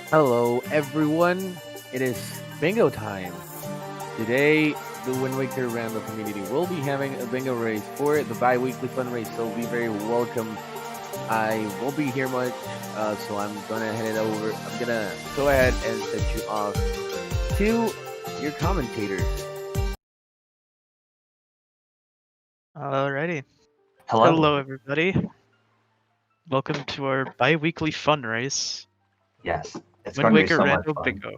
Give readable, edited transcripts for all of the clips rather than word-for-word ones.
Hello, everyone. It is bingo time. Today, the Wind Waker Random community will be having a bingo race for the bi-weekly fun race, so be very welcome. I won't be here much, so I'm gonna head it over. I'm gonna go ahead and set you off to your commentators. Alrighty. Hello. Hello, everybody. Welcome to our bi-weekly fun race. Yes, it's Wind going to be Waker so much Random fun. Bingo.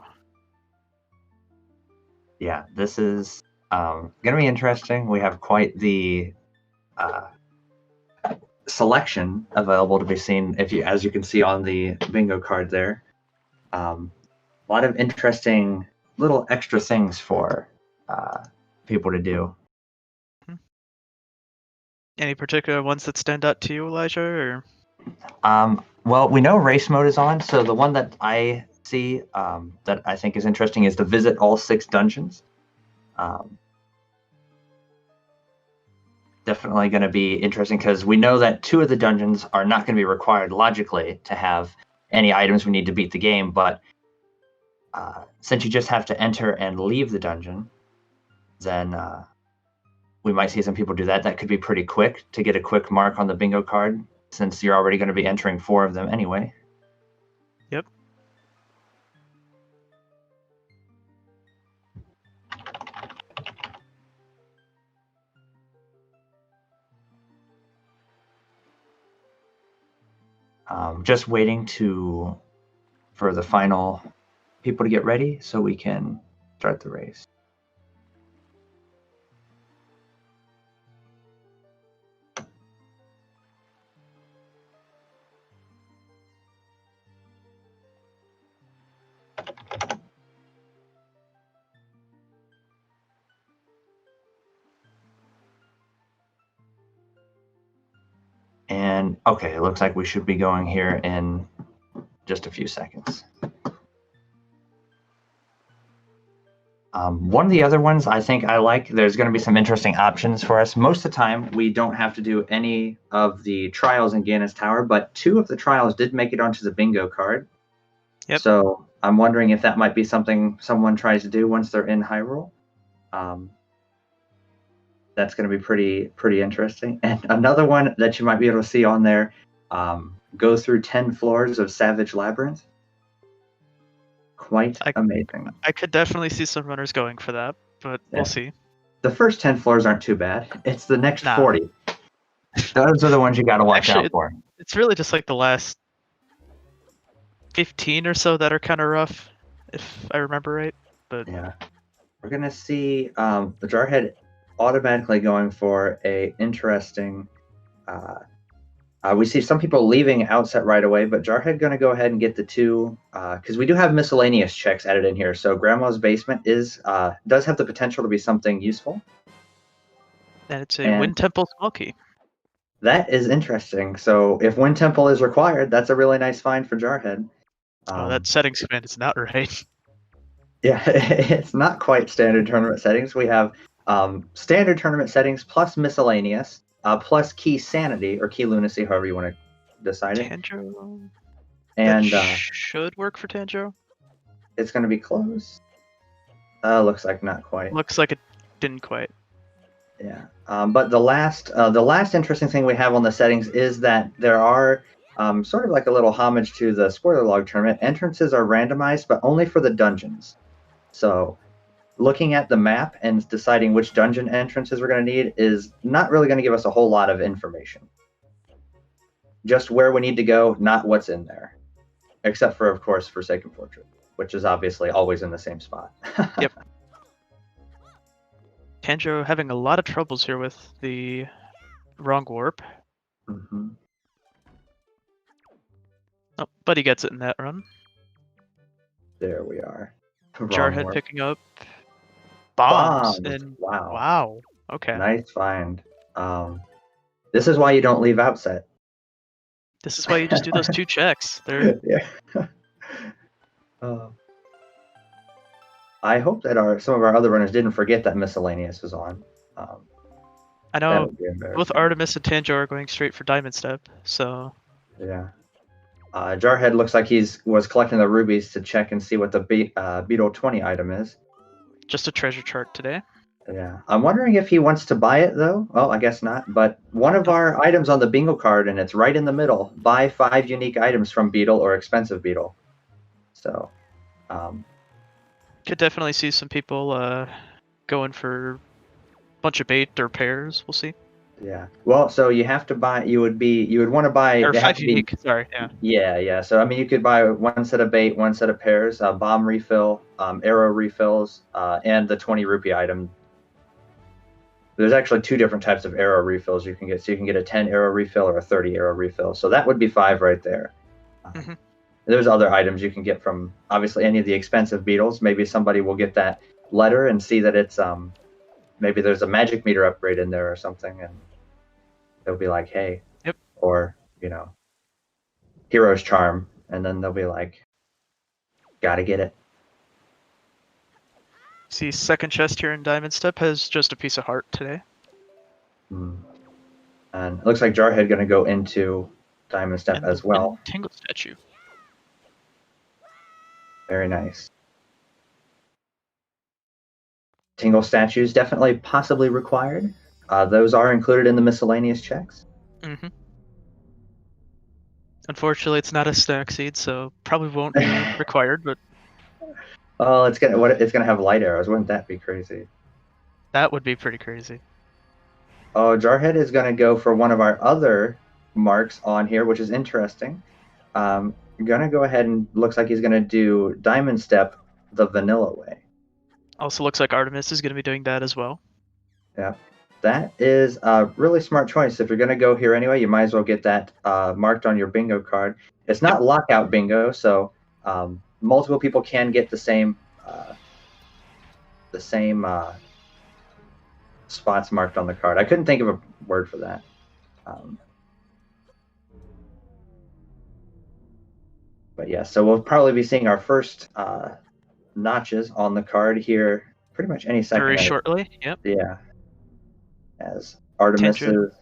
Yeah, this is going to be interesting. We have quite the selection available to be seen. As you can see on the bingo card there, a lot of interesting little extra things for people to do. Any particular ones that stand out to you, Elijah? Or Well, we know race mode is on, so the one that I see that I think is interesting is to visit all 6 dungeons. Definitely going to be interesting because we know that 2 of the dungeons are not going to be required logically to have any items we need to beat the game, but since you just have to enter and leave the dungeon, then we might see some people do that. That could be pretty quick to get a quick mark on the bingo card since you're already going to be entering 4 of them anyway. Yep. Just waiting for the final people to get ready so we can start the race. And okay, it looks like we should be going here in just a few seconds. One of the other ones I think I like, there's going to be some interesting options for us. Most of the time, we don't have to do any of the trials in Gannis Tower, but 2 of the trials did make it onto the bingo card. Yep. So I'm wondering if that might be something someone tries to do once they're in Hyrule. That's going to be pretty interesting. And another one that you might be able to see on there, go through 10 floors of Savage Labyrinth. Quite amazing. I could definitely see some runners going for that, but Yeah. we'll see. The first 10 floors aren't too bad. It's the next 40. Those are the ones you got to watch out for. It's really just like the last 15 or so that are kind of rough, if I remember right. But yeah, we're gonna see the Jarhead automatically going for a interesting. We see some people leaving Outset right away, but Jarhead going to go ahead and get the 2 because we do have miscellaneous checks added in here. So Grandma's Basement does have the potential to be something useful. And it's a Wind Temple small key. That is interesting. So if Wind Temple is required, that's a really nice find for Jarhead. That settings command is not right. Yeah, it's not quite standard tournament settings. We have standard tournament settings plus miscellaneous, plus key sanity or key lunacy, however you want to decide it. Tanjo? And that should work for Tanjo. It's going to be close. Looks like not quite. Looks like it didn't quite. Yeah, but the last interesting thing we have on the settings is that there are sort of like a little homage to the spoiler log tournament. Entrances are randomized, but only for the dungeons. So looking at the map and deciding which dungeon entrances we're going to need is not really going to give us a whole lot of information. Just where we need to go, not what's in there. Except for, of course, Forsaken Fortress, which is obviously always in the same spot. Yep. Tanjo having a lot of troubles here with the wrong warp. Mm-hmm. Oh, but he gets it in that run. There we are. Jarhead picking up bombs. Bombs. And Wow. wow. Okay. Nice find. This is why you don't leave outset. This is why you just do those 2 checks. They're Yeah. I hope that some of our other runners didn't forget that miscellaneous was on. I That know would be both embarrassing. Artemis and Tanjo are going straight for Diamond Step, so Yeah. Jarhead looks like was collecting the rubies to check and see what the Beetle 20 item is. just a treasure chart today. Yeah. I'm wondering if he wants to buy it, though. Well, I guess not. But one of our items on the bingo card, and it's right in the middle, buy 5 unique items from Beetle or expensive Beetle. So, Could definitely see some people going for a bunch of bait or pairs. We'll see. yeah. Well, so you have to buy, you would want to buy, Or they have 5 to be, unique. Sorry, yeah. yeah. So, I mean, you could buy 1 set of bait, 1 set of pairs, bomb refill, arrow refills, and the 20 rupee item. There's actually 2 different types of arrow refills you can get. So you can get a 10 arrow refill or a 30 arrow refill. So that would be 5 right there. Mhm. There's other items you can get from obviously any of the expensive beetles. Maybe somebody will get that letter and see that it's maybe there's a magic meter upgrade in there or something, and they'll be like, hey, Yep. or hero's charm, and then they'll be like, gotta get it. See, second chest here in Diamond Step has just a piece of heart today. And it looks like Jarhead gonna go into Diamond Step And as the well. Tingle statue. Very nice. Tingle statues definitely possibly required. Those are included in the miscellaneous checks. Mm-hmm. Unfortunately, it's not a stack seed, so probably won't be required, but Oh, it's gonna have light arrows. Wouldn't that be crazy? that would be pretty crazy. Oh, Jarhead is gonna go for one of our other marks on here, which is interesting. Gonna go ahead and looks like he's gonna do Diamond Step the vanilla way. Also looks like Artemis is going to be doing that as well. Yeah, that is a really smart choice. If you're gonna go here anyway, you might as well get that marked on your bingo card. It's not lockout bingo, so multiple people can get the same spots marked on the card. I couldn't think of a word for that. But yeah, so we'll probably be seeing our first notches on the card here pretty much any second. Very shortly, yep. Yeah. As Artemis Tanjo. is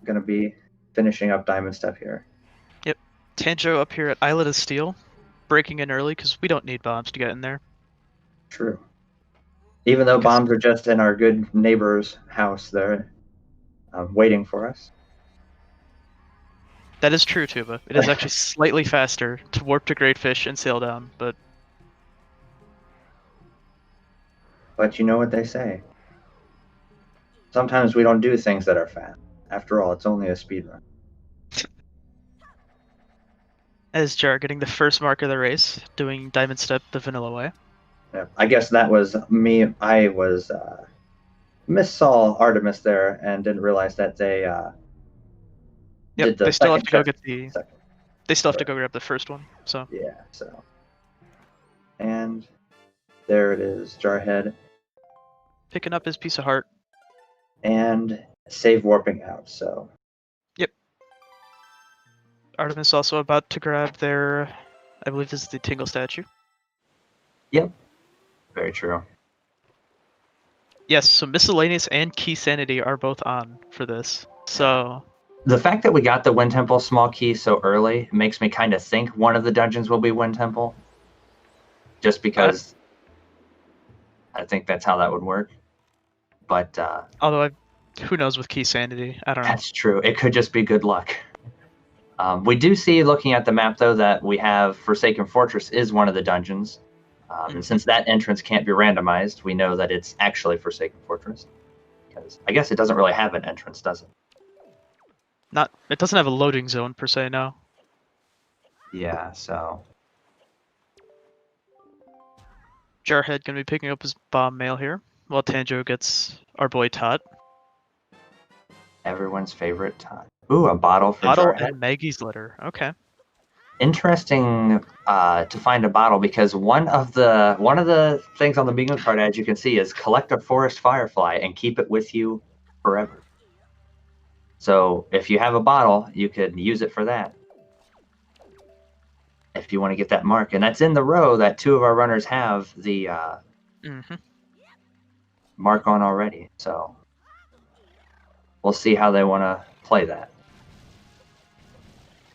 going to be finishing up Diamond Step here. Yep. Tanjo up here at Islet of Steel, breaking in early because we don't need bombs to get in there. True. Even though bombs are just in our good neighbor's house there, waiting for us. That is true, Tuba. It is actually slightly faster to warp to Great Fish and sail down, but you know what they say. Sometimes we don't do things that are fast. After all, it's only a speed run. as Jar getting the first mark of the race, doing Diamond Step the vanilla way. Yeah, I guess that was me. I was missaw Artemis there and didn't realize that they did the they still have to go second get the. second. They still have to go grab the first one. So Yeah. So. And there it is, Jarhead. picking up his piece of heart. And save warping out. So. Yep. Artemis also about to grab their, I believe this is the Tingle statue. Yep. Very true. Yes, so Miscellaneous and Key Sanity are both on for this. So the fact that we got the Wind Temple small key so early makes me kind of think one of the dungeons will be Wind Temple. Just because I think that's how that would work. But although who knows with Key Sanity? I don't know. That's true. It could just be good luck. We do see, looking at the map, though, that we have Forsaken Fortress is one of the dungeons. And since that entrance can't be randomized, we know that it's actually Forsaken Fortress. Because I guess it doesn't really have an entrance, does it? It doesn't have a loading zone per se, no. Yeah, so. Jarhead gonna be picking up his bomb mail here, while Tanjo gets our boy Tot. Everyone's favorite Tot. Ooh, a bottle for Bottle Jarhead. and Maggie's letter. Okay. interesting to find a bottle because one of the things on the bingo card, as you can see, is collect a forest firefly and keep it with you forever. So if you have a bottle, you could use it for that. If you want to get that mark, and that's in the row that two of our runners have the mark on already. So we'll see how they want to play that.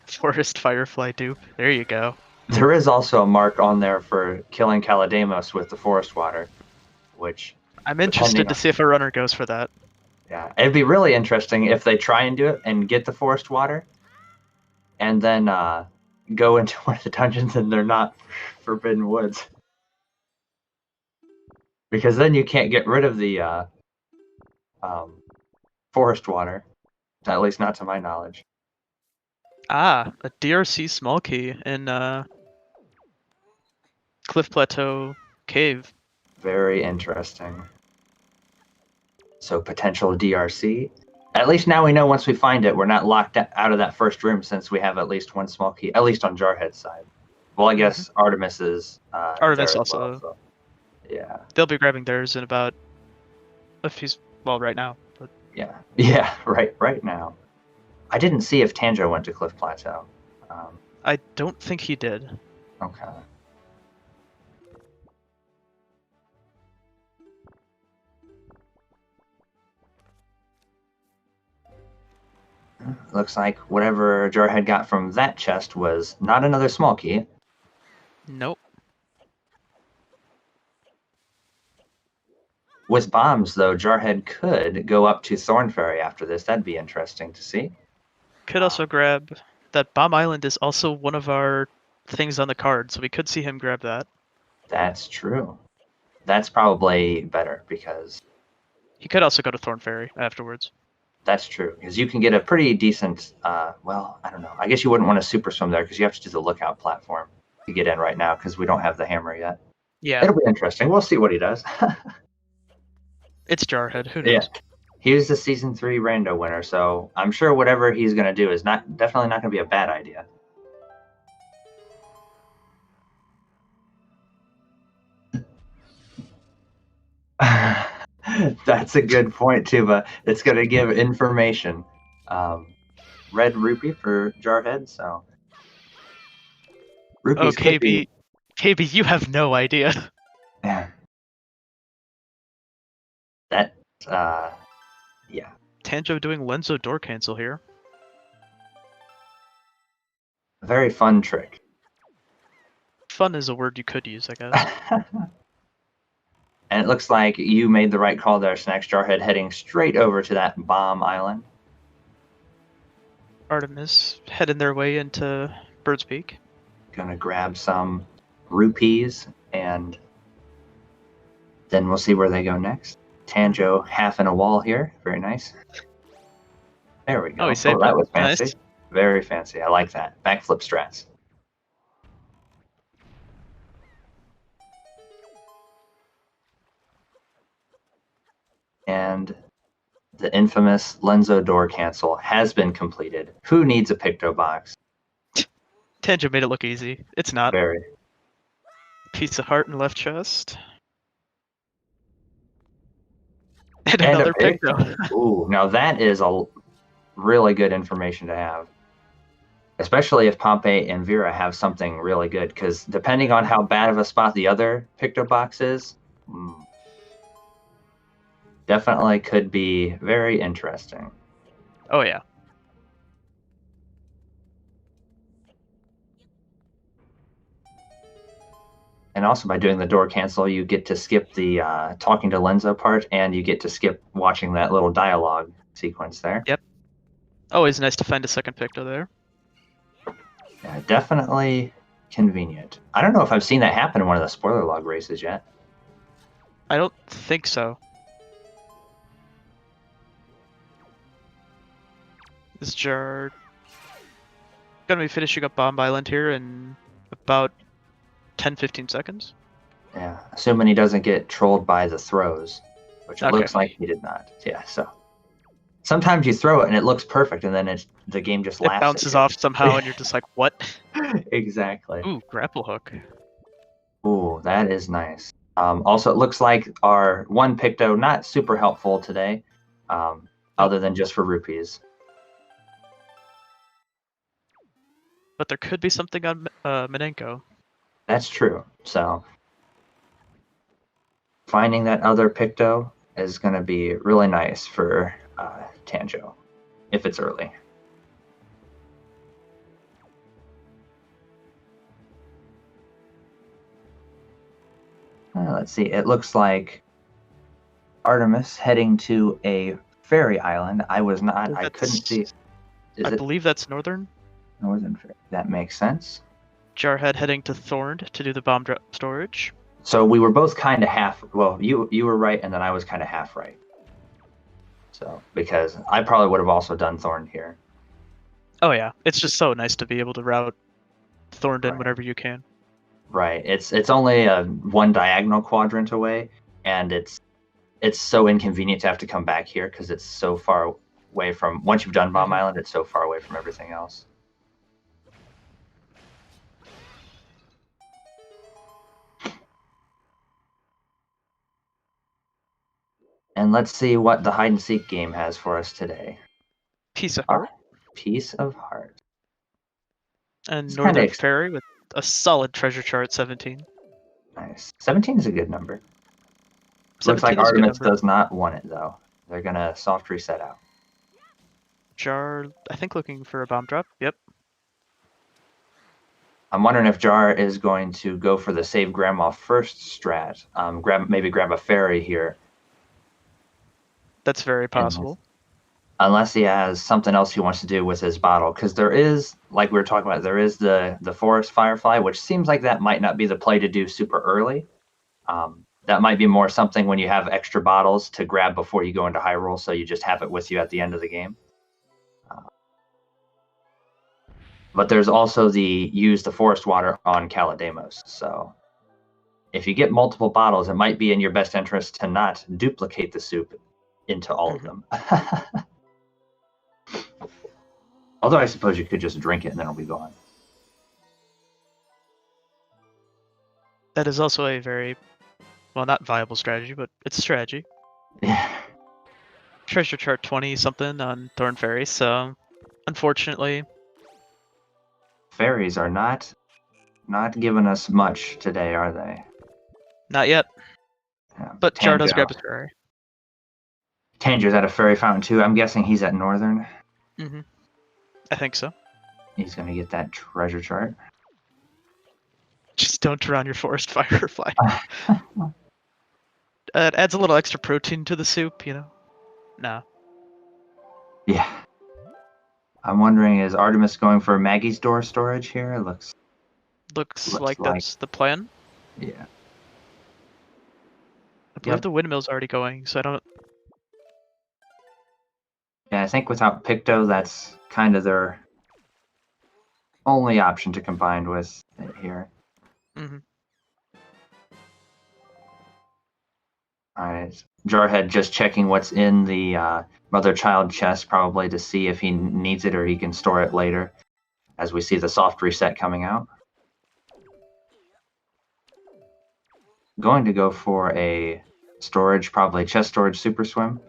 Forest Firefly dupe. There you go. There is also a mark on there for killing Calademos with the forest water, which I'm interested to see if a runner goes for that. Yeah, it'd be really interesting if they try and do it and get the forest water, and then go into one of the dungeons and they're not Forbidden Woods. Because then you can't get rid of the forest water, at least not to my knowledge. Ah, a DRC small key in Cliff Plateau Cave. Very interesting. So potential DRC. At least now we know once we find it, we're not locked out of that first room since we have at least one small key, at least on Jarhead's side. Well, I guess Artemis is Artemis there also. well, so. Yeah. They'll be grabbing theirs in about right now. But Yeah, right now. I didn't see if Tanjo went to Cliff Plateau. I don't think he did. Okay. Looks like whatever Jarhead got from that chest was not another small key. Nope. With bombs, though, Jarhead could go up to Thorn Ferry after this. That'd be interesting to see. Could also grab that. Bomb Island is also one of our things on the card, so we could see him grab that. That's true. That's probably better because he could also go to Thorn Ferry afterwards. That's true, because you can get a pretty decent, well, I don't know. I guess you wouldn't want to super swim there because you have to do the lookout platform to get in right now because we don't have the hammer yet. Yeah. It'll be interesting. We'll see what he does. It's Jarhead. Who knows? Yeah. He was the Season 3 Rando winner, so I'm sure whatever he's going to do is definitely not going to be a bad idea. That's a good point, Tuba. It's going to give information. Red rupee for Jarhead, so. Rupees KB, you have no idea. Yeah. That, yeah. Tanjo doing Lenzo door cancel here. A very fun trick. Fun is a word you could use, I guess. And it looks like you made the right call there, Snacks. Jarhead heading straight over to that bomb island. Artemis heading their way into Bird's Peak. Gonna grab some rupees, and then we'll see where they go next. Tanjo half in a wall here. Very nice. There we go. Oh, he saved that was fancy. Nice. Very fancy. I like that. Backflip strats. And the infamous Lenzo door cancel has been completed. Who needs a Picto box? Tanjo made it look easy. It's not. Very. Piece of heart in left chest. And another Picto. Ooh, now that is a really good information to have. Especially if Pompey and Vera have something really good, because depending on how bad of a spot the other Picto box is, definitely could be very interesting. Oh, yeah. And also by doing the door cancel, you get to skip the talking to Lenzo part, and you get to skip watching that little dialogue sequence there. Yep. Always nice to find a second Picto there. Yeah, definitely convenient. I don't know if I've seen that happen in one of the spoiler log races yet. I don't think so. This jar gonna be finishing up Bomb Island here in about 10-15 seconds. Yeah, assuming he doesn't get trolled by the throws, which it looks like he did not. Yeah, so. Sometimes you throw it and it looks perfect, and then the game just laughs It at bounces you. off somehow, and you're just like, what? Exactly. Ooh, grapple hook. Ooh, that is nice. Also, it looks like our one Picto not super helpful today, other than just for rupees. But there could be something on Minenko. That's true. So finding that other Picto is going to be really nice for Tanjo, if it's early. Let's see. It looks like Artemis heading to a fairy island. I was not. I couldn't see. I believe that's Northern. Northern Fairy? That makes sense. Jarhead heading to Thorned to do the bomb drop storage. So we were both kind of half. Well, you were right, and then I was kind of half right. So because I probably would have also done Thorn here. Oh yeah, it's just so nice to be able to route Thorned in Right. whenever you can. Right. It's only one diagonal quadrant away, and it's so inconvenient to have to come back here because it's so far away from. Once you've done Bomb Island, it's so far away from everything else. And let's see what the hide and seek game has for us today. Piece of Heart. Piece of Heart. And It's Northern kinda Fairy with a solid treasure chart 17. Nice. 17 is a good number. Looks like 17 is a good Artemis number. does not want it, though. They're going to soft reset out. Jar, I think, looking for a bomb drop. Yep. I'm wondering if Jar is going to go for the save grandma first strat. Maybe grab a fairy here. That's very possible. Unless he has something else he wants to do with his bottle. Because there is, like we were talking about, there is the forest firefly, which seems like that might not be the play to do super early. That might be more something when you have extra bottles to grab before you go into Hyrule, so you just have it with you at the end of the game. But there's also the use the forest water on Calademos. So if you get multiple bottles, it might be in your best interest to not duplicate the soup into all of them. Although I suppose you could just drink it and then it'll be gone. That is also a very, well, not viable strategy, but it's a strategy. Yeah. Treasure chart 20 something on Thorn Fairy, so unfortunately. Fairies are not giving us much today, are they? Not yet. Yeah. But Jar does grab his fairy. Tanger's at a fairy fountain too. I'm guessing he's at Northern. I think so. He's gonna get that treasure chart. Just don't drown your forest firefly. It adds a little extra protein to the soup, you know? No. Yeah. I'm wondering, is Artemis going for Maggie's door storage here? It looks like that's the plan. Yeah. I believe the windmill's already going, so I don't... Yeah, I think without Picto, that's kind of their only option to combine with it here. Alright. Jarhead just checking what's in the mother-child chest, probably to see if he needs it or he can store it later, as we see the soft reset coming out. Going to go for a storage, probably chest storage super swim.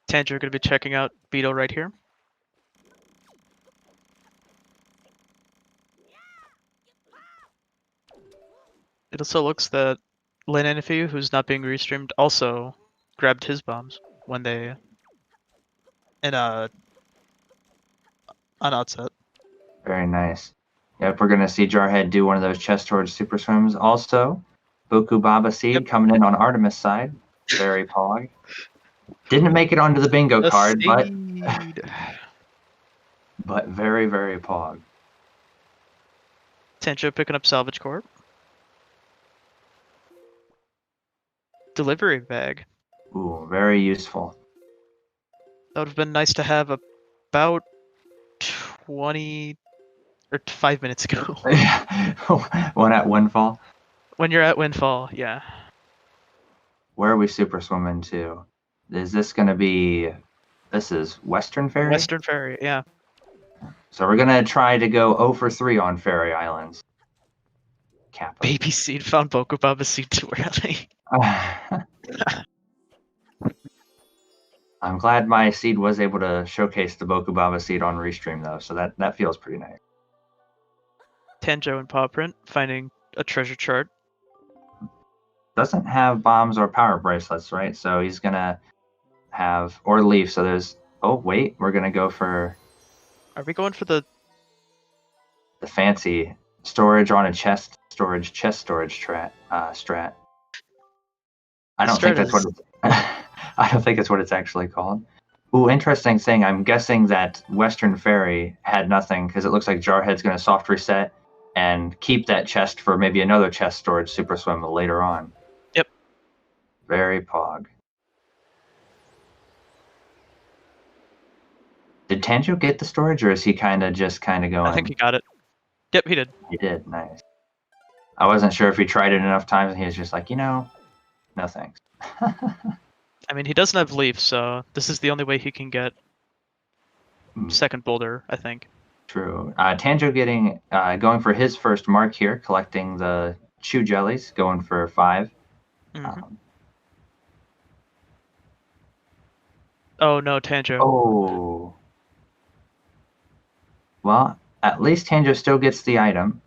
Tanger going to be checking out Beetle right here. It also looks that Lin Enifi, who's not being restreamed, also grabbed his bombs when they... on outset. Very nice. Yep, we're going to see Jarhead do one of those chest storage super swims. Also, Boku Baba Seed coming in on Artemis' side. Very pog. Didn't make it onto the bingo card, but very, very pog. Tancho picking up Salvage Corp. Delivery bag. Ooh, very useful. That would have been nice to have about 20 or 5 minutes ago. One at Windfall. When you're at Windfall, yeah. Where are we super swimming to? Is this going to be? This is Western Fairy. Western Fairy, yeah. So we're gonna try to go 0 for 3 on Fairy Islands. Kappa. Baby seed found Bokobaba seed too early. I'm glad my seed was able to showcase the Bokubaba seed on Restream though, so that feels pretty nice. Tanjo and Pawprint finding a treasure chart. Doesn't have bombs or power bracelets, right? So he's gonna have or leaf. So there's. Oh wait, we're gonna go for. Are we going for the fancy storage on a chest storage strat. I don't think that's what it's, I don't think it's what it's actually called. Ooh, interesting thing. I'm guessing that Western Fairy had nothing because it looks like Jarhead's going to soft reset and keep that chest for maybe another chest storage Super Swim later on. Yep. Very pog. Did Tanjo get the storage, or is he kind of going? I think he got it. Yep, he did. He did. Nice. I wasn't sure if he tried it enough times and he was just like, no thanks. I mean, he doesn't have leaf, so this is the only way he can get second boulder, I think. True. Tanjo going for his first mark here, collecting the chew jellies, going for 5. Mm-hmm. Oh no, Tanjo. Oh. Well, at least Tanjo still gets the item.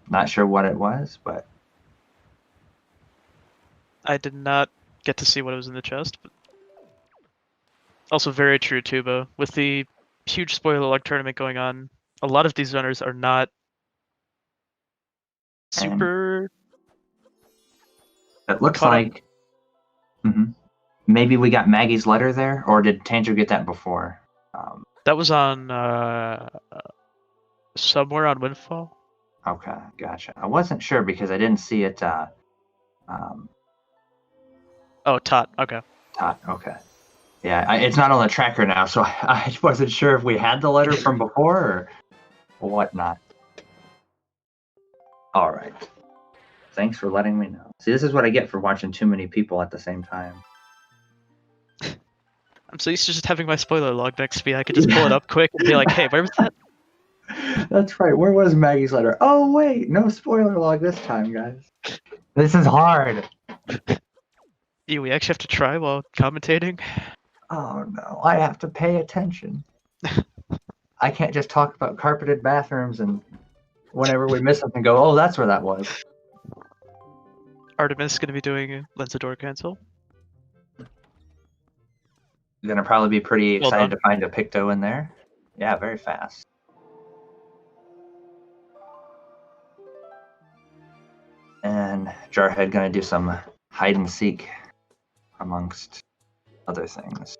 Not sure what it was, but I did not get to see what was in the chest. But also very true, Tuba. With the huge spoiler log tournament going on, a lot of these runners are not super. It looks like maybe we got Maggie's letter there, or did Tanjo get that before? That was on somewhere on Windfall. Okay, gotcha. I wasn't sure because I didn't see it. Oh, Tot. Okay. Tot. Okay. Yeah, it's not on the tracker now, so I wasn't sure if we had the letter from before or whatnot. All right. Thanks for letting me know. See, this is what I get for watching too many people at the same time. I'm so used to just having my spoiler log next to me. I could just pull it up quick and be like, hey, where was that? That's right. Where was Maggie's letter? Oh, wait. No spoiler log this time, guys. This is hard. We actually have to try while commentating? Oh, no. I have to pay attention. I can't just talk about carpeted bathrooms and whenever we miss something go, oh, that's where that was. Artemis is going to be doing Lensador cancel. You're going to probably be pretty excited to find a Picto in there. Yeah, very fast. And Jarhead going to do some hide and seek amongst other things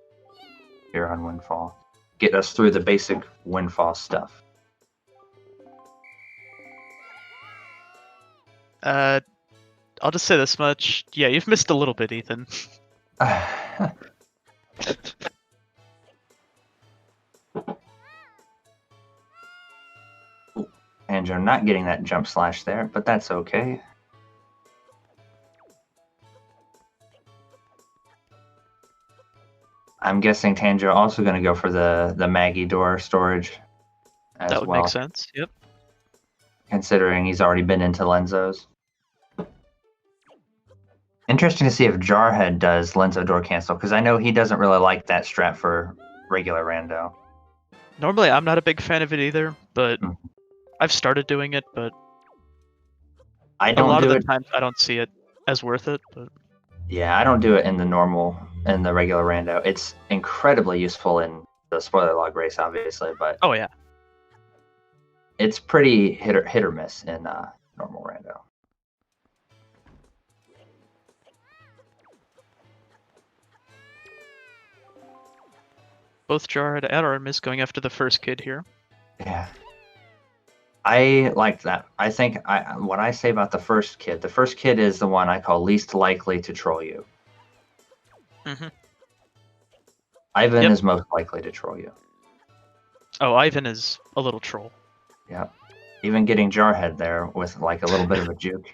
here on Windfall. Get us through the basic Windfall stuff. I'll just say this much. Yeah, you've missed a little bit, Ethan. Tanjo not getting that jump slash there, but that's okay. I'm guessing Tanjo also going to go for the Maggie door storage as that would well. Make sense, yep. Considering he's already been into Lenzo's. Interesting to see if Jarhead does Lenzo door cancel, because I know he doesn't really like that strat for regular rando. Normally, I'm not a big fan of it either, but I've started doing it, but a lot of the times I don't see it as worth it. But yeah, I don't do it in the regular rando. It's incredibly useful in the spoiler log race, obviously, but oh yeah, it's pretty hit or miss in normal rando. Both Jarhead and Artemis going after the first kid here. Yeah. I like that. I think what I say about the first kid is the one I call least likely to troll you. Mm-hmm. Ivan is most likely to troll you. Oh, Ivan is a little troll. Yeah. Even getting Jarhead there with like a little bit of a juke.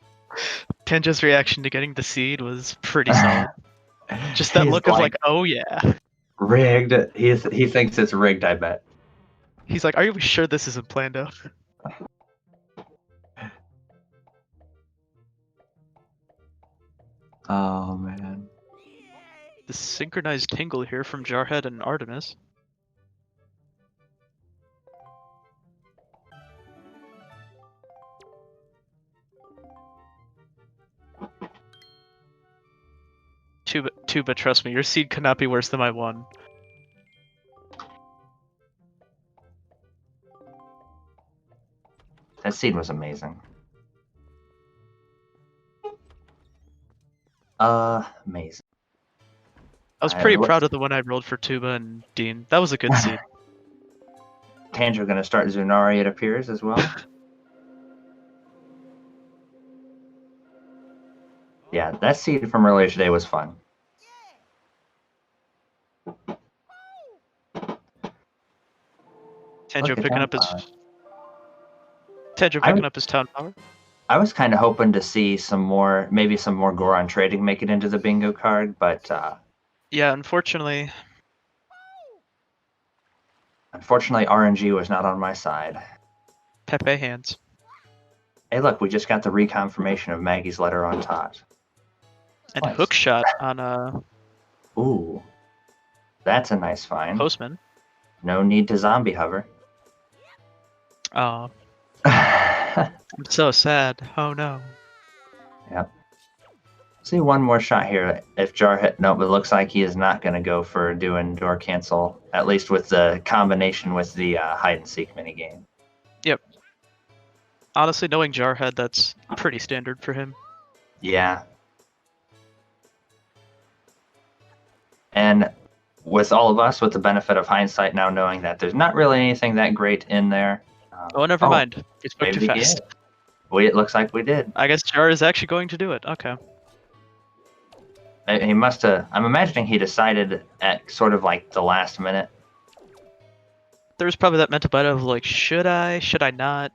Tanjo's reaction to getting the seed was pretty solid. Just that He's look of like, oh yeah. rigged. He thinks it's rigged, I bet. He's like, are you sure this isn't planned out? Oh man. The synchronized tingle here from Jarhead and Artemis. Tuba, trust me, your seed could not be worse than my one. That seed was amazing. Amazing. I was pretty proud of the one I rolled for Tuba and Dean. That was a good seed. Tanjo gonna start Zunari, it appears, as well. Yeah, that seed from earlier today was fun. Tanjo Look at picking that up his power. Tanjo picking up his town power. I was kind of hoping to see some more, maybe some more Goron trading make it into the bingo card, but Yeah, unfortunately, RNG was not on my side. Pepe hands. Hey, look, we just got the reconfirmation of Maggie's letter on Tot. And Nice. hook shot on Ooh, that's a nice find. Postman. No need to zombie hover. Oh, I'm so sad. Oh no. Yep. See one more shot here. If Jarhead, nope, it looks like he is not going to go for doing door cancel. At least with the combination with the hide and seek minigame. Yep. Honestly, knowing Jarhead, that's pretty standard for him. Yeah. And with all of us, with the benefit of hindsight now knowing that there's not really anything that great in there. Oh, never mind. We spoke too maybe fast. It looks like we did. I guess Jar is actually going to do it. Okay. He must have. I'm imagining he decided at sort of like the last minute. There was probably that mental battle of like, should I not?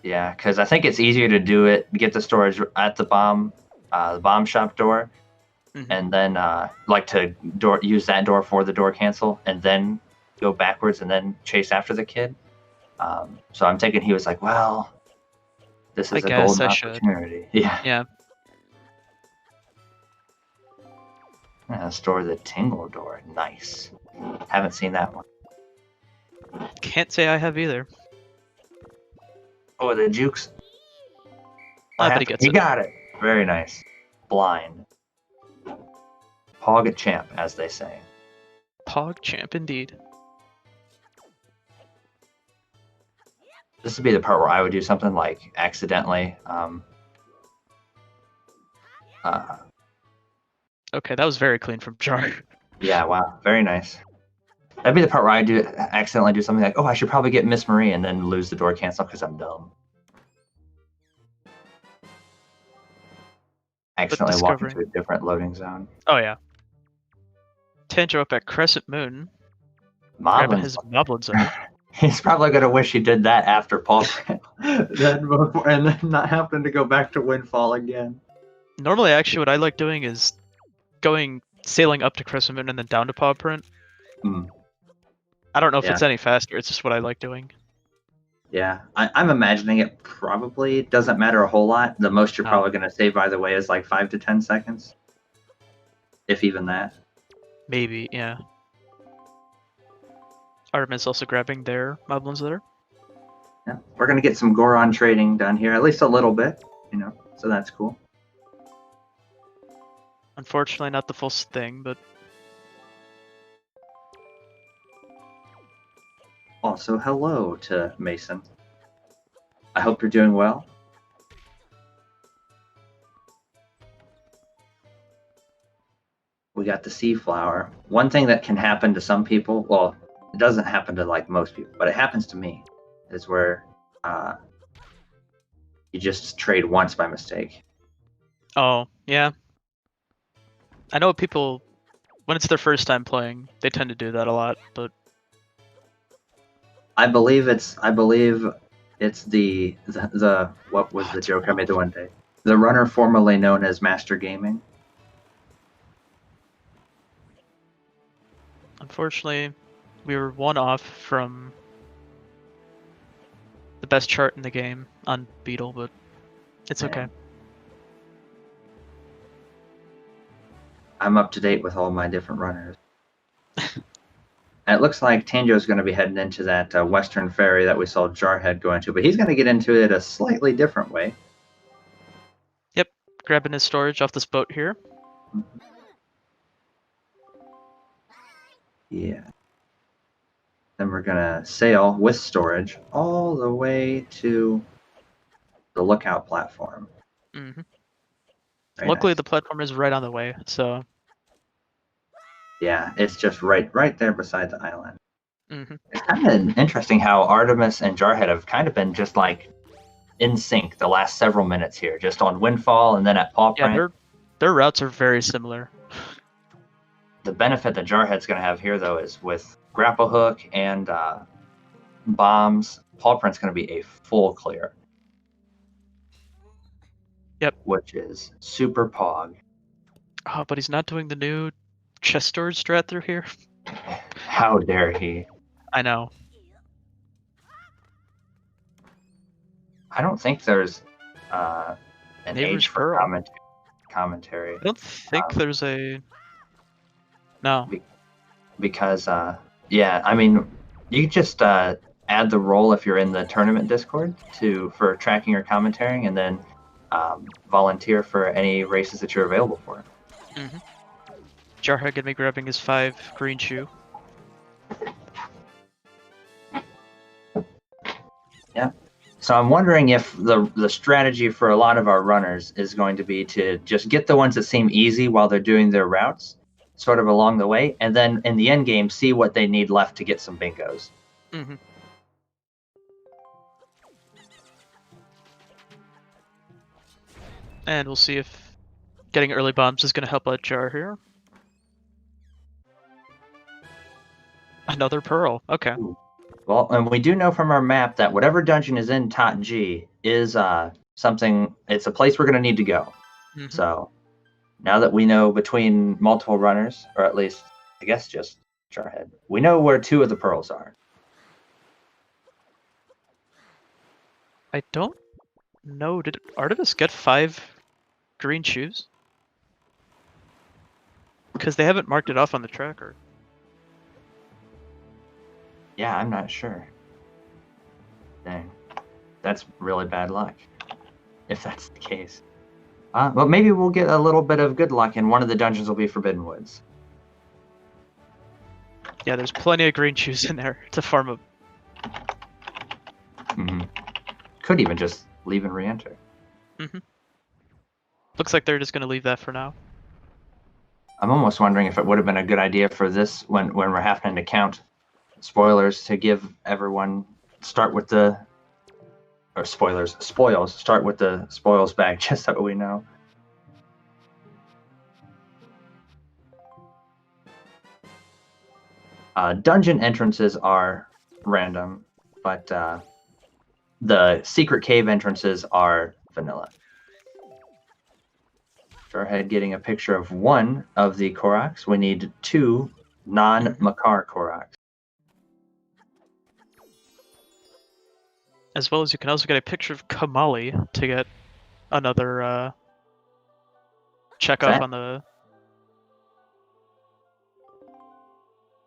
Yeah, because I think it's easier to do it, get the storage at the bomb shop door, and then like to use that door for the door cancel, and then go backwards and then chase after the kid. So I'm thinking he was like, well, this is a golden opportunity. Yeah. Store the tingle door. Nice. Haven't seen that one. Can't say I have either. Oh, the jukes. But he gets it. He got it. Very nice. Blind. Pog champ, as they say. Pog champ, indeed. This would be the part where I would do something like accidentally. Okay, that was very clean from Jar. Yeah, wow. Very nice. That'd be the part where I accidentally do something like, oh, I should probably get Miss Marie, and then lose the door cancel because I'm dumb. Accidentally walk into a different loading zone. Oh, yeah. Tanjo up at Crescent Moon. Grabbing his Moblins over. He's probably going to wish he did that after Paw Print. and then not having to go back to Windfall again. Normally, actually, what I like doing is sailing up to Crescent Moon and then down to Paw Print. I don't know if it's any faster. It's just what I like doing. Yeah, I'm imagining it probably doesn't matter a whole lot. The most you're probably going to save, by the way, is like 5 to 10 seconds. If even that. Maybe, yeah. Artemis also grabbing their Moblins there. Yeah, we're going to get some Goron trading done here, at least a little bit, so that's cool. Unfortunately, not the full thing, but... Also, hello to Mason. I hope you're doing well. We got the sea flower. One thing that can happen to some people, well, it doesn't happen to like most people, but it happens to me, is where you just trade once by mistake. Oh, yeah. I know people, when it's their first time playing, they tend to do that a lot, but... I believe it's the what was the joke I made the one day? The runner formerly known as Master Gaming. unfortunately, we were one off from the best chart in the game on Beetle, but it's okay. I'm up to date with all my different runners. And it looks like Tanjo's going to be heading into that western ferry that we saw Jarhead go into, but he's going to get into it a slightly different way. Yep, grabbing his storage off this boat here. Yeah. Then we're going to sail with storage all the way to the lookout platform. Mm-hmm. Very Luckily, nice. the platform is right on the way, so... Yeah, it's just right there beside the island. Mm-hmm. It's kind of interesting how Artemis and Jarhead have kind of been just like in sync the last several minutes here, just on Windfall and then at Paw Print. Yeah, their routes are very similar. The benefit that Jarhead's going to have here, though, is with Grapple Hook and bombs, Paw Print's going to be a full clear. Yep. Which is super pog. Oh, but he's not doing the new chest storage strat through here. How dare he? I know. I don't think there's an Neighbor's age for Pearl. commentary. I don't think there's a... No. Because, yeah, I mean, you just add the role if you're in the tournament Discord for tracking or commentating, and then volunteer for any races that you're available for. Mm-hmm. Jarhead gonna be grabbing his 5 green shoe. Yeah. So I'm wondering if the strategy for a lot of our runners is going to be to just get the ones that seem easy while they're doing their routes, sort of along the way, and then in the end game see what they need left to get some bingos. Mm-hmm. And we'll see if getting early bombs is going to help out Jar here. Another pearl. Okay. Well, and we do know from our map that whatever dungeon is in Tot G is something. It's a place we're going to need to go. Mm-hmm. So now that we know between multiple runners, or at least I guess just Jarhead, we know where 2 of the pearls are. I don't know. Did Artemis get 5 green shoes? Because they haven't marked it off on the tracker. Yeah, I'm not sure. Dang. That's really bad luck, if that's the case. But maybe we'll get a little bit of good luck, and one of the dungeons will be Forbidden Woods. Yeah, there's plenty of green shoes in there to farm up. Mm-hmm. Could even just leave and re-enter. Mm-hmm. Looks like they're just going to leave that for now. I'm almost wondering if it would have been a good idea for this, when we're having to count spoilers, to give everyone start with the... Or spoils, start with the spoils bag, just so we know. Dungeon entrances are random, but the secret cave entrances are vanilla. Jarhead getting a picture of 1 of the Koroks. We need 2 non-Makar Koroks. As well as you can also get a picture of Kamali to get another check off on the...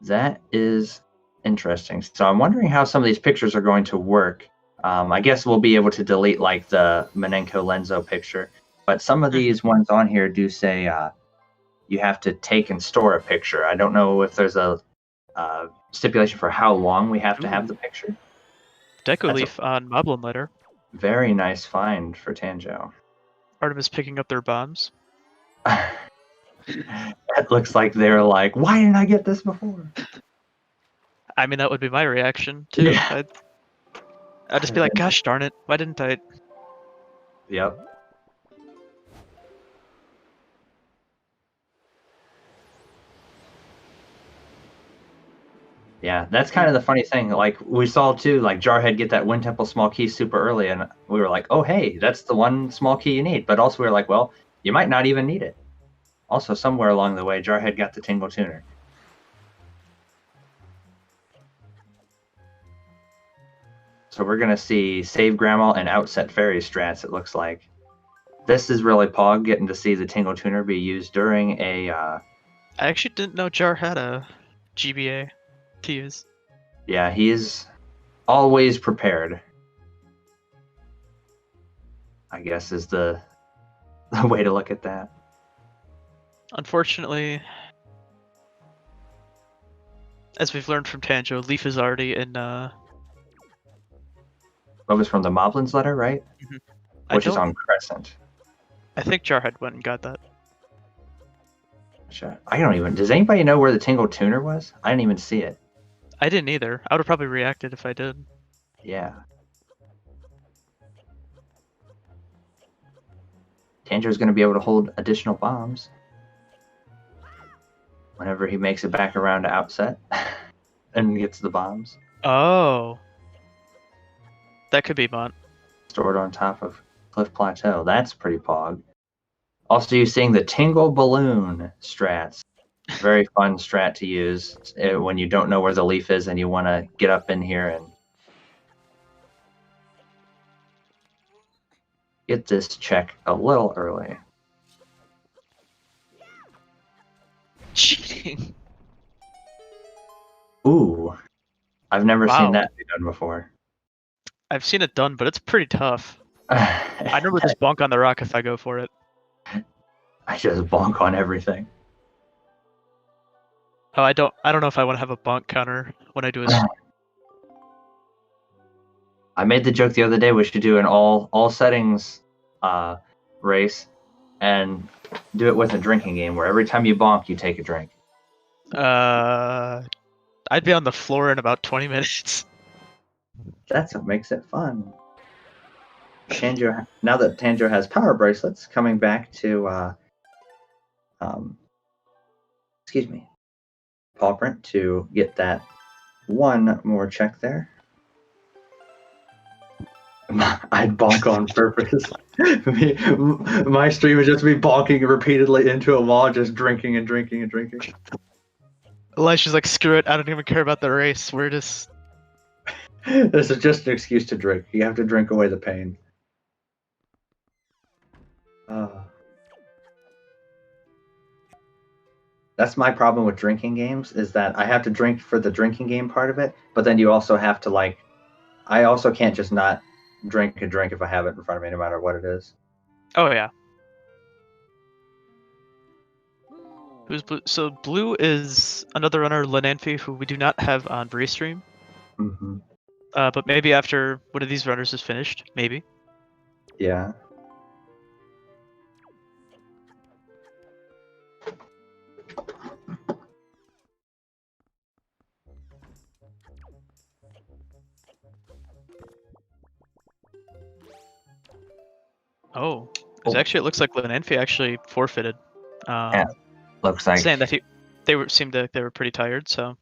That is interesting. So I'm wondering how some of these pictures are going to work. I guess we'll be able to delete like the Menenko Lenzo picture, but some of these ones on here do say you have to take and store a picture. I don't know if there's a stipulation for how long we have to have the picture. Deco Leaf on Moblin Letter. Very nice find for Tanjo. Artemis picking up their bombs. It looks like they're like, why didn't I get this before? I mean, that would be my reaction, too. Yeah. I'd just be like, gosh darn it, why didn't I? Yep. Yeah, that's kind of the funny thing. Like, we saw, too, like, Jarhead get that Wind Temple small key super early, and we were like, oh, hey, that's the one small key you need. But also we were like, well, you might not even need it. Also, somewhere along the way, Jarhead got the Tingle Tuner. So we're going to see Save Grandma and Outset Fairy strats, it looks like. This is really Pog, getting to see the Tingle Tuner be used during a... I actually didn't know Jar had a GBA to use. Yeah, he's always prepared, I guess is the way to look at that. Unfortunately, as we've learned from Tanjo, Leaf is already in. What was from the Moblin's letter, right? I Which is don't- on Crescent. I think Jarhead went and got that. I don't even... Does anybody know where the Tingle Tuner was? I didn't even see it. I didn't either. I would have probably reacted if I did. Yeah. Tanjo's going to be able to hold additional bombs whenever he makes it back around to Outset and gets the bombs Oh. That could be Mont. stored on top of Cliff Plateau. That's pretty Pog. Also, you seeing the Tingle Balloon strats. Very fun strat to use when you don't know where the leaf is and you want to get up in here and get this check a little early. Cheating. Ooh. I've never Wow. seen that be done before. I've seen it done, but it's pretty tough. I normally just bonk on the rock if I go for it. I just bonk on everything. Oh, I don't know if I want to have a bonk counter when I do a. I made the joke the other day we should do an all settings race and do it with a drinking game where every time you bonk you take a drink. I'd be on the floor in about 20 minutes. That's what makes it fun. Tanjo, now that Tanjo has power bracelets, coming back to excuse me, paw print to get that one more check there. I'd bonk on purpose. My stream would just be bonking repeatedly into a wall, just drinking and drinking and drinking. Elisha's like, screw it, I don't even care about the race. We're just. This is just an excuse to drink. You have to drink away the pain. That's my problem with drinking games, is that I have to drink for the drinking game part of it, but then you also have to, like, I also can't just not drink a drink if I have it in front of me, no matter what it is. Oh, yeah. Who's blue? So blue is another runner, Lenanfi, who we do not have on Restream. Mm-hmm. But maybe after one of these runners is finished, maybe. Yeah. Oh, actually, it looks like Lenanfi actually forfeited. Yeah, looks like. Saying that they were pretty tired, so.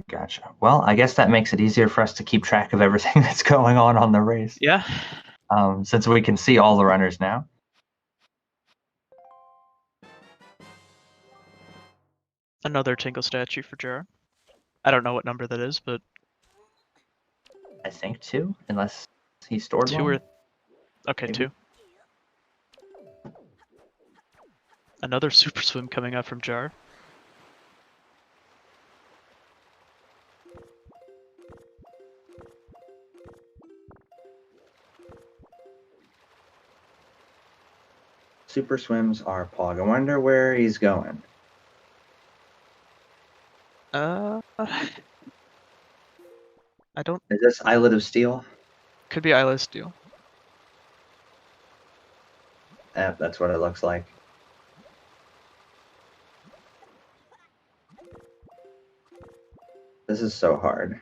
Gotcha. Well, I guess that makes it easier for us to keep track of everything that's going on the race. Yeah. Since we can see all the runners now. Another Tingle statue for Jar. I don't know what number that is, but. I think 2, unless he stored 2 one. or. Okay, Maybe. 2. Another super swim coming out from Jar. Super swims are Pog. I wonder where he's going. I don't. Is this Islet of Steel? Could be Eyeless Steel. That's what it looks like. This is so hard.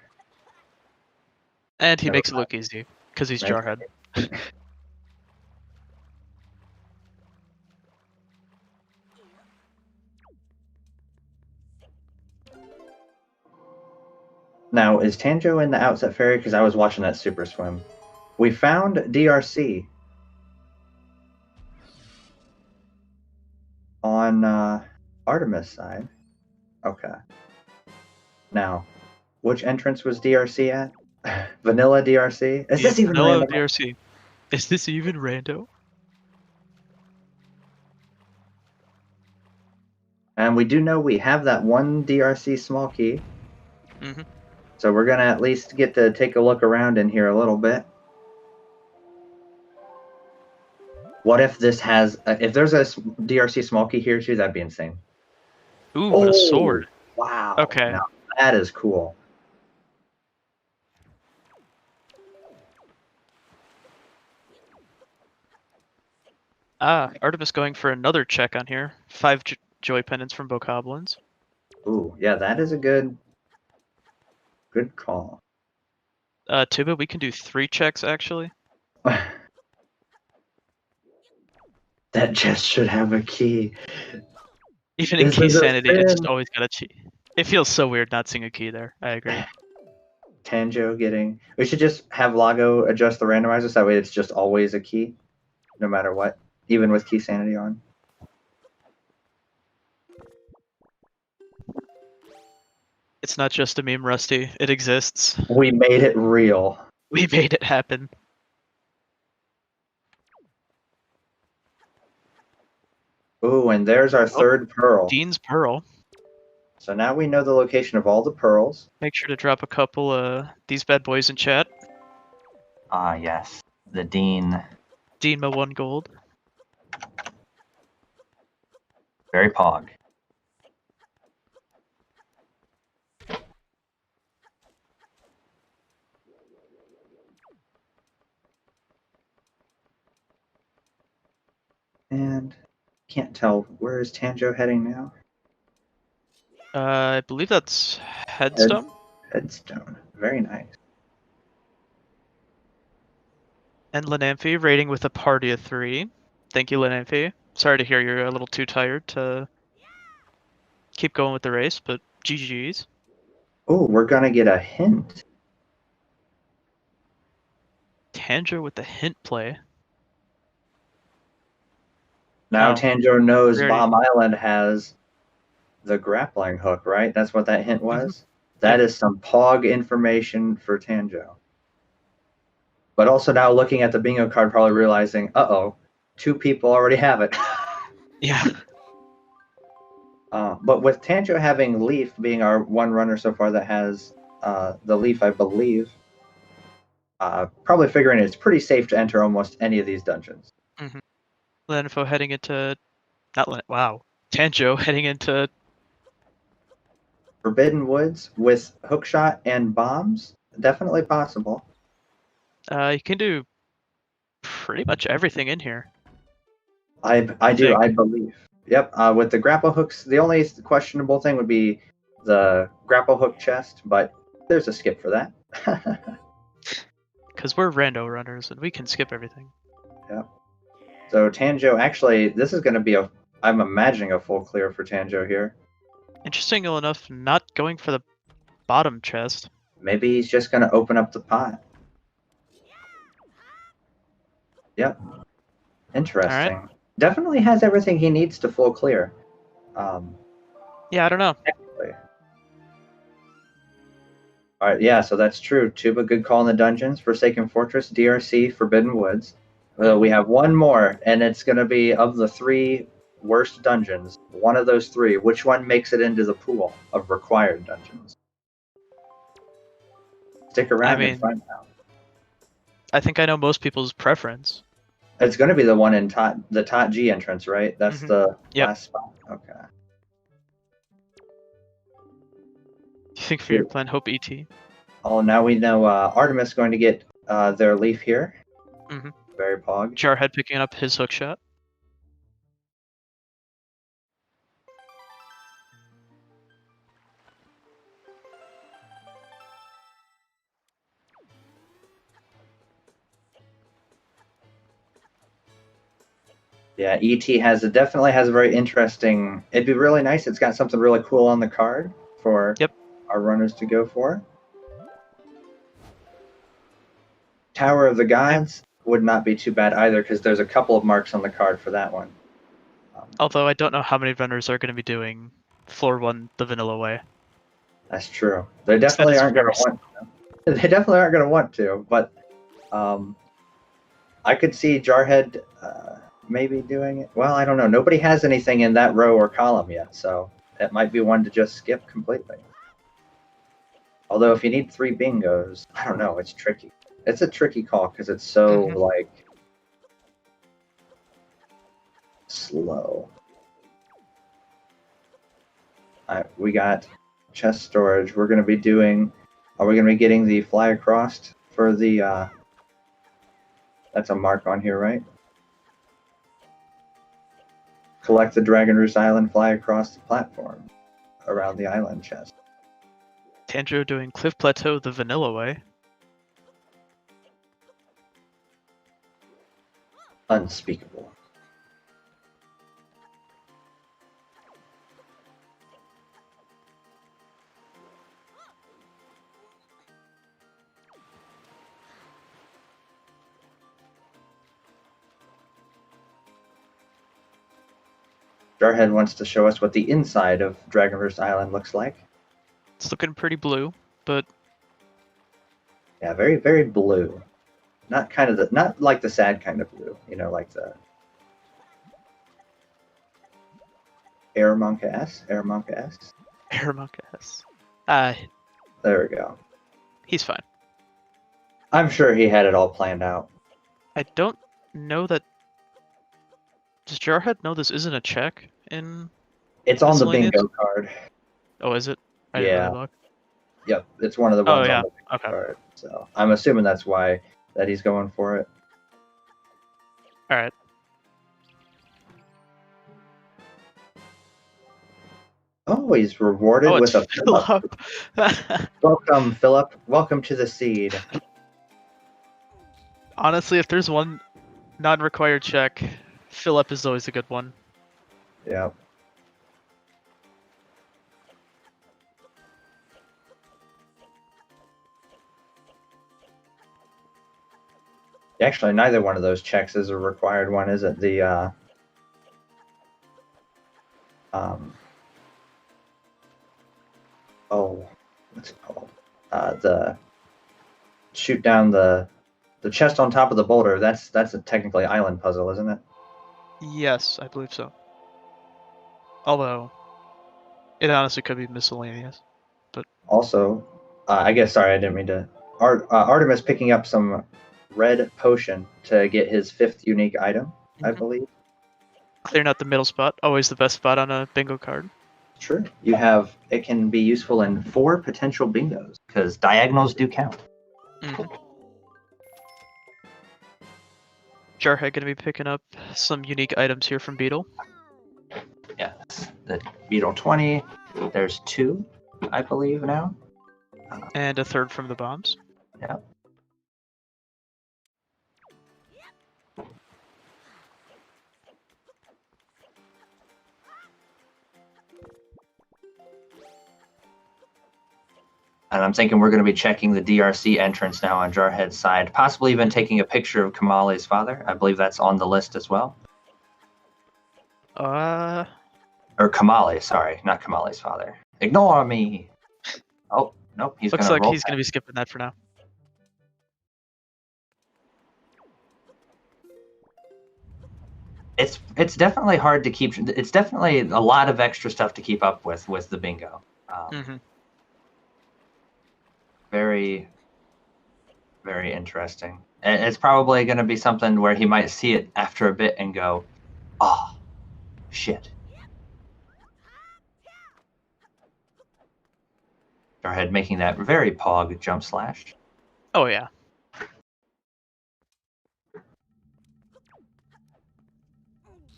And he Never makes it look easy, because he's Right. Jarhead. Now, is Tanjo in the Outset Ferry? Because I was watching that super swim. We found DRC on Artemis side. Okay. Now, which entrance was DRC at? Vanilla DRC? Is this even Vanilla random? DRC. Is this even rando? And we do know we have that one DRC small key. Mhm. So we're gonna at least get to take a look around in here a little bit. What if this has? If there's a DRC small key here too, that'd be insane. Ooh, and a sword. Wow. Okay. Now, that is cool. Ah, Artemis going for another check on here. 5 joy pendants from Bokoblins. Ooh, yeah, that is a good call. Tuba, we can do 3 checks actually. That chest should have a key. Even in This key is a sanity, it's just sin. always got a cheat. It feels so weird not seeing a key there. I agree. Tanjo getting. We should just have Lago adjust the randomizer so that way it's just always a key, no matter what, even with key sanity on. It's not just a meme, Rusty. It exists. We made it real. We made it happen. Ooh, and there's our third pearl. Dean's Pearl. So now we know the location of all the pearls. Make sure to drop a couple these bad boys in chat. Ah, yes. The Dean. Deanma 1 gold. Very pog. And can't tell, where is Tanjo heading now? I believe that's Headstone. Headstone. Very nice. And Lanamphy raiding with a party of 3. Thank you, Lanamphy. Sorry to hear you're a little too tired to keep going with the race, but GG's. Oh, we're gonna get a hint. Tanjo with the hint play. Now Oh, Tanjo knows we already- Bomb Island has the grappling hook, right? That's what that hint was? That Yep. is some pog information for Tanjo. But also now looking at the bingo card, probably realizing, uh-oh, 2 people already have it. Yeah. But with Tanjo having Leaf being our one runner so far that has the Leaf, I believe, probably figuring it's pretty safe to enter almost any of these dungeons. Mm-hmm. Lanfo heading into... Wow. Tanjo heading into... Forbidden Woods with hookshot and bombs, definitely possible. You can do pretty much everything in here. I think. believe. Yep. With the grapple hooks, the only questionable thing would be the grapple hook chest, but there's a skip for that. Because we're rando runners and we can skip everything. Yep. So Tanjo, actually, this is going to be I'm imagining a full clear for Tanjo here. Interesting enough, not going for the bottom chest. Maybe he's just going to open up the pot. Yep. Interesting. All right. Definitely has everything he needs to full clear. Yeah, I don't know. Technically. All right, yeah, so that's true. Tuba, good call in the dungeons. Forsaken Fortress, DRC, Forbidden Woods. We have one more, and it's going to be of the 3 worst dungeons. One of those 3. Which one makes it into the pool of required dungeons? Stick around and find out. I think I know most people's preference. It's going to be the one in the Tot G entrance, right? That's the last spot. Okay. Do you think for your plan, Hope ET? Oh, now we know Artemis is going to get their Leaf here. Mm-hmm. Very pog. Jarhead picking up his hook shot. Yeah, ET definitely has a very interesting. It'd be really nice. It's got something really cool on the card for our runners to go for. Tower of the Gods would not be too bad either because there's a couple of marks on the card for that one. Although I don't know how many runners are going to be doing floor 1 the vanilla way. That's true. They definitely aren't going to want. They definitely aren't going to want to, but I could see Jarhead maybe doing it. Well, I don't know. Nobody has anything in that row or column yet, so that might be one to just skip completely. Although if you need 3 bingos, I don't know. It's tricky. It's a tricky call because it's so like slow. We got chest storage. We're going to be doing. Are we going to be getting the fly across for the? That's a mark on here, right? Collect the Dragon Roost Island, fly across the platform around the island chest. Tanjiro doing Cliff Plateau the vanilla way. Unspeakable. Jarhead wants to show us what the inside of Dragon Roost Island looks like. It's looking pretty blue, but yeah, very, very blue. Not like the sad kind of blue, like the Air S. There we go. He's fine. I'm sure he had it all planned out. I don't know that. Does Jarhead know this isn't a check in? It's on the bingo card. Oh, is it? I yeah. Really look. Yep, it's one of the ones on the bingo okay. card. So I'm assuming that's why that he's going for it. All right. Oh, he's rewarded with a Philip. Welcome, Philip. Welcome to the seed. Honestly, if there's one non-required check, Philip is always a good one. Yep. Actually, neither one of those checks is a required one, is it? The what's it called? The shoot down the chest on top of the boulder. That's a technically island puzzle, isn't it? Yes, I believe so. Although, it honestly could be miscellaneous. But also, I guess sorry, I didn't mean to. Artemis picking up some red potion to get his 5th unique item, I believe. Clearing out the middle spot, always the best spot on a bingo card. Sure. It can be useful in 4 potential bingos, because diagonals do count. Jarhead gonna be picking up some unique items here from Beetle. Yes, the Beetle 20. There's 2, I believe, now. And a 3rd from the bombs. Yeah. And I'm thinking we're going to be checking the DRC entrance now on Jarhead's side, possibly even taking a picture of Kamali's father. I believe that's on the list as well. Or Kamali, sorry, not Kamali's father. Ignore me. Oh, nope, he's going to Looks like he's going to be skipping that for now. It's definitely hard to keep. It's definitely a lot of extra stuff to keep up with the bingo. Very, very interesting. And it's probably going to be something where he might see it after a bit and go, "Oh, shit." Jarhead making that very pog jump slash. Oh yeah.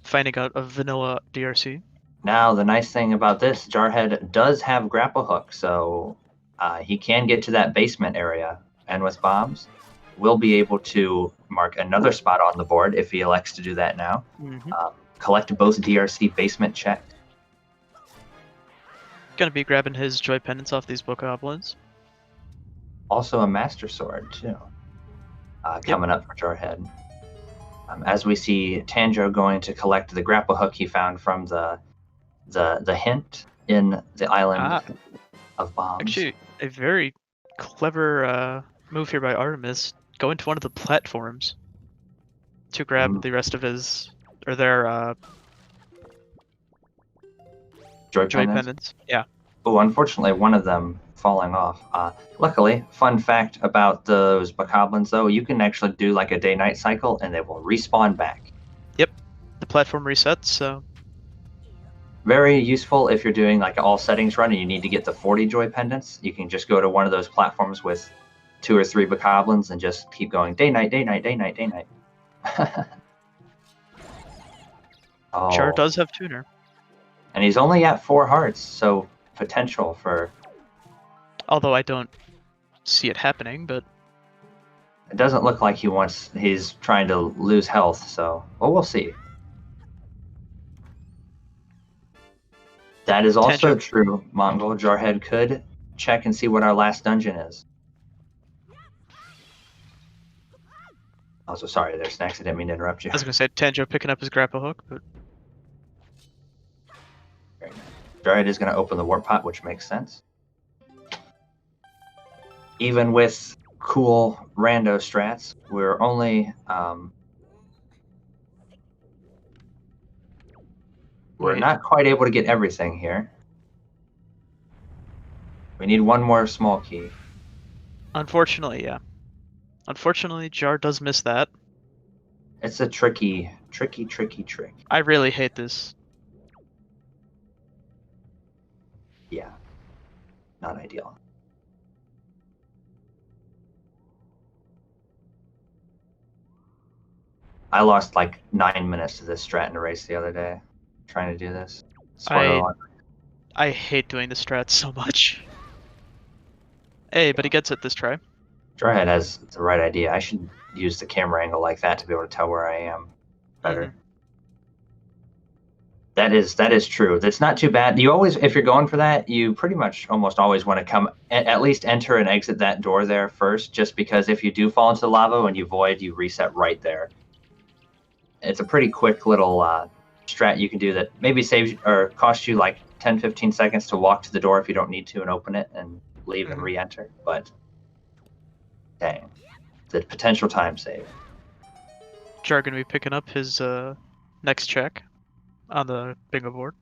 Finding out a vanilla DRC. Now the nice thing about this, Jarhead does have grapple hook, so he can get to that basement area, and with bombs, we'll be able to mark another spot on the board if he elects to do that now. Collect both DRC basement checks. Gonna be grabbing his joy pendants off these bokoblins. Also a master sword too, coming up for Jarhead. As we see Tanjiro going to collect the grapple hook he found from the hint in the island of bombs. Actually, a very clever move here by Artemis. Go into one of the platforms to grab the rest of his or their Joy joy pendants. pendants. Yeah. Oh, unfortunately, one of them falling off. Luckily, fun fact about those bokoblins, though, you can actually do like a day-night cycle, and they will respawn back. Yep. The platform resets, so Very useful if you're doing like an all settings run and you need to get the 40 joy pendants. You can just go to one of those platforms with 2 or 3 bokoblins and just keep going day-night, day-night, day-night, day-night. Char Oh, does have tuner. and he's only at 4 hearts, so potential for... Although I don't see it happening, but It doesn't look like he's trying to lose health, so... Well, we'll see. That is also Tangent. true, Mongol. Jarhead could check and see what our last dungeon is. Also, sorry there, Snacks. I didn't mean to interrupt you. I was gonna say Tanjo picking up his grapple hook, but Jarhead is going to open the warp pot, which makes sense. Even with cool rando strats, we're only... we're Wait. not quite able to get everything here. We need one more small key. unfortunately, yeah. Unfortunately, Jar does miss that. It's a tricky trick. I really hate this. Yeah. Not ideal. I lost like 9 minutes to this strat in a race the other day, trying to do this. Spoiler alert. I hate doing the strats so much. Hey, but he gets it this try. Jarhead has the right idea. I should use the camera angle like that to be able to tell where I am better. That is true. That's not too bad. You always, if you're going for that, you pretty much almost always want to come at least enter and exit that door there first, just because if you do fall into the lava when you void, you reset right there. It's a pretty quick little strat you can do that maybe saves or costs you like 10-15 seconds to walk to the door if you don't need to and open it and leave and re-enter. But dang, the potential time save. Jar gonna be picking up his next check on the bingo board.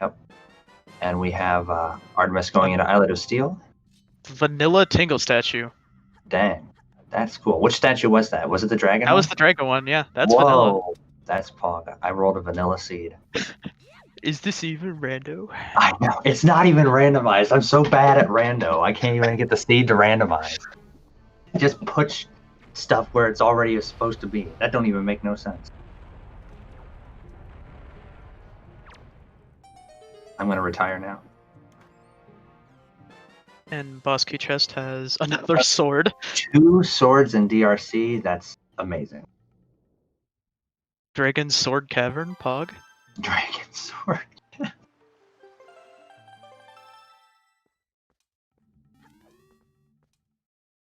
Yep. And we have Artemis going into Islet of Steel. Vanilla Tingle statue. Dang, that's cool. Which statue was that? Was it the dragon? That one? was the dragon one, yeah. That's Whoa, vanilla. that's Pog. I rolled a vanilla seed. Is this even rando? I know. It's not even randomized. I'm so bad at rando. I can't even get the seed to randomize. Just put stuff where it's already supposed to be. That don't even make no sense. I'm going to retire now. And Boss Key Chest has another sword. 2 swords in DRC. That's amazing. Dragon Sword Cavern, Pog. Dragon sword.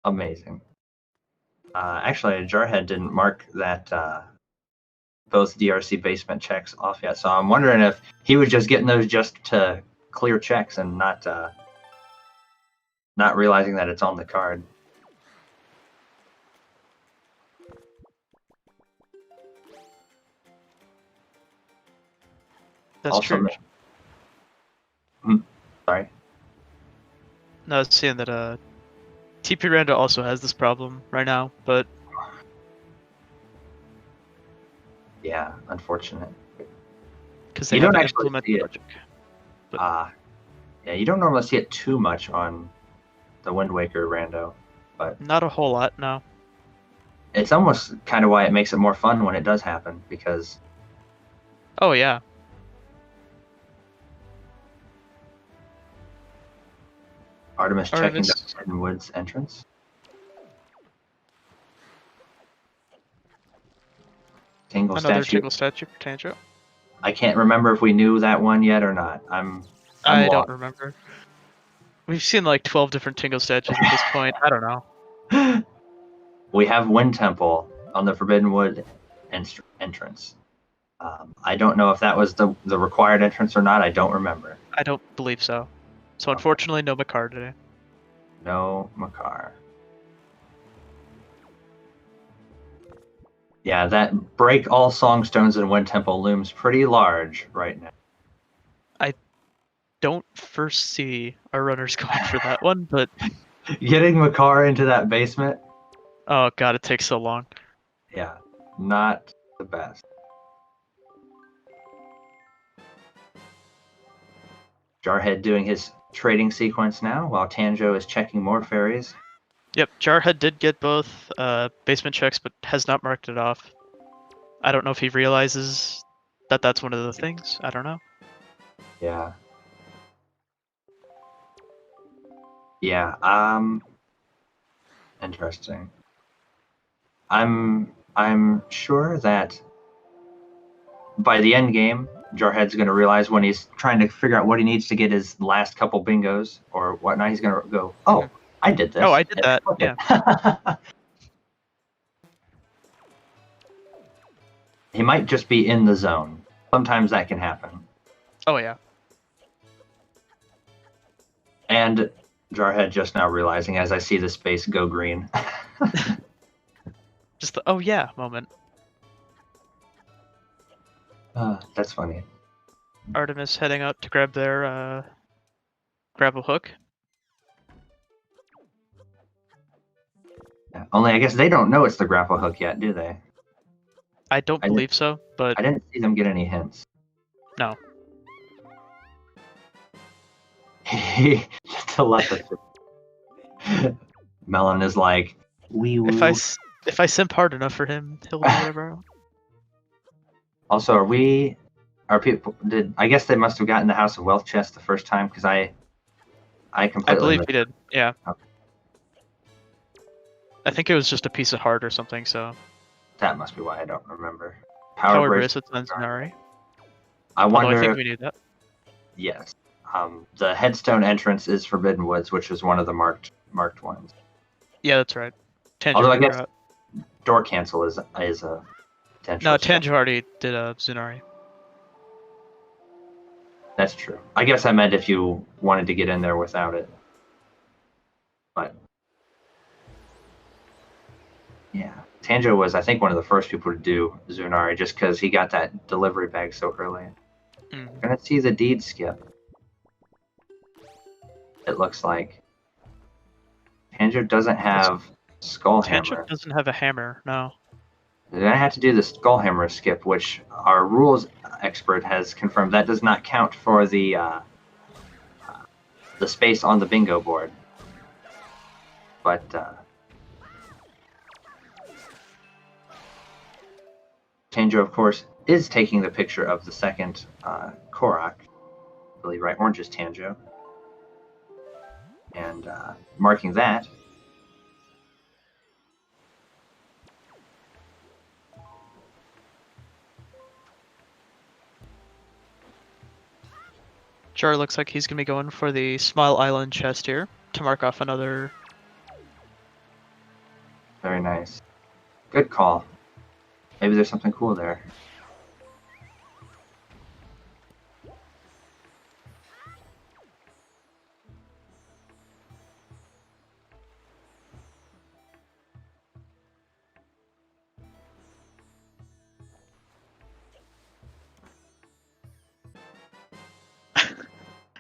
Amazing. Actually, Jarhead didn't mark that both DRC basement checks off yet, so I'm wondering if he was just getting those just to clear checks and not realizing that it's on the card. That's Also, true. Sorry. No, I was saying that TP Rando also has this problem right now, but Yeah, unfortunate. because they You don't haven't actually implemented see it. logic. Yeah, you don't normally see it too much on the Wind Waker rando, but Not a whole lot, no. it's almost kind of why it makes it more fun when it does happen, because Oh yeah. Artemis checking Artemis. the Forbidden Woods entrance. Tingle Another statue. Tingle statue for Tanjo. I can't remember if we knew that one yet or not. I'm I don't lost. remember. We've seen like 12 different Tingle statues at this point. I don't know. We have Wind Temple on the Forbidden Wood entrance. I don't know if that was the required entrance or not. I don't remember. I don't believe so. So unfortunately, no Makar today. No Makar. Yeah, that break all songstones in Wind Temple looms pretty large right now. Don't first see our runners going for that one, but Getting Makar into that basement, oh god, it takes so long. yeah, not the best. Jarhead doing his trading sequence now, while Tanjo is checking more fairies. Yep, Jarhead did get both basement checks, but has not marked it off. I don't know if he realizes that that's one of the things. I don't know. Yeah. Yeah, interesting. I'm sure that by the end game, Jarhead's going to realize when he's trying to figure out what he needs to get his last couple bingos or whatnot, he's going to go, oh, I did this. Oh, I did that, yeah. He might just be in the zone. Sometimes that can happen. Oh yeah. And Jarhead just now realizing as I see the space go green. Just the oh yeah moment. That's funny. Artemis heading out to grab their grapple hook. Yeah. Only I guess they don't know it's the grapple hook yet, do they? I don't believe so, but I didn't see them get any hints. no. Telepathy. Melon is like, wee woo. If I simp hard enough for him, he'll do whatever. Also, are people? I guess they must have gotten the House of Wealth chest the first time because I completely. I believe he did. Yeah. Okay. I think it was just a piece of heart or something. So. That must be why I don't remember. Power bracelets on Zenari. I wonder. Although I think we knew that. Yes. The headstone entrance is Forbidden Woods, which is one of the marked ones. Yeah, that's right. Although I guess door cancel is a potential. No, Tanjo already did a Zenari. That's true. I guess I meant if you wanted to get in there without it. But yeah, Tanjo was, I think, one of the first people to do Zunari just because he got that delivery bag so early. Gonna see the deed skip. It looks like Tanjo doesn't have Skull Hammer. Tanjo doesn't have a hammer, no. They're gonna have to do the Skull Hammer skip, which our rules expert has confirmed that does not count for the space on the bingo board. But Tanjo, of course, is taking the picture of the second Korok. I believe, right? Orange is Tanjo. And marking that. Jar looks like he's going to be going for the Smile Island chest here to mark off another. Very nice. Good call. Maybe there's something cool there.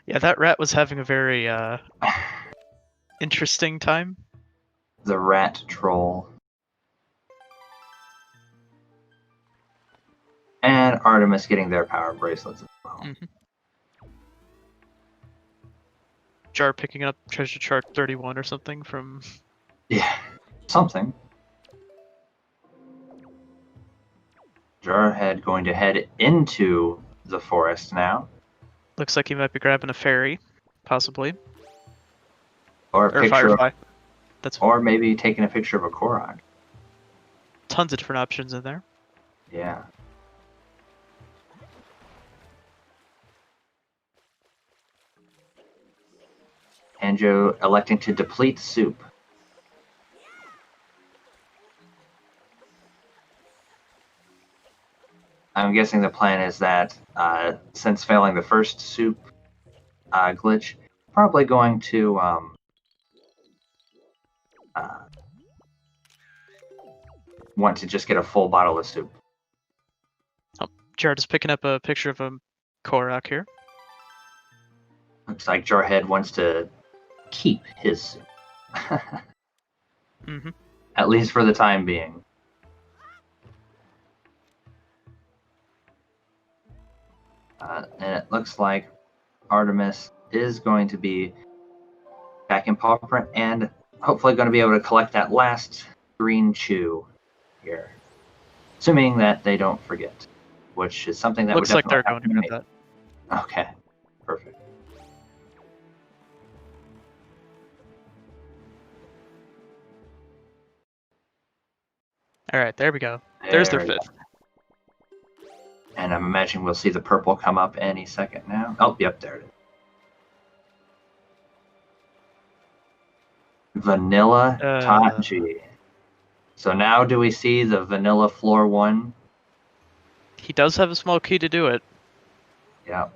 Yeah, that rat was having a very interesting time. The rat troll. And Artemis getting their power bracelets as well. Jar picking up treasure chart 31 or something from... Yeah, something. Jarhead going to head into the forest now. Looks like he might be grabbing a fairy, possibly. Or a picture firefly. Or maybe taking a picture of a Korok. Tons of different options in there. Yeah. Tanjo electing to deplete soup. I'm guessing the plan is that since failing the first soup glitch, probably going to want to just get a full bottle of soup. Jared is picking up a picture of a Korok here. Looks like Jarhead wants to keep his soup. Mm-hmm. At least for the time being. And it looks like Artemis is going to be back in paw print and hopefully going to be able to collect that last green chew here. Assuming that they don't forget, which is something that Looks would like they're definitely going to have get to that. make. Okay, perfect. All right, there we go. There's their There we fifth. go. And I'm imagining we'll see the purple come up any second now. Oh, yep, there it is. Vanilla Tachi. So now do we see the vanilla floor one? He does have a small key to do it. Yeah.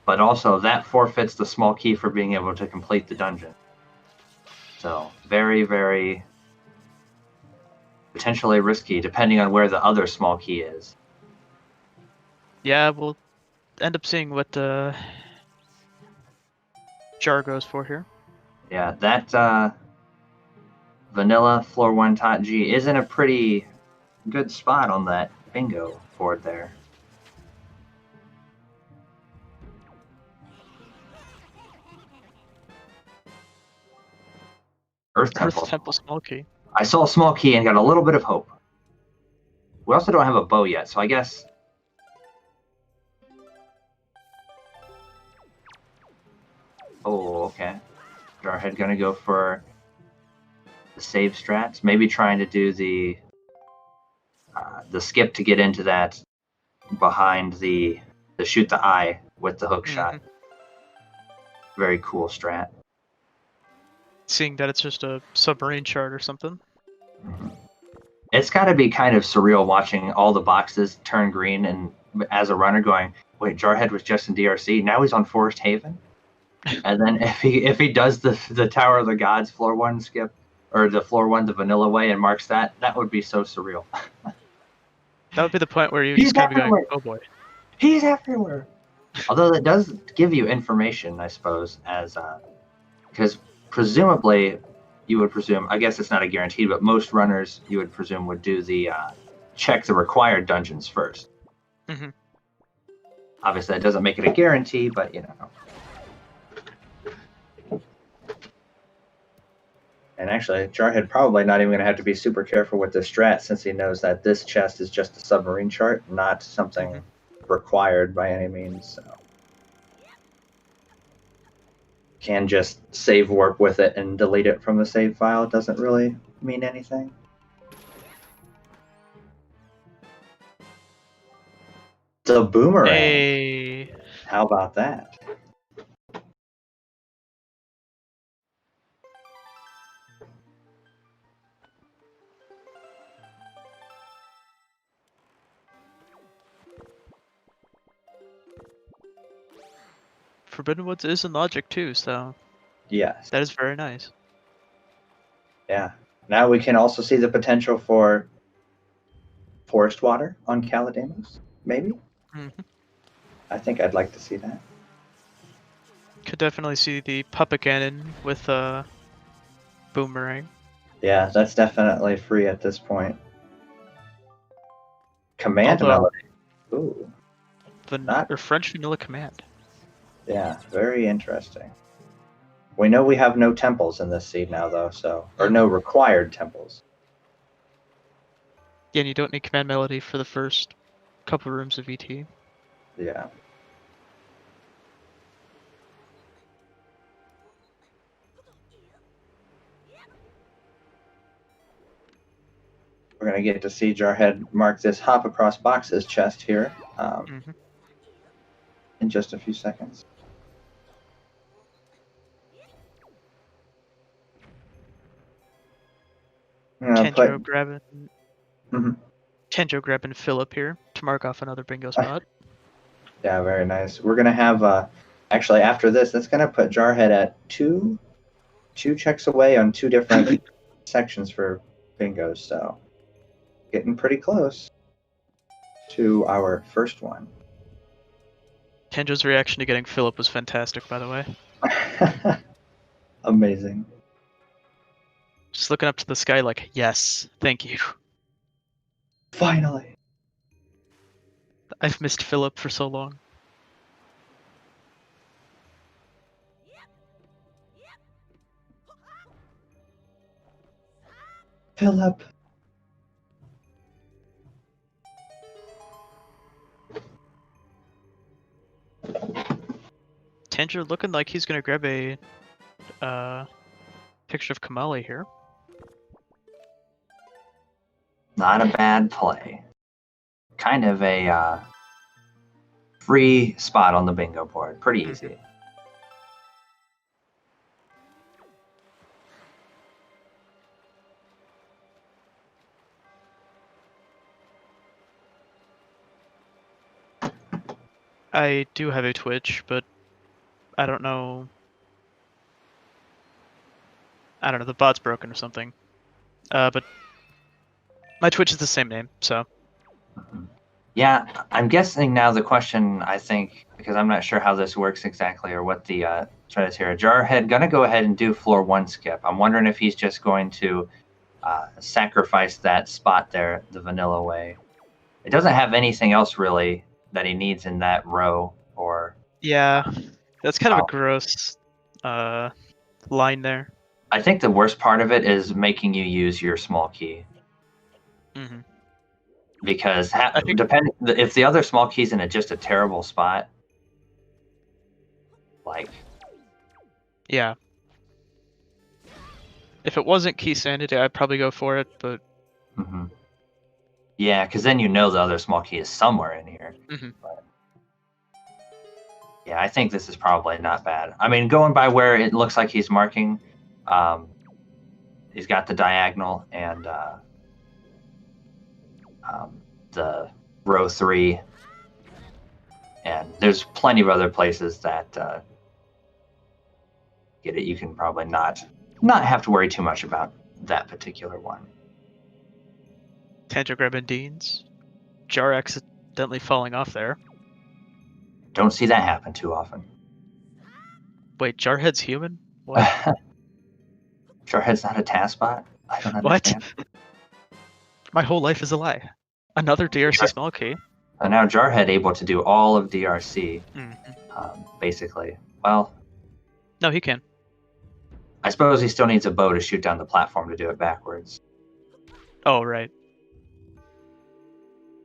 But also that forfeits the small key for being able to complete the dungeon. So very, very potentially risky depending on where the other small key is. Yeah, we'll end up seeing what Jar goes for here. Yeah, that vanilla floor one Tachi is in a pretty good spot on that bingo board there. Earth Temple. Earth Temple small key. I saw a small key and got a little bit of hope. We also don't have a bow yet, so I guess... Oh, okay. Jarhead gonna go for the save strats. Maybe trying to do the skip to get into that behind the shoot the eye with the hook shot. Very cool strat. Seeing that it's just a submarine chart or something. It's got to be kind of surreal watching all the boxes turn green and as a runner going, wait, Jarhead was just in DRC, now he's on Forest Haven? And then if he does the Tower of the Gods floor one skip, or the floor one the vanilla way and marks that would be so surreal. That would be the point where you He's just kind of be going, everywhere. oh boy. He's everywhere. Although that does give you information, I suppose, as because presumably you would presume, I guess it's not a guarantee, but most runners you would presume would do the check the required dungeons first. Mm-hmm. Obviously, that doesn't make it a guarantee, but you know. And actually, Jarhead probably not even going to have to be super careful with this strat since he knows that this chest is just a submarine chart, not something required by any means. So. Can just save warp with it and delete it from the save file. It doesn't really mean anything. The boomerang. Hey. How about that? Forbidden Woods is in logic too, so Yes. that is very nice. Yeah. Now we can also see the potential for forest water on Calademus, maybe? Mm-hmm. I think I'd like to see that. Could definitely see the puppet cannon with boomerang. Yeah, that's definitely free at this point. Command melody. Ooh. Or French vanilla command. Yeah, very interesting. We know we have no temples in this seed now, though, so or no required temples. Yeah, and you don't need command melody for the first couple rooms of ET. Yeah. We're going to get to see Jarhead mark this hop across boxes chest here in just a few seconds. Kenjo grabbing Philip here to mark off another bingo spot. Yeah, very nice. We're going to have, actually after this, that's going to put Jarhead at two checks away on two different sections for bingos, so getting pretty close to our first one. Tenjo's reaction to getting Philip was fantastic, by the way. Amazing. Just looking up to the sky like, yes, thank you. Finally. I've missed Philip for so long. Philip. Tenjo looking like he's gonna grab a picture of Kamali here. Not a bad play. Kind of a free spot on the bingo board. Pretty easy. I do have a Twitch, but I don't know. I don't know, the bot's broken or something. But my Twitch is the same name, so. Yeah, I'm guessing now the question, I think, because I'm not sure how this works exactly or what the thread is here. Jarhead gonna go ahead and do floor 1 skip. I'm wondering if he's just going to sacrifice that spot there the vanilla way. It doesn't have anything else really that he needs in that row or... Yeah, that's kind of a gross line there. I think the worst part of it is making you use your small key. Mm-hmm. Because if the other small key's in just a terrible spot, like... Yeah. If it wasn't key sanity, I'd probably go for it, but... Mm-hmm. Yeah, because then you know the other small key is somewhere in here. Mm-hmm. But... yeah, I think this is probably not bad. I mean, going by where it looks like he's marking, he's got the diagonal and the row 3, and there's plenty of other places that get it. You can probably not have to worry too much about that particular one. Tenjo grabbing Deans. Jar accidentally falling off there. Don't see that happen too often. Wait, Jarhead's human? What? Jarhead's not a task bot? I don't understand. What? My whole life is a lie. Another DRC small key. So now Jarhead able to do all of DRC, basically. Well... no, he can. I suppose he still needs a bow to shoot down the platform to do it backwards. Oh, right.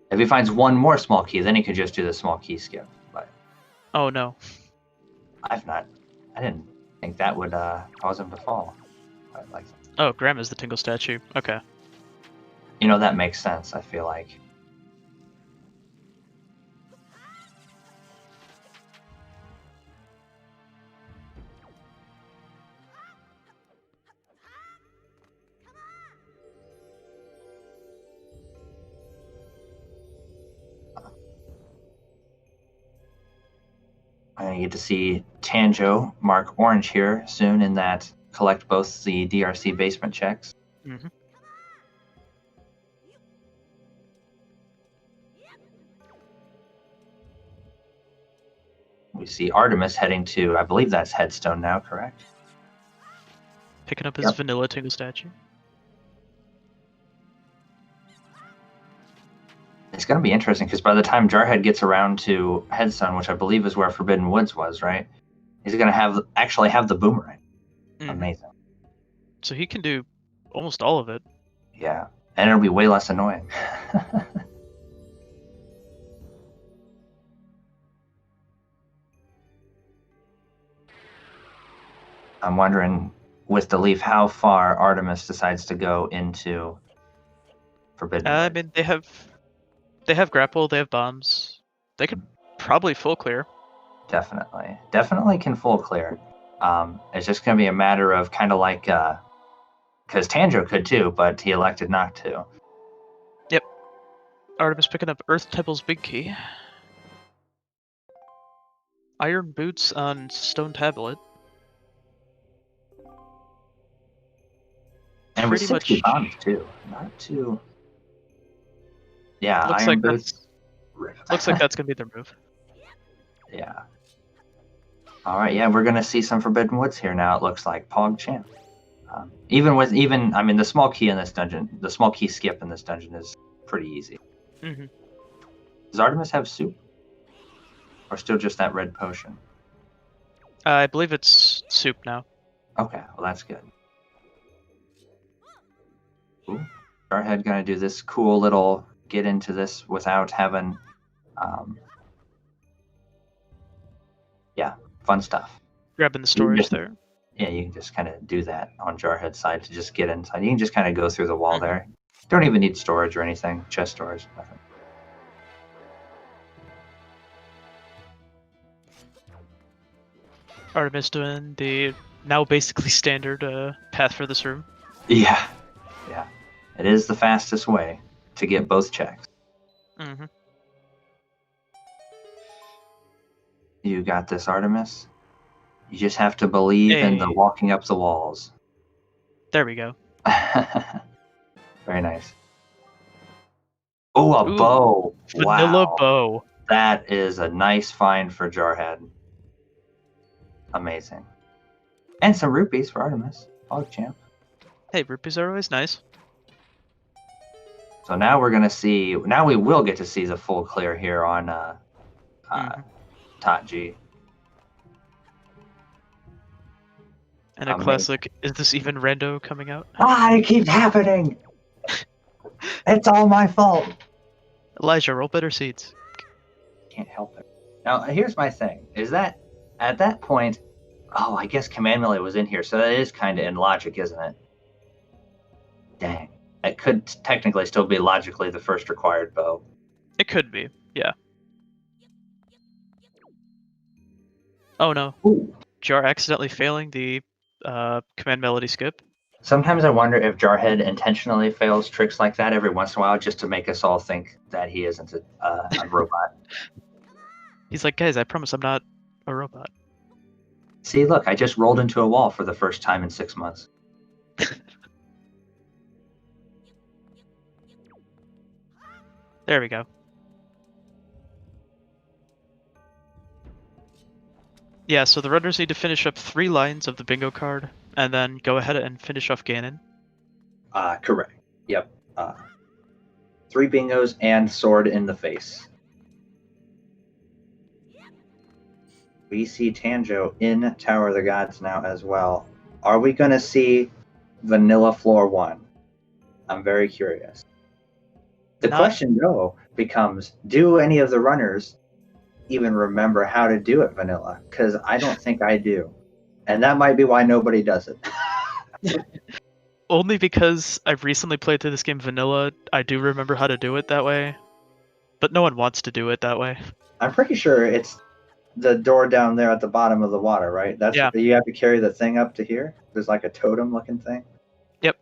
If he finds one more small key, then he could just do the small key skip. But oh no, I didn't think that would cause him to fall. Like, oh, Grandma's the Tingle statue. Okay. You know, that makes sense, I feel like. I get to see Tanjo mark orange here soon in that collect both the DRC basement checks. Mm-hmm. We see Artemis heading to, I believe that's Headstone now, correct? Picking up his vanilla Tingle statue. It's going to be interesting because by the time Jarhead gets around to Headstone, which I believe is where Forbidden Woods was, right? He's going to actually have the boomerang. Amazing. So he can do almost all of it. Yeah, and it'll be way less annoying. I'm wondering, with the leaf, how far Artemis decides to go into Forbidden Woods. I mean, they have grapple, they have bombs. They could probably full clear. Definitely can full clear. It's just going to be a matter of kind of like, because Tanjo could too, but he elected not to. Yep. Artemis picking up Earth Temple's big key. Iron boots on stone tablet. And with pretty 60 much bombs too. Not too. Yeah, looks Iron like Boots. looks like that's gonna be their move. Yeah. All right, yeah, we're gonna see some Forbidden Woods here now. It looks like Pog Champ. I mean, the small key in this dungeon, the small key skip in this dungeon is pretty easy. Hmm. Does Artemis have soup, or still just that red potion? I believe it's soup now. Okay, well that's good. Ooh, Jarhead gonna do this cool little get into this without having, yeah, fun stuff. Grabbing the storage just- there. Yeah, you can just kind of do that on Jarhead's side to just get inside. You can just kind of go through the wall Mhm. there. Don't even need storage or anything. Chest storage, nothing. Artemis doing the now basically standard path for this room. Yeah, yeah. It is the fastest way to get both checks. Hmm. You got this, Artemis. You just have to believe in the Hey. walking up the walls. There we go. Very nice. Oh, a Ooh, bow. Vanilla Wow. bow. That is a nice find for Jarhead. Amazing. And some rupees for Artemis. Pog Champ. Hey, rupees are always nice. So now we're gonna see. Now we will get to see the full clear here on Mhm. Tachi. And a Amazing. classic, is this even rando coming out? Ah, it keeps happening. It's all my fault. Elijah, roll better seeds. Can't help it. Now, here's my thing: is that at that point, oh, I guess Command Melee was in here, so that is kind of in logic, isn't it? Dang, it could technically still be logically the first required bow. It could be, yeah. Oh no, Ooh. Jar accidentally failing the command melody skip. Sometimes I wonder if Jarhead intentionally fails tricks like that every once in a while just to make us all think that he isn't a robot. He's like, guys, I promise I'm not a robot. See, look, I just rolled into a wall for the first time in 6 months. There we go. Yeah, so the runners need to finish up 3 lines of the bingo card, and then go ahead and finish off Ganon. Correct. Yep. 3 bingos and sword in the face. We see Tanjo in Tower of the Gods now as well. Are we going to see Vanilla Floor 1? I'm very curious. The question, though, becomes, do any of the runners even remember how to do it vanilla? Because I don't think I do. And that might be why nobody does it. Only because I've recently played through this game vanilla, I do remember how to do it that way. But no one wants to do it that way. I'm pretty sure it's the door down there at the bottom of the water, right? That's Yeah. You have to carry the thing up to here. There's like a totem looking thing. Yep.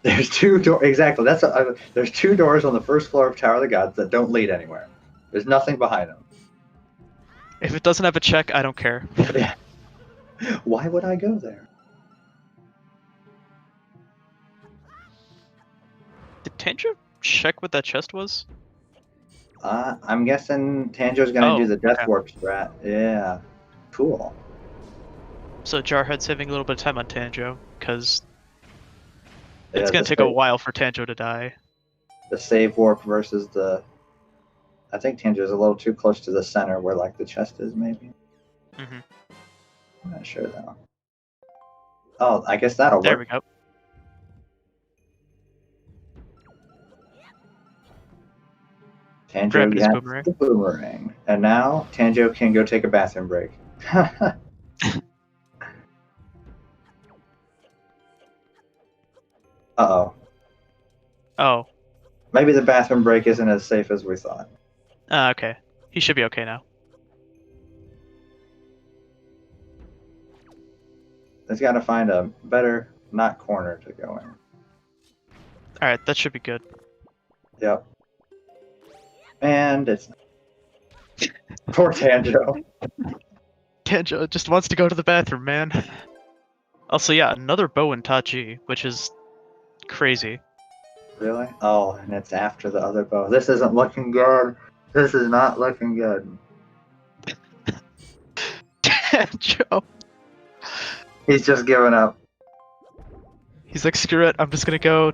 There's 2 doors. Exactly. There's 2 doors on the first floor of Tower of the Gods that don't lead anywhere. There's nothing behind them. If it doesn't have a check, I don't care. Why would I go there? Did Tanjo check what that chest was? I'm guessing Tanjo's gonna do the Death okay. Warp strat. Yeah. Cool. So Jarhead's saving a little bit of time on Tanjo, because it's Yeah, going the to take a save- while for Tanjo to die. The save warp versus the. I think Tanjo's a little too close to the center where like the chest is, maybe. Mhm. I'm not sure though. Oh, I guess that'll There work. we go. Tanjo Grab his got boomerang. the boomerang. And now Tanjo can go take a bathroom break. Uh-oh. Oh, Maybe the bathroom break isn't as safe as we thought. okay. He should be okay now. He's got to find a better, not corner to go in. Alright, that should be good. Yep. And it's poor Tanjo. Tanjo just wants to go to the bathroom, man. Also, yeah, another bow in Tachi, which is crazy. Really? Oh, and it's after the other bow. This isn't looking good. This is not looking good. Tanjo. He's just giving up. He's like, screw it, I'm just gonna go.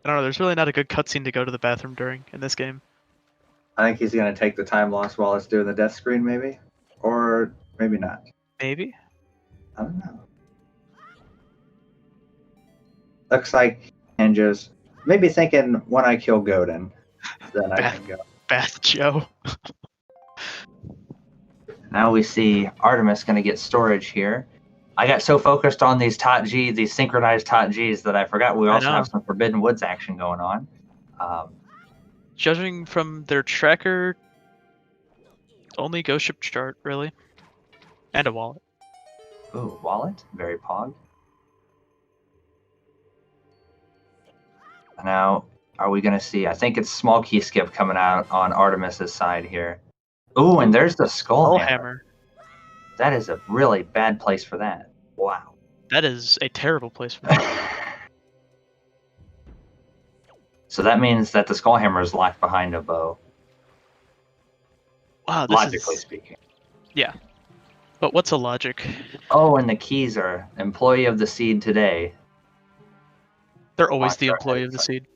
I don't know, there's really not a good cutscene to go to the bathroom during in this game. I think he's gonna take the time loss while it's doing the death screen, maybe, or maybe not. Maybe? I don't know. Looks like Tanjo's maybe thinking when I kill Godin, then I can go. Bath Joe. Now we see Artemis gonna get storage here. I got so focused on these Tot G, these synchronized Tot Gs, that I forgot we also have some Forbidden Woods action going on. Judging from their tracker, only Ghost Ship chart, really. And a wallet. Ooh, wallet? Very pog. Now, are we going to see... I think it's small key skip coming out on Artemis's side here. Ooh, and there's the Skull Hammer. That is a really bad place for that. Wow. That is a terrible place for that. So that means that the Skull Hammer is locked behind a bow. Wow, logically speaking. Yeah. But what's a logic? Oh, and the keys are Employee of the Seed today. They're always the Employee of the Seed.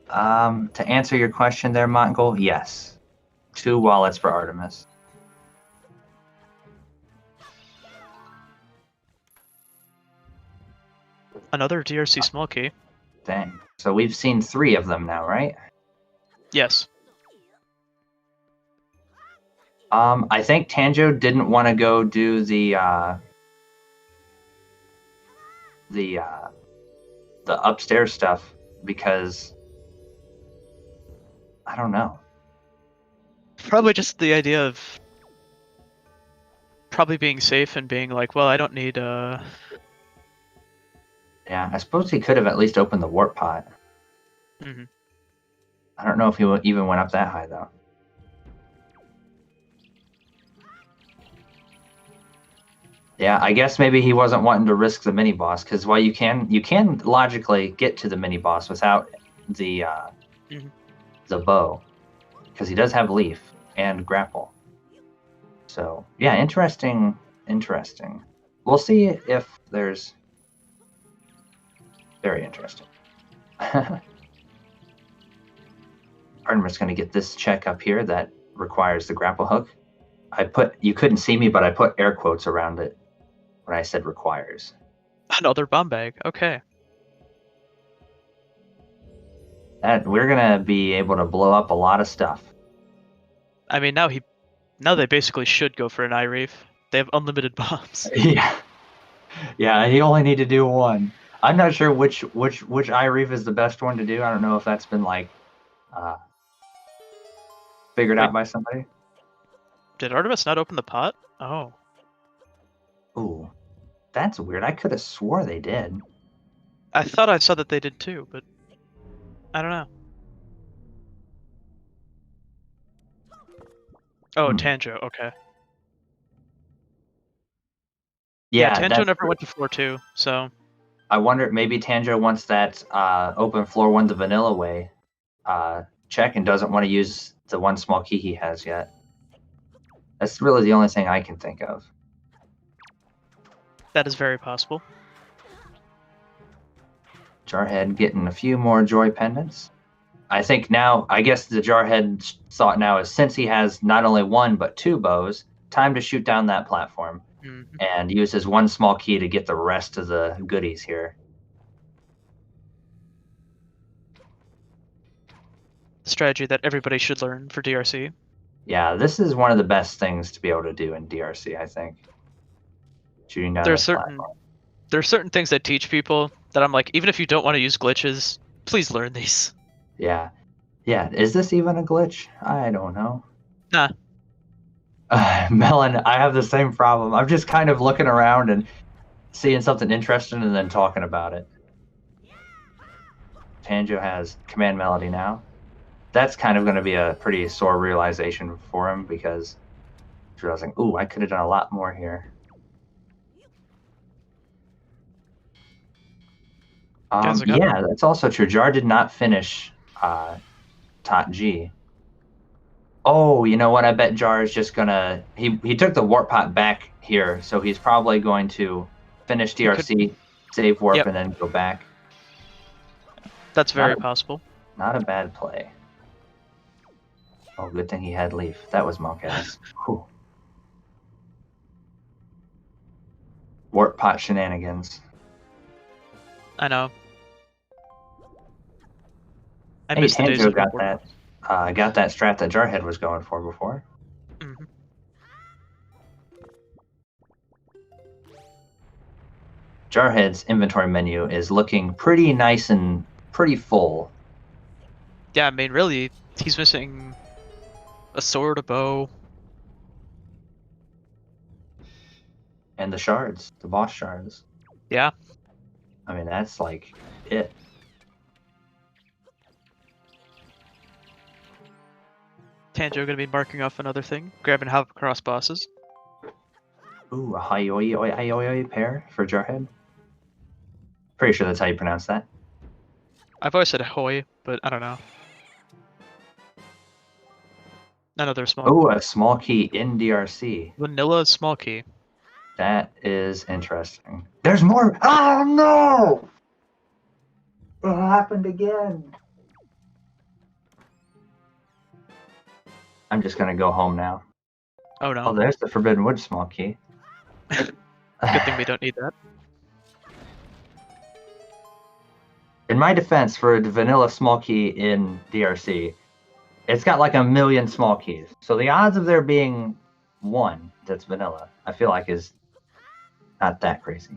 To answer your question there, Montgol, yes. 2 wallets for Artemis. Another DRC small key. Dang. So we've seen 3 of them now, right? Yes. I think Tanjo didn't want to go do the upstairs stuff because I don't know. Probably just the idea of probably being safe and being like, well, I don't need Yeah, I suppose he could have at least opened the warp pot. Mm-hmm. I don't know if he even went up that high though. Yeah, I guess maybe he wasn't wanting to risk the mini boss because while you can logically get to the mini boss without the the bow, because he does have leaf and grapple. So yeah, interesting. We'll see if there's very interesting. Artemis going to get this check up here that requires the grapple hook. You couldn't see me, but I put air quotes around it when I said requires. Another bomb bag. Okay. That we're gonna be able to blow up a lot of stuff. I mean, now they basically should go for an eye reef. They have unlimited bombs. Yeah. He only need to do 1. I'm not sure which eye reef is the best one to do. I don't know if that's been like figured out by somebody. Did Artemis not open the pot? Oh. Ooh, that's weird. I could have swore they did. I thought I saw that they did too, but I don't know. Oh, Tanjo. Okay. Yeah, Tanjo never went to floor 2, so. I wonder, maybe Tanjo wants that open floor 1 the vanilla way check and doesn't want to use the 1 small key he has yet. That's really the only thing I can think of. That is very possible. Jarhead getting a few more joy pendants. I think now, I guess the Jarhead's thought now is since he has not only 1 but 2 bows, time to shoot down that platform and use his 1 small key to get the rest of the goodies here. Strategy that everybody should learn for DRC. Yeah, this is one of the best things to be able to do in DRC, I think. Shooting down there are certain things that teach people that I'm like, even if you don't want to use glitches, please learn these. Yeah. Is this even a glitch? I don't know. Nah. Melon, I have the same problem. I'm just kind of looking around and seeing something interesting and then talking about it. Tanjo has command melody now. that's kind of going to be a pretty sore realization for him because he's realizing, ooh, I could have done a lot more here. Yeah, that's also true. Jar did not finish Tot G. Oh, you know what? I bet Jar is just gonna. He took the warp pot back here, so he's probably going to finish DRC, save warp, and then go back. That's very possible. Not a bad play. Oh, good thing he had Leaf. That was monk ass. Warp pot shenanigans. I know. I Hey, missed the days Tanjo of got that. Got that strat that Jarhead was going for before. Mm-hmm. Jarhead's inventory menu is looking pretty nice and pretty full. Yeah, I mean, really, he's missing a sword, a bow. And the shards, the boss shards. Yeah. I mean, that's like it. Tanjo gonna be marking off another thing, grabbing half across bosses. Ooh, a Hayoi pair for Jarhead. Pretty sure that's how you pronounce that. I've always said ahoy, but I don't know. Another small. Ooh, a small key in DRC. Vanilla small key. That is interesting. There's more. Oh no! It happened again. I'm just gonna go home now. Oh no. Oh, there's the Forbidden Wood small key. Good thing we don't need that. In my defense, for a vanilla small key in DRC, it's got like 1 million small keys. So the odds of there being one that's vanilla, I feel like is not that crazy.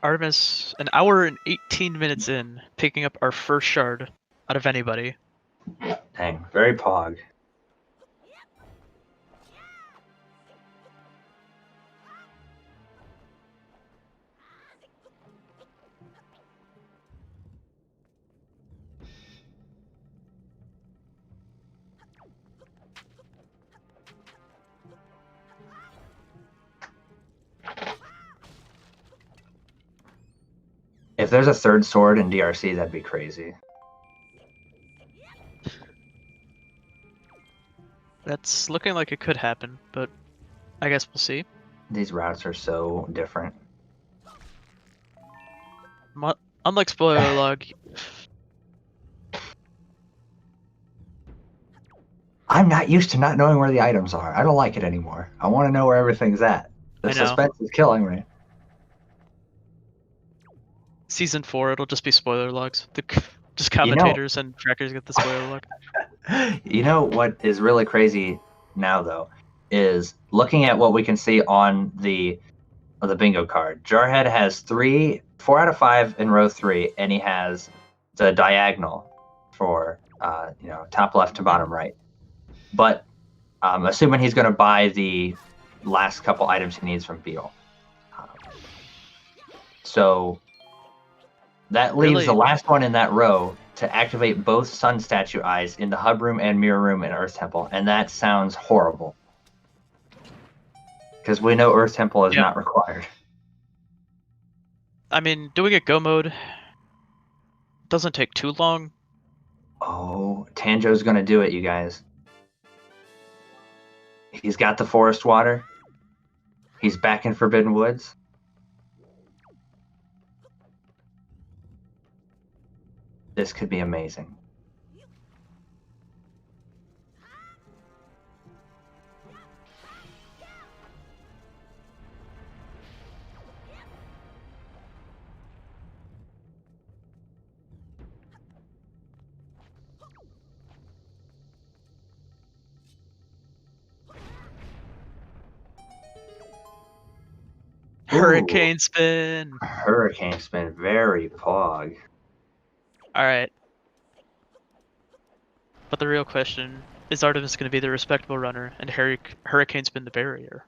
Artemis, an hour and 18 minutes in, picking up our first shard out of anybody. Dang, very pog. If there's a third sword in DRC, that'd be crazy. That's looking like it could happen, but I guess we'll see. These routes are so different. Unlike spoiler log. I'm not used to not knowing where the items are. I don't like it anymore. I want to know where everything's at. The suspense is killing me. Season 4, it'll just be spoiler logs. Just commentators and trackers get the spoiler log. You know what is really crazy now, though, is looking at what we can see on the bingo card. Jarhead has 4 out of 5 in row 3, and he has the diagonal for top left to bottom right. But assuming he's going to buy the last couple items he needs from Beetle. So that leaves the last one in that row to activate both sun statue eyes in the hub room and mirror room in Earth Temple, and that sounds horrible. Because we know Earth Temple is not required. I mean, doing a go mode doesn't take too long. Oh, Tanjo's gonna do it, you guys. He's got the forest water. He's back in Forbidden Woods. This could be amazing. Hurricane spin. Hurricane spin, very pog. Alright. But the real question, is Artemis going to be the respectable runner and Hurricane spin the barrier?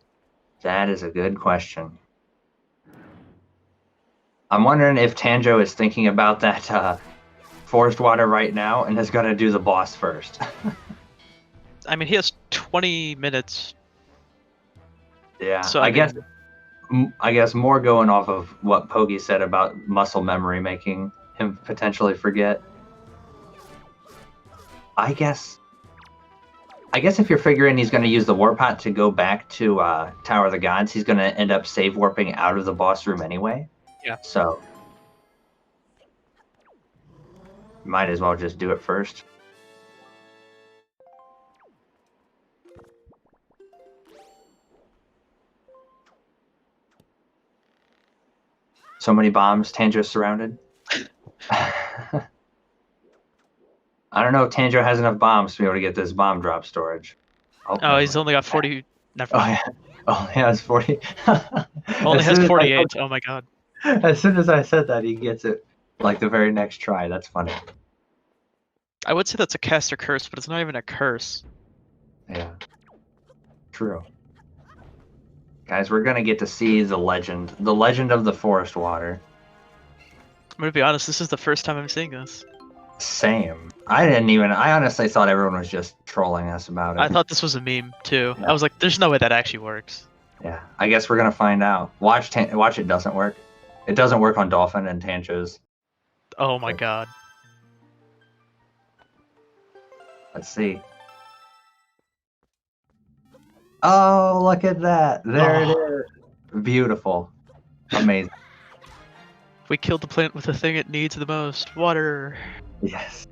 That is a good question. I'm wondering if Tanjo is thinking about that forest water right now and is going to do the boss first. I mean, he has 20 minutes. Yeah, So I guess more going off of what Pogi said about muscle memory making him potentially forget. I guess if you're figuring he's going to use the warp pot to go back to Tower of the Gods, he's going to end up save warping out of the boss room anyway. Yeah. So might as well just do it first. So many bombs. Tanjo's surrounded. I don't know if Tanjo has enough bombs to be able to get this bomb drop storage. Oh, he's only got 40. Never Oh mind. yeah. Only has 40. Only has 48. Oh my god. As soon as I said that, he gets it like the very next try. That's funny. I would say that's a caster curse, but it's not even a curse. Yeah. True. Guys, we're gonna get to see the legend of the forest water. I'm gonna be honest, this is the first time I'm seeing this. Same. I honestly thought everyone was just trolling us about it. I thought this was a meme too. Yeah. I was like, there's no way that actually works. Yeah. I guess we're gonna find out. Watch it doesn't work. It doesn't work on Dolphin and Tancho's. Oh my god. Let's see. Oh, look at that. There it is. Beautiful. Amazing. We killed the plant with the thing it needs the most. Water. Yes.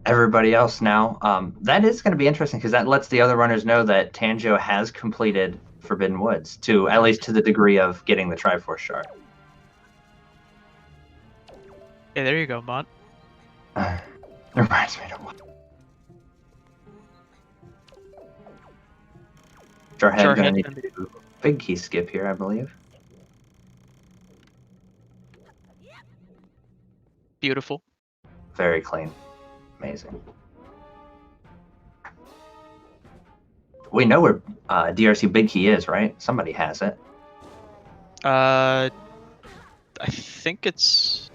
Everybody else now. That is going to be interesting because that lets the other runners know that Tanjo has completed Forbidden Woods to at least to the degree of getting the Triforce shard. Yeah, there you go, Mont. It reminds me of what. Jarhead gonna need to do big key skip here, I believe. Beautiful. Very clean. Amazing. We know where DRC Big Key is, right? Somebody has it. I think it's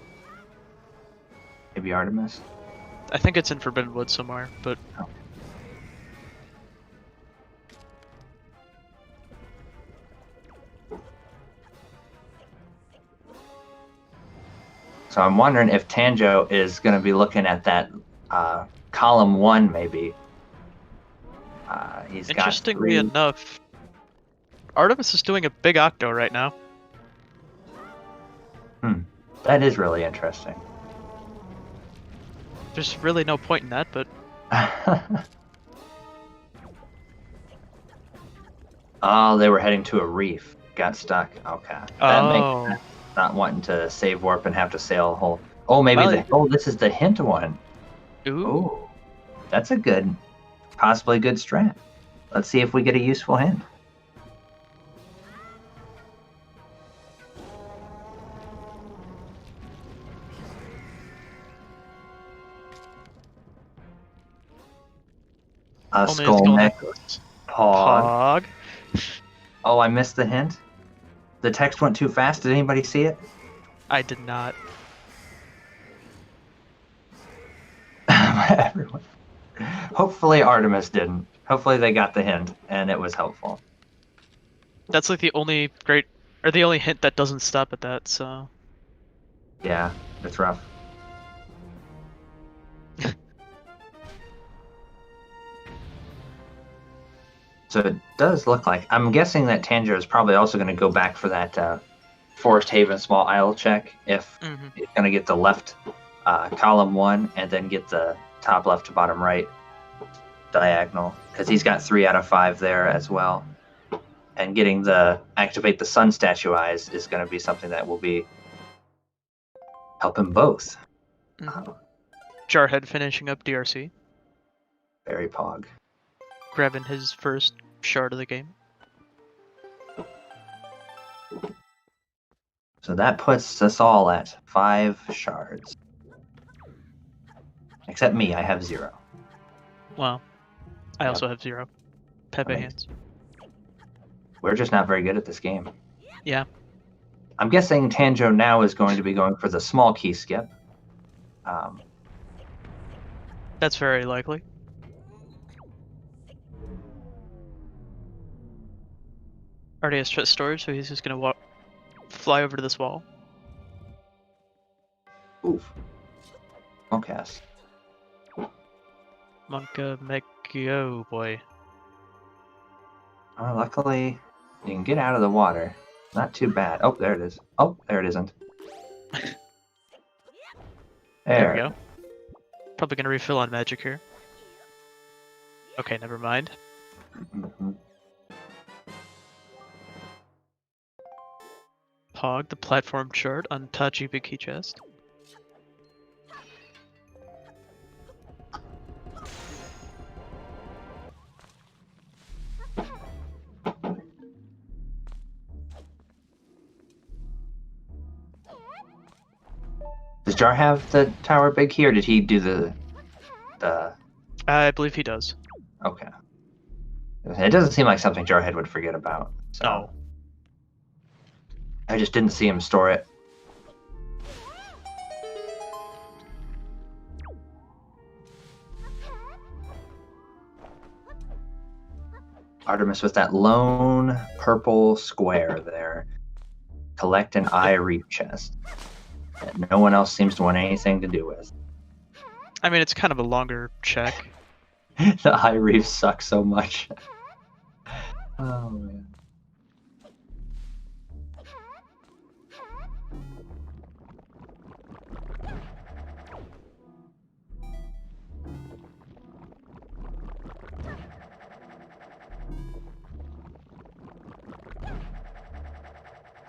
Maybe Artemis. I think it's in Forbidden Woods somewhere, but Oh. So I'm wondering if Tanjo is going to be looking at that column 1, maybe. He's got interestingly enough, Artemis is doing a big octo right now. That is really interesting. There's really no point in that, but Oh, they were heading to a reef. Got stuck. Okay. That makes oh, sense. Not wanting to save warp and have to sail a whole. Oh, maybe Well, this is the hint one. ooh, Ooh, that's a good, possibly good strat. Let's see if we get a useful hint. A only a skull skull necklace. Pog. Pog. Oh, I missed the hint. The text went too fast. Did anybody see it? I did not. Everyone. Hopefully Artemis didn't. Hopefully they got the hint and it was helpful. That's like the only the only hint that doesn't stop at that. So Yeah, it's rough. So it does look like, I'm guessing that Tanjiro is probably also going to go back for that Forest Haven Small Isle check if he's going to get the left column 1 and then get the top left to bottom right diagonal, because he's got 3 out of 5 there as well. And getting the activate the sun statue eyes is going to be something that will be helping both. Jarhead finishing up DRC, Very pog. grabbing his first shard of the game. So that puts us all at 5 shards. Except me, I have 0. Well, I Yep. also have 0. Pepe Right. hands. We're just not very good at this game. Yeah. I'm guessing Tanjo now is going to be going for the small key skip. That's very likely. Already has chest storage, so he's just gonna fly over to this wall. Oof. Okay. Monka Mekio boy. Luckily, you can get out of the water. Not too bad. Oh, there it is. Oh, there it isn't. There we go. Probably gonna refill on magic here. Okay, never mind. Mhm. Pog the platform chart on Tachi Big Key Chest. Does Jar have the tower big key, or did he do the? I believe he does. Okay. It doesn't seem like something Jarhead would forget about. So No. I just didn't see him store it. Artemis with that lone purple square there. Collect an eye reef chest that no one else seems to want anything to do with. I mean, it's kind of a longer check. The eye reef sucks so much. Oh man.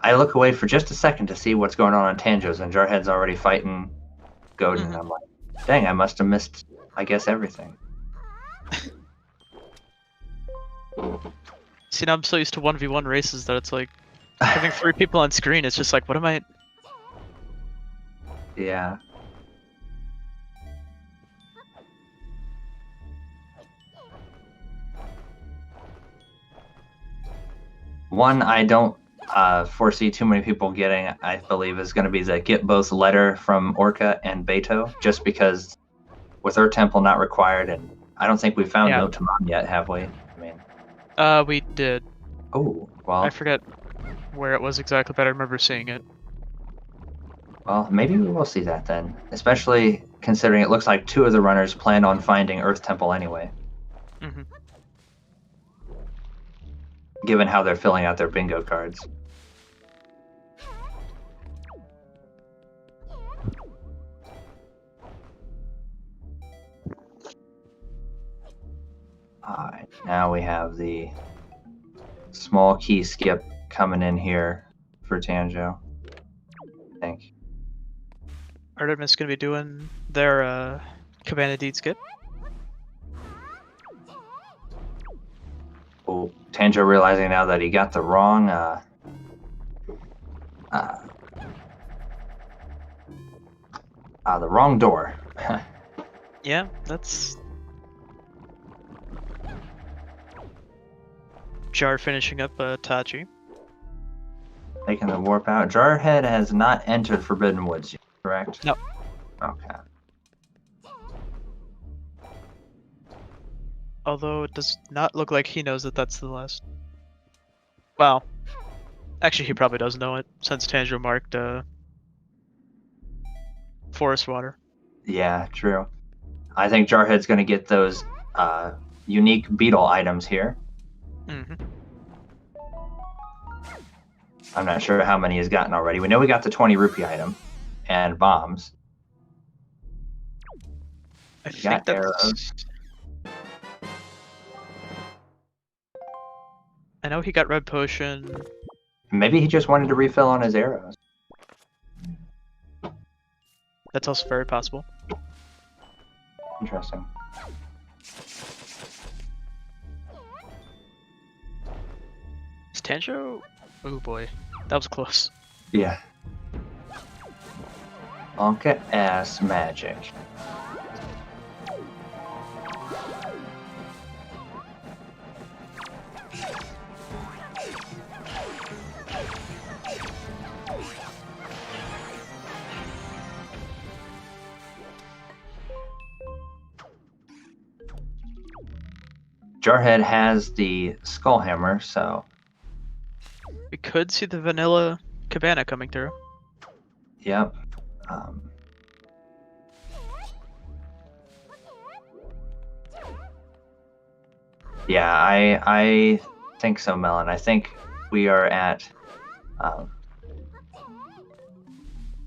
I look away for just a second to see what's going on Tanjo's, and Jarhead's already fighting Godin. Mhm. I'm like, dang, I must have missed, I guess, everything. See, now I'm so used to 1v1 races that it's like having 3 people on screen. It's just like, what am I? Yeah. One I don't foresee too many people getting, I believe, is going to be the get both letter from Orca and Beto, just because with Earth Temple not required, and I don't think we found Yeah. Note to Mom yet, have we? I mean, We did. oh, well, I forget where it was exactly, but I remember seeing it. well, maybe we will see that then, especially considering it looks like 2 of the runners plan on finding Earth Temple anyway, hmm given how they're filling out their bingo cards. Alright, now we have the small key skip coming in here for Tanjo, I think. Artemis gonna be doing their Cabana Deed skip. Oh, Tanjo realizing now that he got the wrong the wrong door. Yeah, that's Jar finishing up Tachi. Making the warp out. Jarhead has not entered Forbidden Woods yet, correct? No. Okay. Although it does not look like he knows that that's the last. Well, actually, he probably does know it since Tanjiro marked forest water. Yeah, true. I think Jarhead's going to get those unique beetle items here. hmm I'm not sure how many he's gotten already. We know we got the 20 rupee item and bombs. I Got think that's. arrows. I know he got red potion. Maybe he just wanted to refill on his arrows. That's also very possible. Interesting. Is Tanjiro? Oh boy, that was close. Yeah. Onka ass magic. Jarhead has the Skull Hammer, so We could see the vanilla cabana coming through. yep. Yeah, I think so, Melon. I think we are at.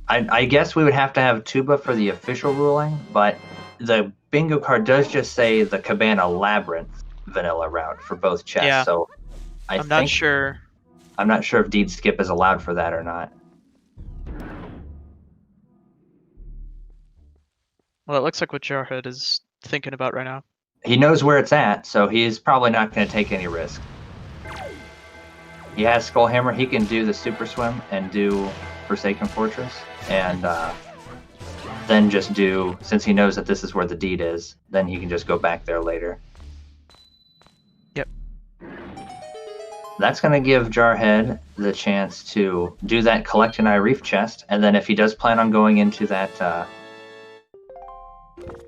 I guess we would have to have Tuba for the official ruling, but the bingo card does just say the Cabana Labyrinth vanilla route for both chests. Yeah. So I'm not sure. I'm not sure if Deed Skip is allowed for that or not. Well, it looks like what Jarhead is thinking about right now. He knows where it's at, so he's probably not going to take any risk. He has Skull Hammer. He can do the Super Swim and do Forsaken Fortress, and then just do, since he knows that this is where the deed is, then he can just go back there later. Yep. That's going to give Jarhead the chance to do that Collect an Eye Reef chest, and then if he does plan on going into that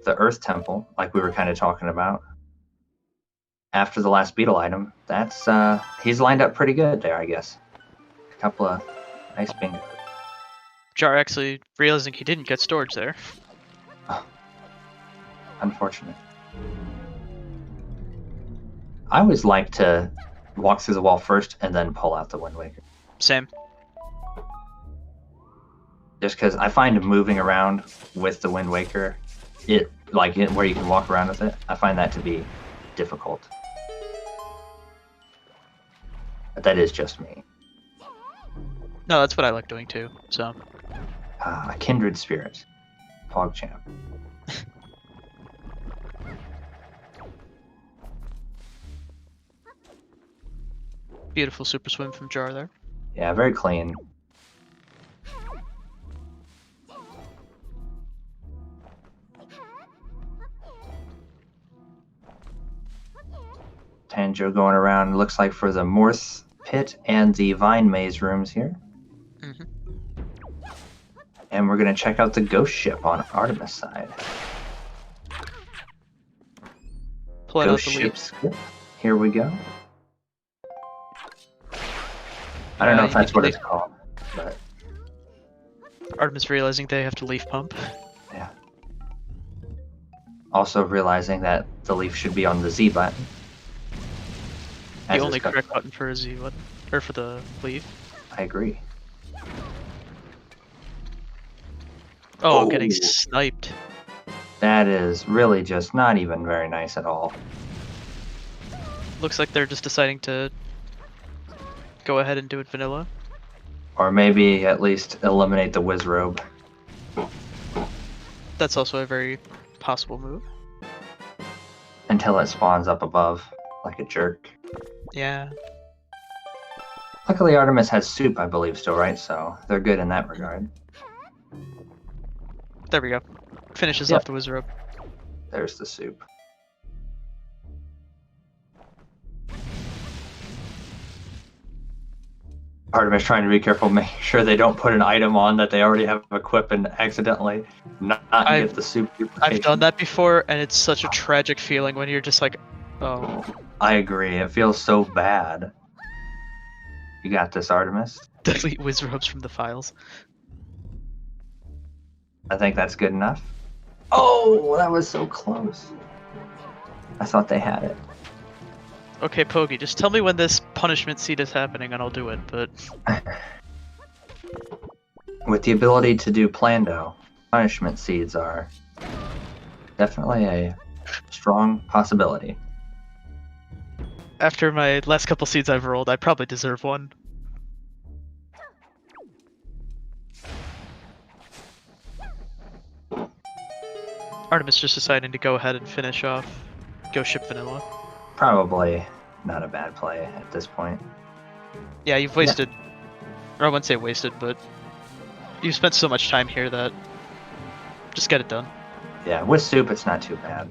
the Earth Temple, like we were kind of talking about, after the last beetle item, that's he's lined up pretty good there, I guess. A couple of nice bingo. Jar actually realizing he didn't get storage there. Oh, unfortunate. I always like to walk through the wall first and then pull out the Wind Waker. Same. Just because I find moving around with the Wind Waker, where you can walk around with it, I find that to be difficult. But that is just me. No, that's what I like doing too. So. A Kindred Spirit. PogChamp. Beautiful super swim from Jar there. Yeah, very clean. Tanjo going around, looks like for the Morth Pit and the Vine Maze rooms here. Mm-hmm. And we're going to check out the Ghost Ship on Artemis side. Pull Ghost out the Ship leaf. skip. Here we go. I don't know if that's what it's called, but Artemis realizing they have to leaf pump. yeah. Also realizing that the leaf should be on the Z button. The only correct button for a Z button, or for the leaf. I agree. Oh, Oh. getting sniped. That is really just not even very nice at all. Looks like they're just deciding to go ahead and do it vanilla. Or maybe at least eliminate the Wizrobe. That's also a very possible move. Until it spawns up above, like a jerk. Yeah. Luckily Artemis has soup, I believe, still, right? So they're good in that regard. There we go. Finishes Yep. off the Wizard. There's the soup. Artemis trying to be careful, make sure they don't put an item on that they already have equipped and accidentally not get the soup duplication. I've done that before, and it's such a tragic feeling when you're just like, oh. I agree. It feels so bad. You got this, Artemis. Delete Wizrobes from the files. I think that's good enough. Oh, that was so close. I thought they had it. Okay, Pogi, just tell me when this punishment seed is happening and I'll do it, but... With the ability to do Plando, punishment seeds are definitely a strong possibility. After my last couple seeds I've rolled, I probably deserve one. Artemis just deciding to go ahead and finish off Ghost Ship Vanilla. Probably not a bad play at this point. Yeah, you've wasted... Or I wouldn't say wasted, but... You've spent so much time here that... Just get it done. Yeah, with soup it's not too bad.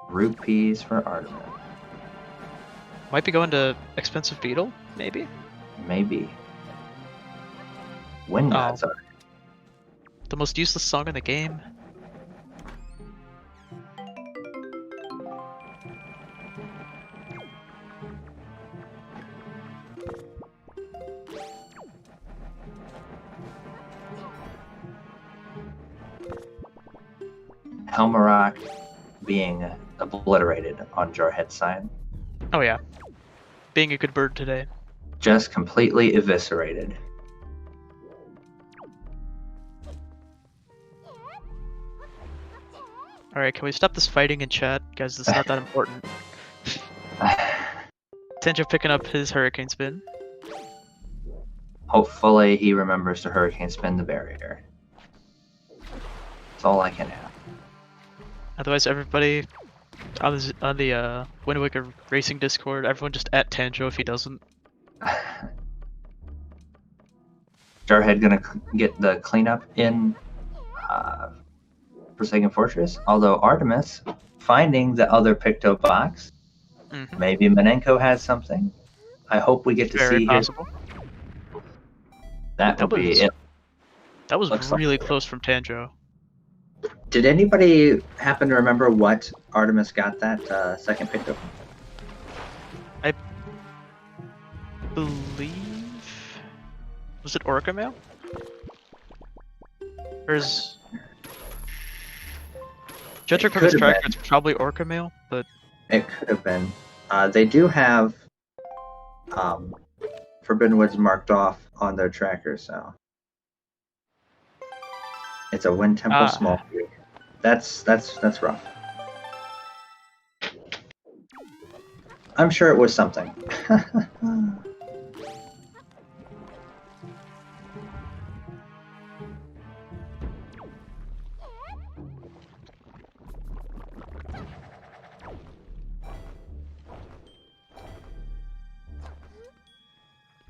Root peas for Artemis. Might be going to Expensive Beetle, maybe? Maybe. Wind nuts are. The The most useless song in the game. Helmarock being obliterated on Jarhead's side. Oh yeah. Being a good bird today. Just completely eviscerated. Alright, can we stop this fighting in chat? Guys, it's not that important. Tenjo picking up his hurricane spin. Hopefully he remembers to hurricane spin the barrier. That's all I can have. Otherwise, everybody on the Wind Waker Racing Discord, everyone just at Tanjo if he doesn't. Jarhead gonna get the cleanup in Forsaken Fortress, although Artemis finding the other Picto box. Mm-hmm. Maybe Menenko has something. I hope we get to Very see possible. his... That would be it. That was Looks really like it. close from Tanjo. Did anybody happen to remember what Artemis got that second Picto? I believe... Was it Orca Mail? Or is... Judging from his could have tracker, been. it's probably Orca Mail, but... It could have been. They do have Forbidden Woods marked off on their tracker, so it's a Wind Temple small key. That's rough. I'm sure it was something.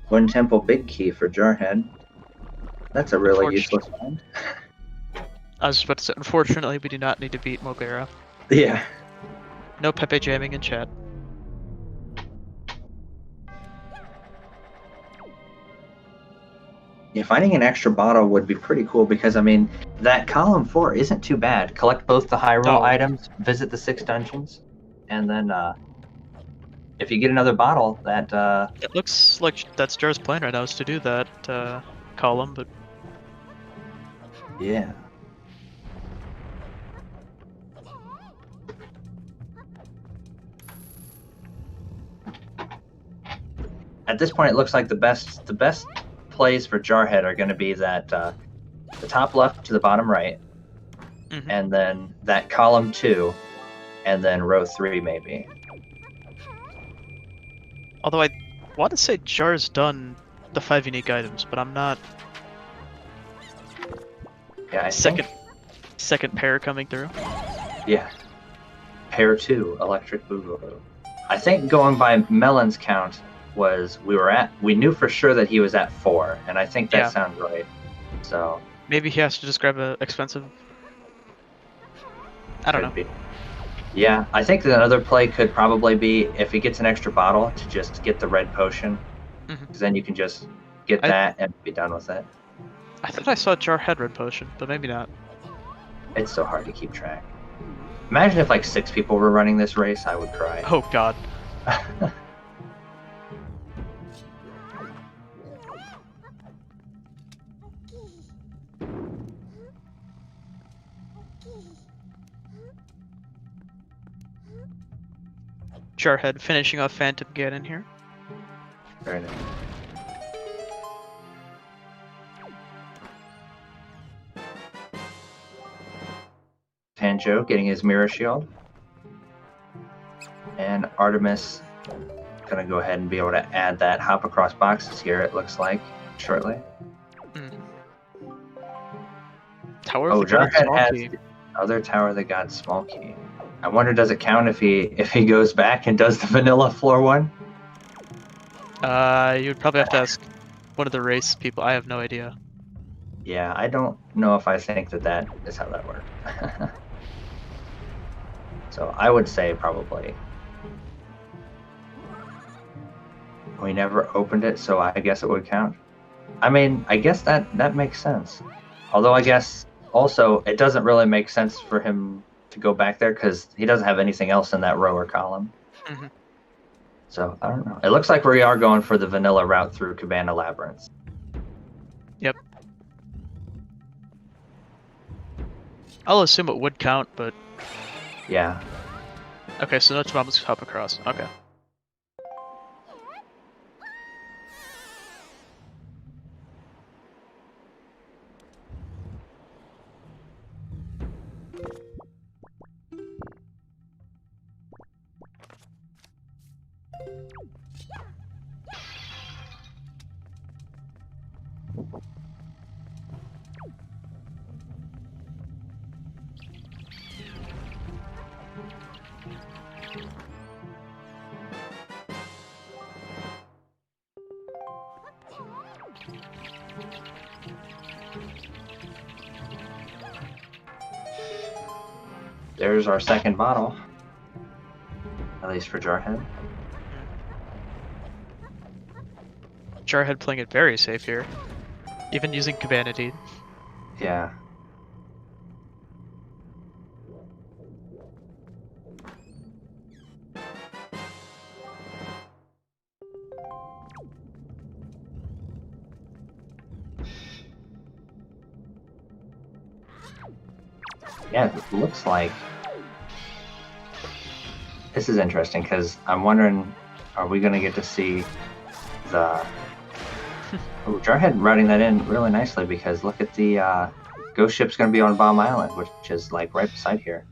Wind Temple big key for Jarhead. That's a really useless find. I was about to say, unfortunately, we do not need to beat Mogera. Yeah. No Pepe jamming in chat. Yeah, finding an extra bottle would be pretty cool because, I mean, that column 4 isn't too bad. Collect both the high roll items, visit the 6 dungeons, and then if you get another bottle, that... It looks like that's Jar's plan right now, is to do that column, but... Yeah. At this point, it looks like the best plays for Jarhead are going to be that the top left to the bottom right, Mhm. and then that column 2, and then row 3 maybe. Although I want to say Jar's done the 5 unique items, but I'm not... Yeah, I Second pair coming through. Yeah. Pair 2, Electric Boogaloo. I think going by Melon's count was we knew for sure that he was at 4, and I think that sounds right. So maybe he has to just grab a expensive... I don't know. be. Yeah, I think that another play could probably be if he gets an extra bottle to just get the red potion, because then you can just get that and be done with it. I thought I saw Jar had red potion, but maybe not. It's so hard to keep track. Imagine if like 6 people were running this race, I would cry. Oh god. Jarhead finishing off Phantom Ganon here. Very nice. Tanjo getting his mirror shield. And Artemis gonna go ahead and be able to add that hop across boxes here, it looks like, shortly. Tower Oh, of the God Jarhead small has key. the other Tower of the God small key. I wonder, does it count if he goes back and does the vanilla floor one? You would probably have to ask one of the race people. I have no idea. Yeah, I don't know if I think that is how that works. So I would say probably. We never opened it, so I guess it would count. I mean, I guess that makes sense. Although I guess Also, it doesn't really make sense for him to go back there because he doesn't have anything else in that row or column. Mhm. So I don't know. It looks like we are going for the vanilla route through Cabana Labyrinth. Yep. I'll assume it would count, but Yeah. okay. So no Tamama's hop across. Okay. There's our second bottle. At least for Jarhead. Jarhead playing it very safe here, even using Cabana Deed. Yeah. Yeah, it looks like this is interesting because I'm wondering, are we going to get to see the oh, Jarhead routing that in really nicely because look at the ghost ship's going to be on Bomb Island, which is like right beside here.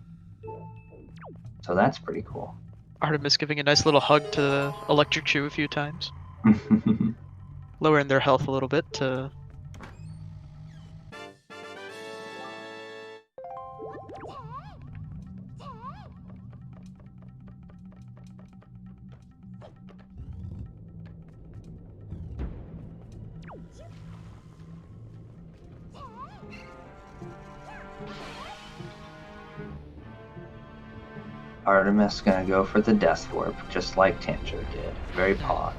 So that's pretty cool. Artemis giving a nice little hug to the Electric Chew a few times, lowering their health a little bit to. Artemis gonna go for the Death Warp, just like Tanjo did. Very pog.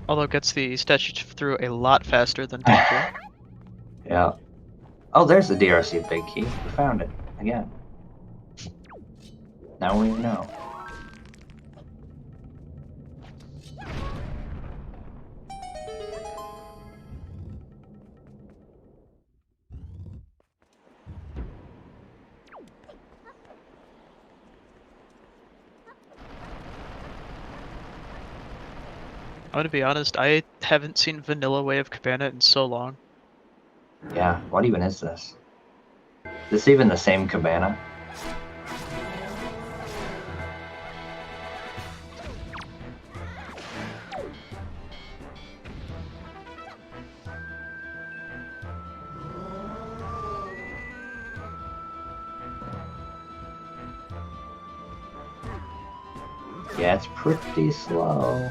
Although gets the statue through a lot faster than Tanjo. Yeah. Oh, there's the DRC big key. We found it again. Now we know. I'm gonna be honest, I haven't seen Vanilla Way of Cabana in so long. Yeah, what even is this? Is this even the same cabana? Yeah, it's pretty slow.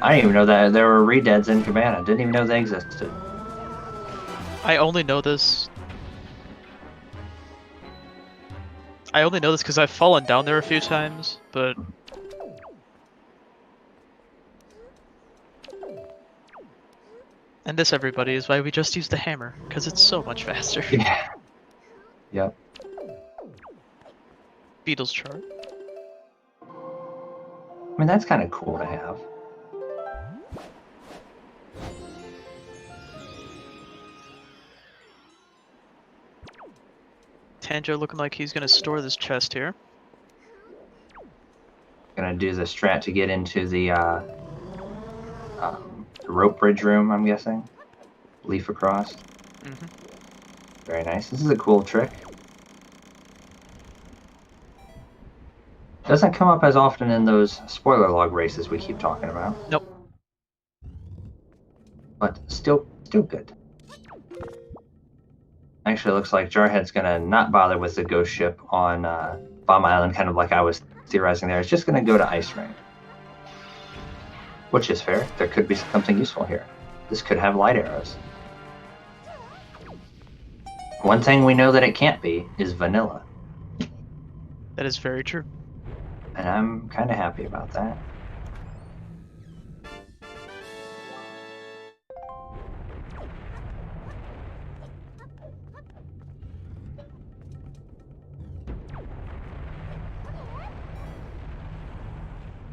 I didn't even know that there were redeads in Cabana. Didn't even know they existed. I only know this. I only know this because I've fallen down there a few times, but. And this, everybody, is why we just use the hammer, because it's so much faster. Yeah. Yep. Beatles chart. I mean, that's kind of cool to have. Tanjo looking like he's gonna store this chest here. Gonna do the strat to get into the rope bridge room, I'm guessing. Leaf across. Mm-hmm. Very nice. This is a cool trick. Doesn't come up as often in those spoiler log races we keep talking about. Nope. But still good. Actually, it looks like Jarhead's gonna not bother with the ghost ship on Bomb Island, kind of like I was theorizing there. It's just gonna go to Ice Ring. Which is fair. There could be something useful here. This could have light arrows. One thing we know that it can't be is vanilla. That is very true. And I'm kind of happy about that.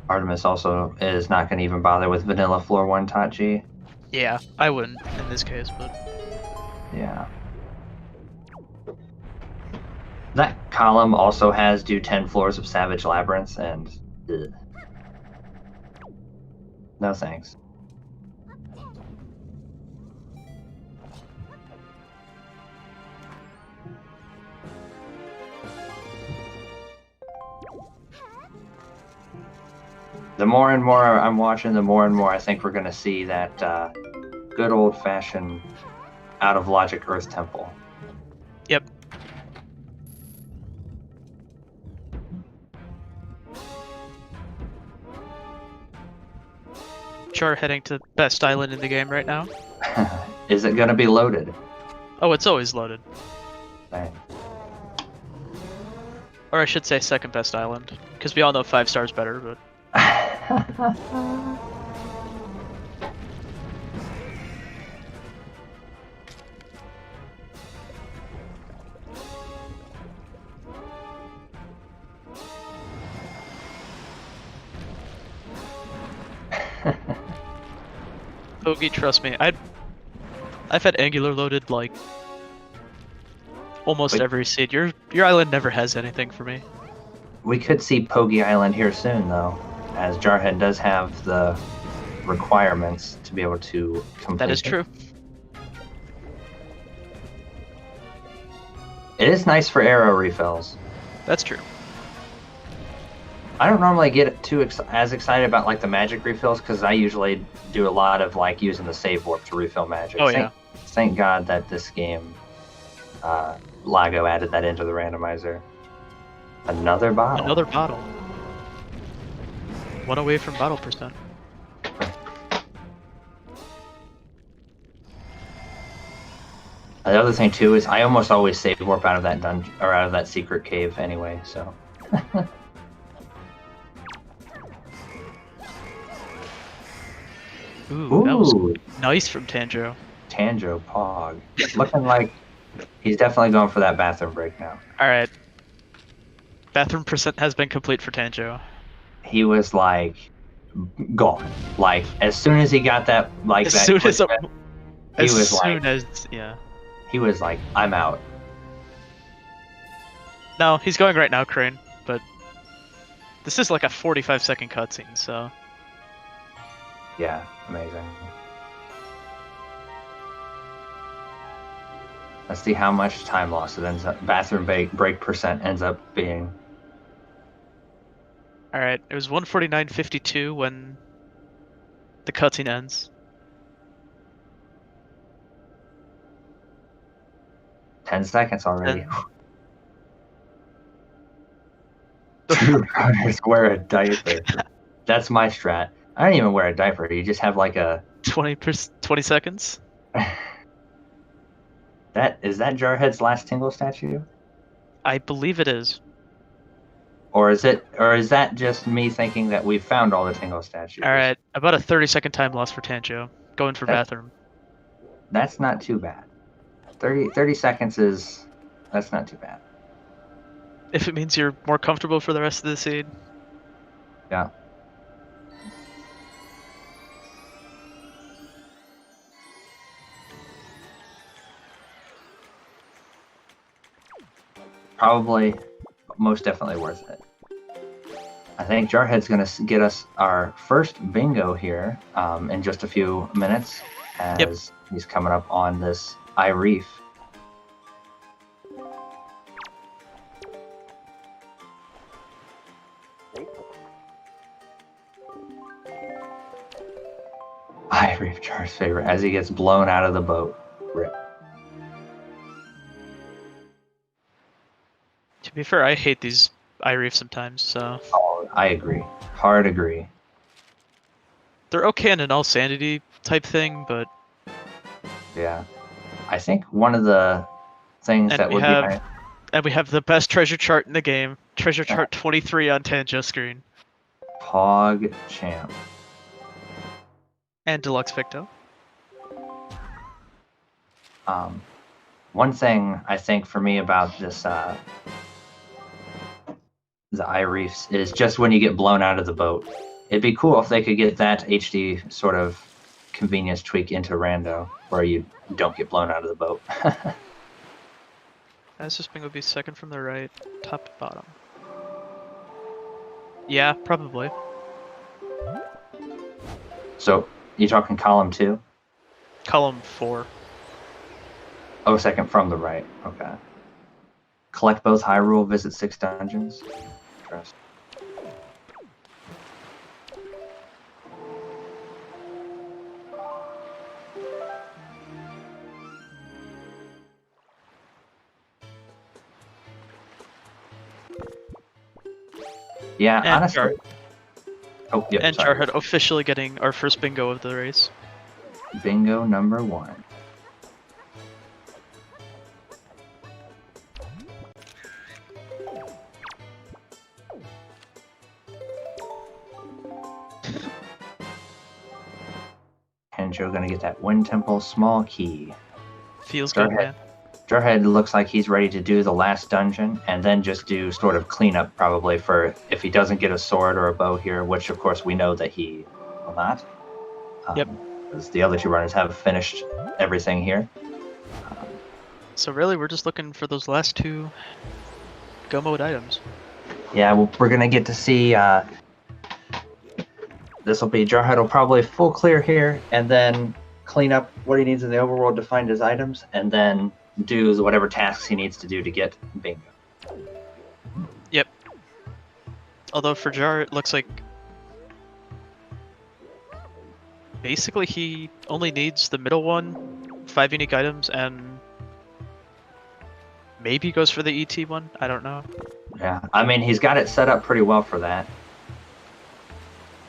Artemis also is not going to even bother with vanilla floor 1 Tachi. Yeah, I wouldn't in this case, but Yeah. That column also has do 10 floors of Savage Labyrinth, and ugh. No thanks. The more and more I'm watching, the more and more I think we're going to see that good old-fashioned out-of-logic Earth Temple. yep. Char heading to best island in the game right now. Is it going to be loaded? Oh, it's always loaded. Dang. Or I should say second best island, because we all know 5 stars better, but Bogey, trust me, I've had Angular loaded like almost Wait. every seed. Your island never has anything for me. We could see Pogi Island here soon, though, as Jarhead does have the requirements to be able to complete That is it. true. It is nice for arrow refills. That's true. I don't normally get as excited about like the magic refills because I usually do a lot of like using the save warp to refill magic. Oh, yeah. Thank God that this game, Lago added that into the randomizer. Another bottle. Another bottle. 1 away from bottle percent. The other thing too is I almost always save warp out of that dungeon or out of that secret cave anyway. So. Ooh, that was Ooh, nice from Tanjo. Tanjo Pog. Looking like he's definitely going for that bathroom break now. Alright. Bathroom percent has been complete for Tanjo. He was like gone. Like as soon as he got that, like As that. soon as, quick hit, he as was soon like, as, yeah. he was like, I'm out. No, he's going right now, Crane, but this is like a 45-second cutscene, so Yeah, amazing. Let's see how much time loss it ends up. Bathroom break percent ends up being. alright, it was 149.52 when the cutscene ends. 10 seconds already. 10. Two runners wear a diaper. That's my strat. I don't even wear a diaper. You just have like a 20 seconds? Is that Jarhead's last Tingle statue? I believe it is. Or is that just me thinking that we've found all the Tingle statues? Alright, about a 30-second time loss for Tanjo. Going for bathroom. That's not too bad. 30 seconds that's not too bad. If it means you're more comfortable for the rest of the seed. Yeah. Probably, most definitely worth it. I think Jarhead's going to get us our first bingo here in just a few minutes as he's coming up on this iReef. iReef, Jar's favorite, as he gets blown out of the boat. Rip. To be fair, I hate these iReef sometimes, so Oh, I agree. Hard agree. they're okay in an all sanity type thing, but Yeah. I think one of the things And that we would have- be nice. and we have the best treasure chart in the game. Treasure chart 23 on Tanjo screen. Pog Champ. And Deluxe Victo. One thing I think for me about this, the iReefs is just when you get blown out of the boat. It'd be cool if they could get that HD sort of convenience tweak into Rando, where you don't get blown out of the boat. Fastest bingo would be second from the right, top to bottom. Yeah, probably. So, you talking column 2? Column 4. Oh, second from the right. Okay. Collect both Hyrule, visit 6 dungeons. Interesting. Yeah, And honestly. Oh, yeah. And sorry. Jarhead officially getting our first bingo of the race. Bingo number 1. Kenjo gonna get that Wind Temple small key. Feels good, man. Jarhead looks like he's ready to do the last dungeon and then just do sort of cleanup probably for if he doesn't get a sword or a bow here, which of course we know that he will not. Yep. Because the other 2 runners have finished everything here. So really, we're just looking for those last 2 go mode items. Yeah, we're gonna get to see. This will be Jarhead will probably full clear here and then clean up what he needs in the overworld to find his items, and then do whatever tasks he needs to do to get bingo. Yep. Although for Jar, it looks like basically he only needs the middle one, 5 unique items, and maybe goes for the ET one. I don't know. Yeah, I mean he's got it set up pretty well for that.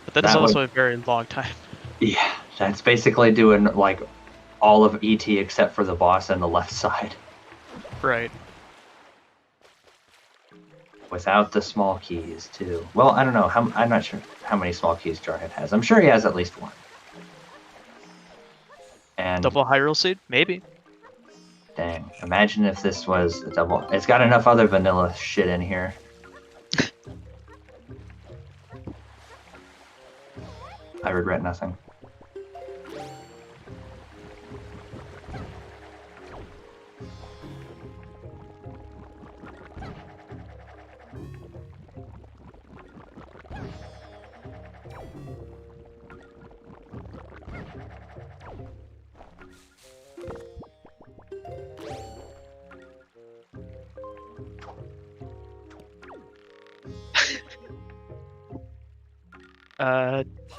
But that is also a very long time. Yeah, that's basically doing like all of ET except for the boss on the left side. Right. Without the small keys too. Well, I don't know. I'm not sure how many small keys Jarhead has. I'm sure he has at least 1. And Double Hyrule Seed? Maybe. dang, imagine if this was a double. It's got enough other vanilla shit in here. I regret nothing.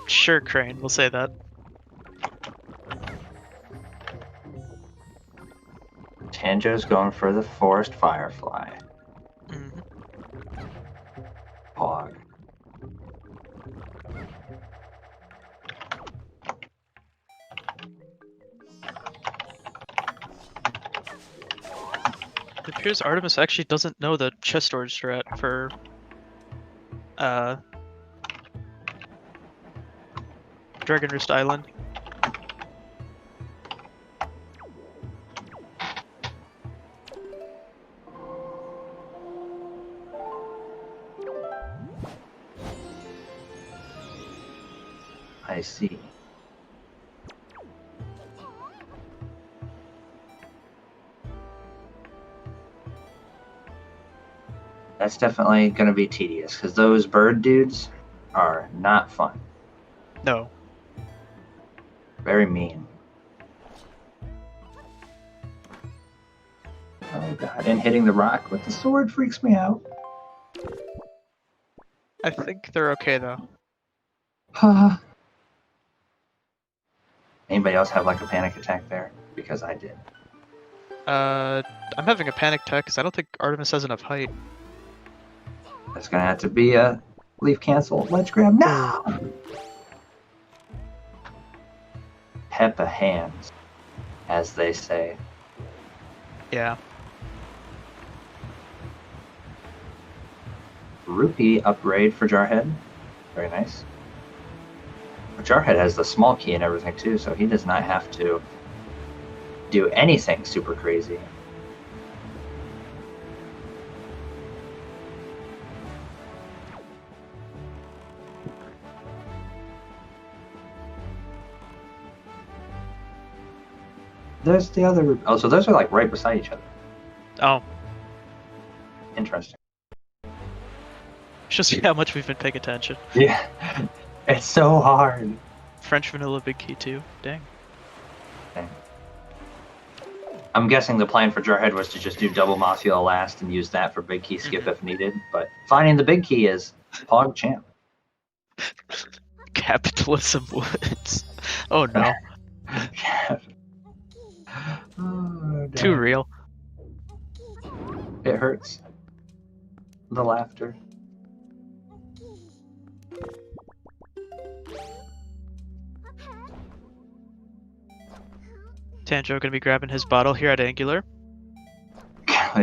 Sure, Crane, we'll say that. Tanjo's going for the Forest Firefly. Mm-hmm. Pog. It appears Artemis actually doesn't know the chest storage strat for Dragon Roost Island. I see. That's definitely going to be tedious, because those bird dudes are not fun. No. Very mean. Oh god, and hitting the rock with the sword freaks me out. I think they're okay though. Anybody else have like a panic attack there? Because I did. I'm having a panic attack because I don't think Artemis has enough height. That's gonna have to be a leaf cancel. Let's grab now. Peppa hands, as they say. Yeah. Rupee upgrade for Jarhead. Very nice. But Jarhead has the small key and everything too, so he does not have to do anything super crazy. There's the other. Oh, so those are like right beside each other. Oh, Interesting. shows you how much we've been paying attention. Yeah, it's so hard. French vanilla big key too. Dang. I'm guessing the plan for Jarhead was to just do double Mossula last and use that for big key skip if needed. But finding the big key is Pog Champ. Capitalism woods. Oh no. Oh, Too real. It hurts. The laughter. Tanjo gonna be grabbing his bottle here at Angular.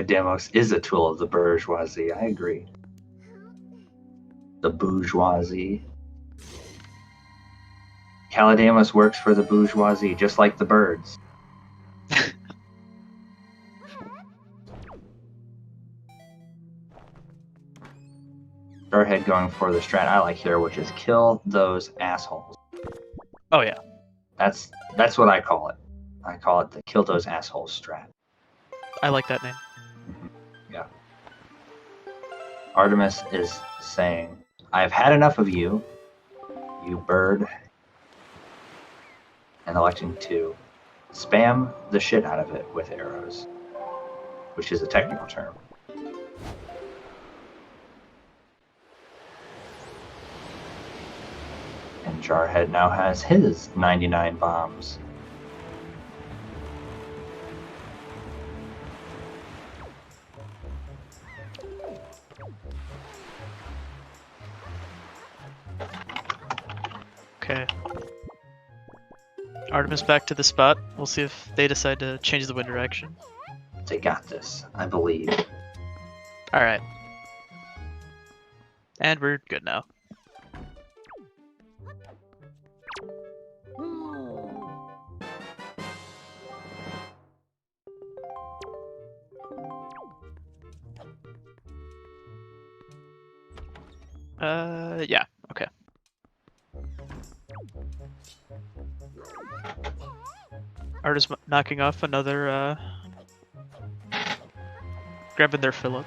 Demos is a tool of the bourgeoisie. I agree. The bourgeoisie. Calidamos works for the bourgeoisie, just like the birds. Jarhead going for the strat I like here, which is kill those assholes. Oh yeah. That's what I call it. I call it the kill those assholes strat. I like that name. Yeah. Artemis is saying, I've had enough of you, you bird. And electing to spam the shit out of it with arrows, which is a technical term. And Jarhead now has his 99 bombs. Okay. Artemis back to the spot. We'll see if they decide to change the wind direction. They got this, I believe. Alright. And we're good now. Yeah, okay. Artist knocking off another, grabbing their fill up.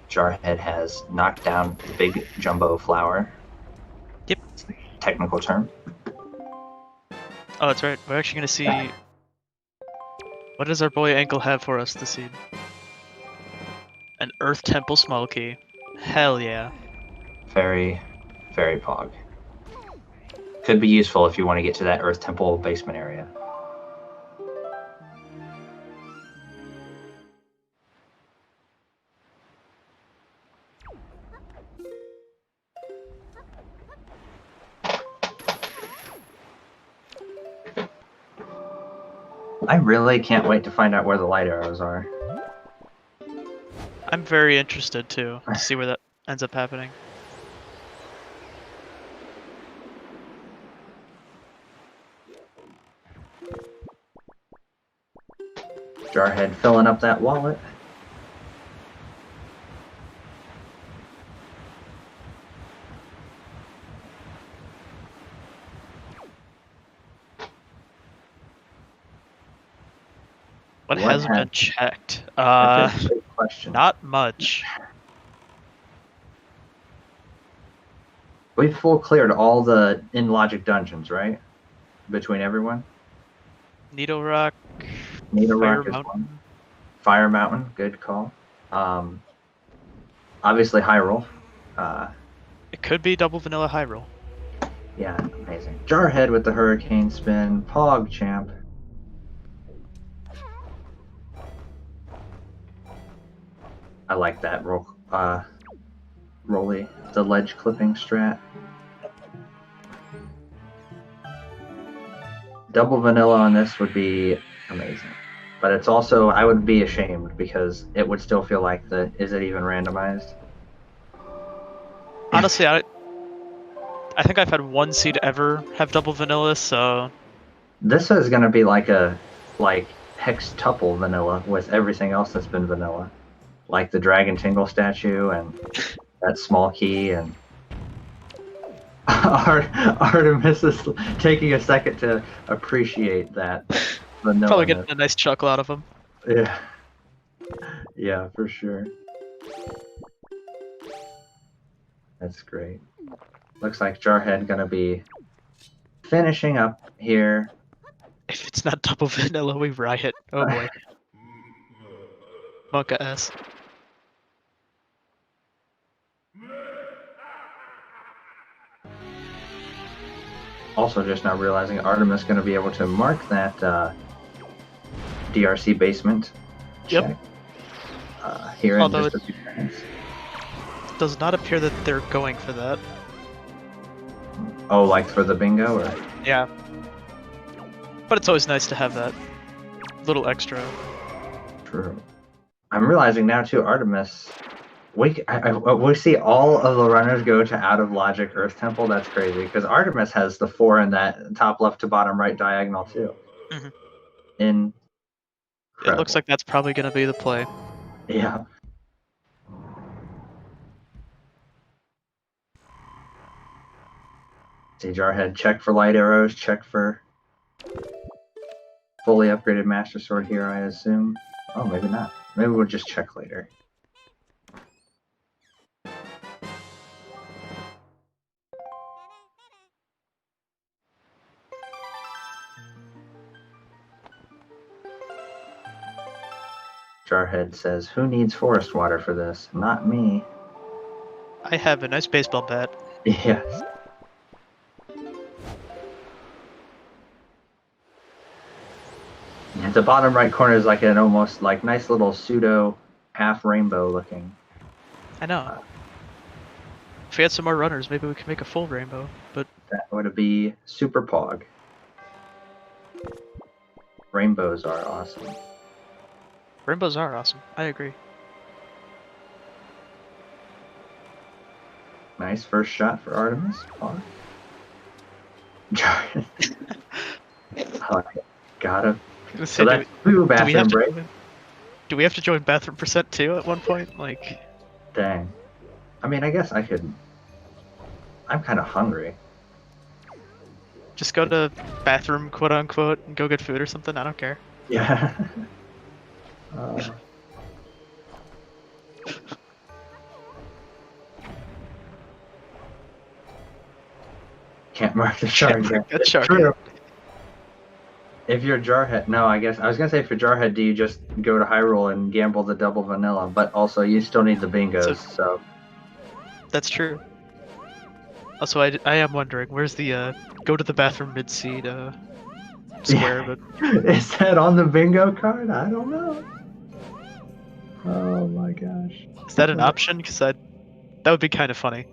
Jarhead has knocked down the big jumbo flower. Yep. It's the technical term. Oh, that's right. We're actually gonna see... What does our boy Ankle have for us this seed? An Earth Temple small key. Hell yeah. Very, very pog. Could be useful if you want to get to that Earth Temple basement area. I really can't wait to find out where the light arrows are. I'm very interested too, to see where that ends up happening. Jarhead filling up that wallet. What What hasn't been has- checked? That's a great question. Not much. We've full cleared all the in-logic dungeons, right? Between everyone? Needle Rock, Needle Fire Rock is Mountain. one. Fire Mountain, good call. Obviously Hyrule. It could be double vanilla high roll. Yeah, amazing. Jarhead with the Hurricane Spin. Pog Champ. I like that Rolly, the ledge clipping strat. Double vanilla on this would be amazing. But it's also, I would be ashamed because it would still feel like is it even randomized? Honestly, I think I've had one seed ever have double vanilla, so This is going to be like a hextuple vanilla with everything else that's been vanilla. Like the Dragon Tingle statue and that small key and Artemis is taking a second to appreciate that vanilla. probably getting a nice chuckle out of them. Yeah. Yeah, for sure. That's great. Looks like Jarhead gonna be finishing up here. If it's not double vanilla, we riot. Oh boy. Monka S. Also, just now realizing Artemis going to be able to mark that DRC basement Yep. check here in Although just a few seconds. It does not appear that they're going for that. Oh, like for the bingo? Or? Yeah. But it's always nice to have that little extra. True. I'm realizing now, too, Artemis... We see all of the runners go to out of logic Earth Temple. That's crazy because Artemis has the 4 in that top left to bottom right diagonal too. Mm-hmm. It looks like that's probably going to be the play. Yeah. See Jarhead, check for light arrows, check for fully upgraded Master Sword here, I assume. Oh, maybe not. Maybe we'll just check later. Jarhead says, "Who needs forest water for this? Not me." I have a nice baseball bat. Yes. The bottom right corner is like an almost like nice little pseudo half rainbow looking. I know. If we had some more runners, maybe we could make a full rainbow, but... That would be super pog. Rainbows are awesome. Rainbows are awesome. I agree. Nice first shot for Artemis. Pog. Gotta. So that's two bathroom break. Do we have to join bathroom percent too at one point? Like, dang. I mean, I guess I could. I'm kind of hungry. Just go to bathroom, quote unquote, and go get food or something. I don't care. Yeah. Can't mark the shard. That's shard. True. If you're Jarhead, no, I guess I was gonna say for Jarhead, do you just go to Hyrule and gamble the double vanilla? But also, you still need the bingos, so. That's true. Also, I am wondering, where's the go to the bathroom mid-seed square? But is that on the bingo card? I don't know. Oh my gosh. Is that an option? Because that would be kind of funny.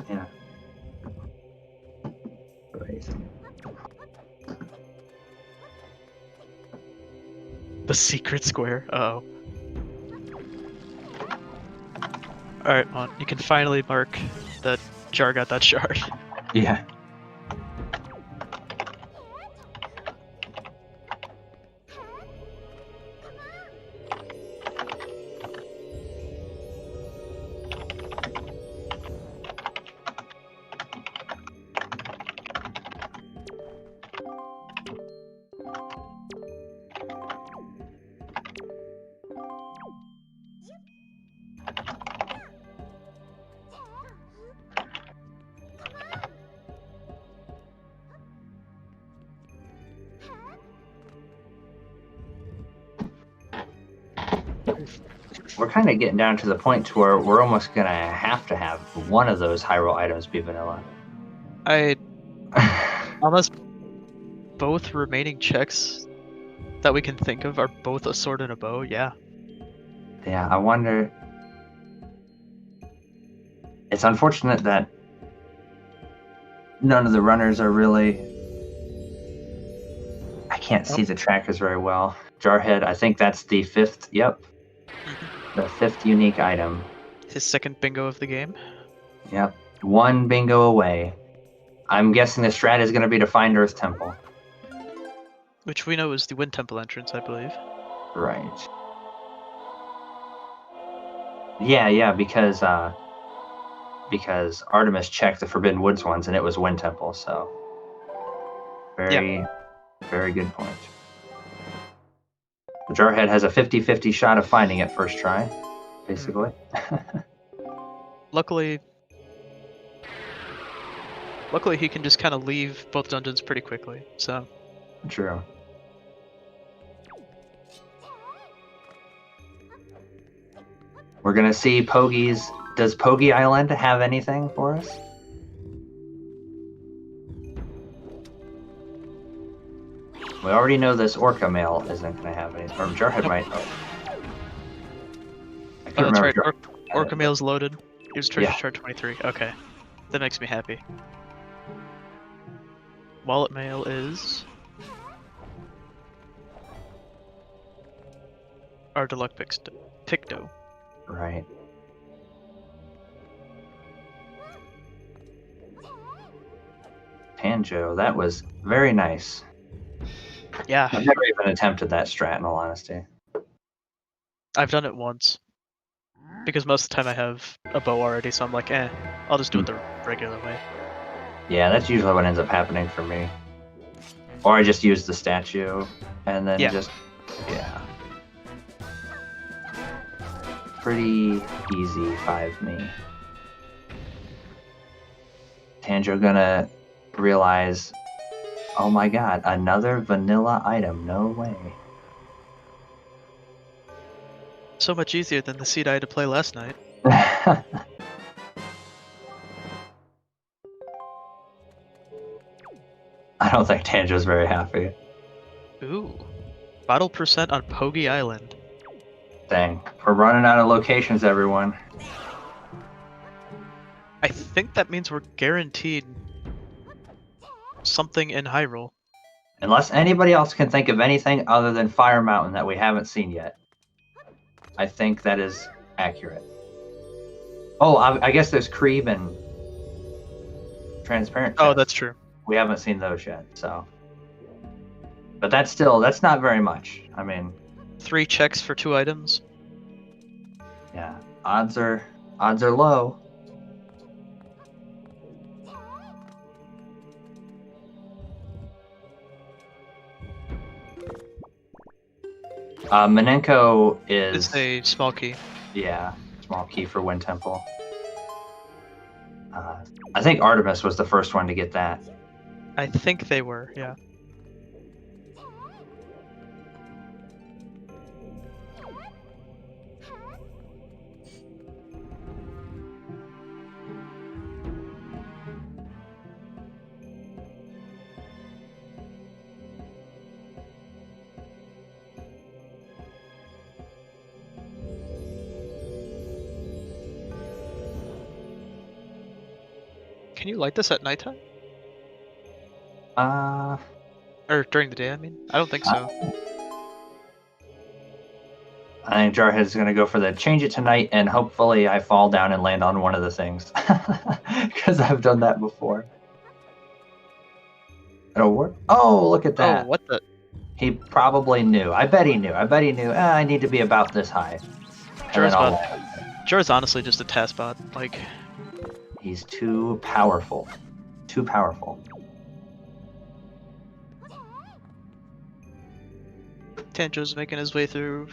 Yeah. Amazing. The secret square. Uh-oh. Alright, well, you can finally mark that Jar got that shard. Yeah. We're kind of getting down to the point to where we're almost gonna have to have one of those Hyrule items be vanilla. Unless both remaining checks that we can think of are both a sword and a bow, yeah. Yeah, I wonder. It's unfortunate that none of the runners are really can't see the trackers very well. Jarhead, I think that's the 5th. Yep. The 5th unique item. His second bingo of the game. Yep. 1 bingo away. I'm guessing the strat is going to be to find Earth Temple. Which we know is the Wind Temple entrance, I believe. Right. Yeah, because Artemis checked the Forbidden Woods ones and it was Wind Temple, so very good point. The Jarhead has a 50-50 shot of finding it first try, basically. Luckily he can just kind of leave both dungeons pretty quickly, so... True. We're gonna see Pogies. Does Pogie Island have anything for us? We already know this Orca male isn't gonna have anything. Or Jarhead might. I can't that's remember. right. Orca Mail's loaded. Here's treasure chart 23. Okay. That makes me happy. Wallet mail is... Ardeluck Picto. Right. Tanjo, that was very nice. Yeah. I've never even attempted that strat, in all honesty. I've done it once. Because most of the time I have a bow already, so I'm like, I'll just do it the regular way. Yeah, that's usually what ends up happening for me. Or I just use the statue, and then just... Yeah. Pretty easy 5 me. Tanjo gonna realize, oh my god, another vanilla item, no way. So much easier than the seed I had to play last night. I don't think Tanjo's very happy. Ooh. Bottle percent on Pogie Island. Dang, we're running out of locations, everyone. I think that means we're guaranteed something in Hyrule. Unless anybody else can think of anything other than Fire Mountain that we haven't seen yet. I think that is accurate. Oh, I guess there's Creeb and Transparent. Oh, that's true. We haven't seen those yet, so. But that's not very much. I mean, 3 checks for 2 items. yeah, odds are low. Minenko is It's a small key. Yeah, small key for Wind Temple. I think Artemis was the first one to get that. I think they were, yeah. Can you light this at nighttime? Or during the day, I mean? I don't think so. I think Jarhead's gonna go for the change it tonight, and hopefully I fall down and land on one of the things. Because I've done that before. It'll work. Oh, look at that. Oh, what the? He probably knew. I bet he knew. I need to be about this high. Jor's honestly just a test bot. Like, he's too powerful. Too powerful. Tanjo's making his way through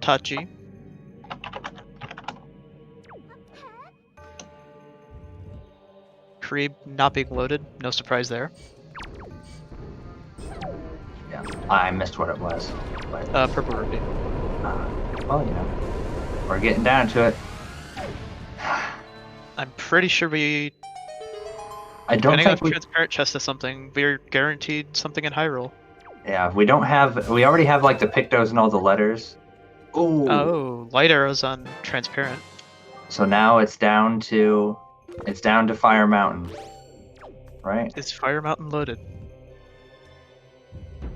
Tachi. Creeb not being loaded, no surprise there. Yeah, I missed what it was. But, Purple Ruby. well, you know, we're getting down to it. I'm pretty sure we... I don't Depending think on Transparent Chest or something, we're guaranteed something in Hyrule. Yeah, we already have like the Pictos and all the letters. Ooh. Oh, light arrows on Transparent. So now it's down to Fire Mountain. Right? Is Fire Mountain loaded?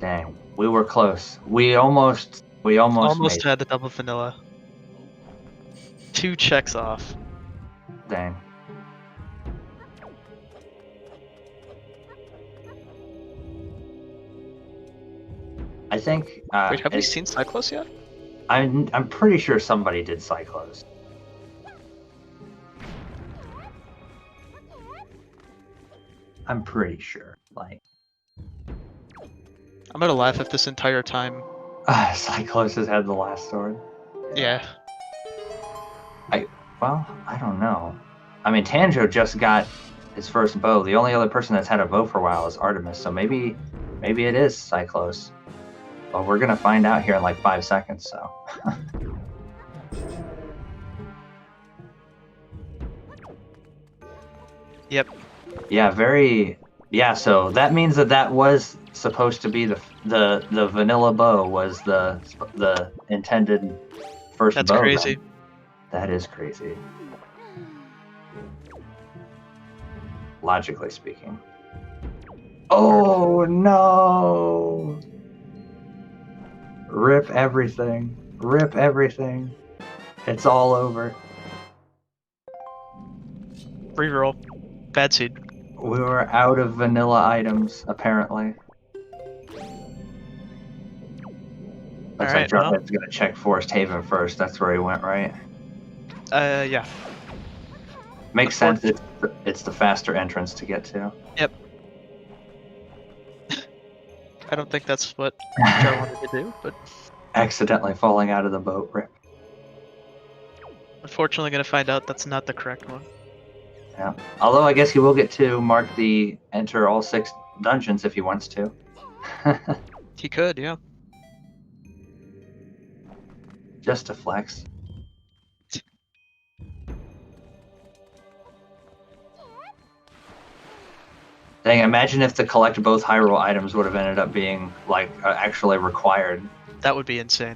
Dang, we were close. We almost made Almost it. had the double vanilla. 2 checks off. Dang. I think. Wait, have we seen Cyclos yet? I'm pretty sure somebody did Cyclos. I'm pretty sure. Like. I'm gonna laugh if this entire time. Cyclos has had the last sword. Yeah. Well, I don't know. I mean, Tanjo just got his first bow. The only other person that's had a bow for a while is Artemis, so maybe it is Cyclos. Well, we're gonna find out here in like 5 seconds, so. Yep. Yeah, very. Yeah, so that means that was supposed to be the vanilla bow was the intended first That's bow. crazy. Then. That is crazy. Logically speaking. Oh no! Rip everything. Rip everything. It's all over. Reroll. Bad seed. We were out of vanilla items, apparently. Looks like Jarhead's gonna check Forest Haven first. That's where he went, right? Yeah. Makes sense. It's the faster entrance to get to. Yep. I don't think that's what Jar wanted to do, but Accidentally falling out of the boat, Rip. unfortunately gonna find out that's not the correct one. Yeah. Although I guess he will get to mark the enter all 6 dungeons if he wants to. He could, yeah. Just to flex. Dang, imagine if the collect both Hyrule items would have ended up being, like, actually required. That would be insane.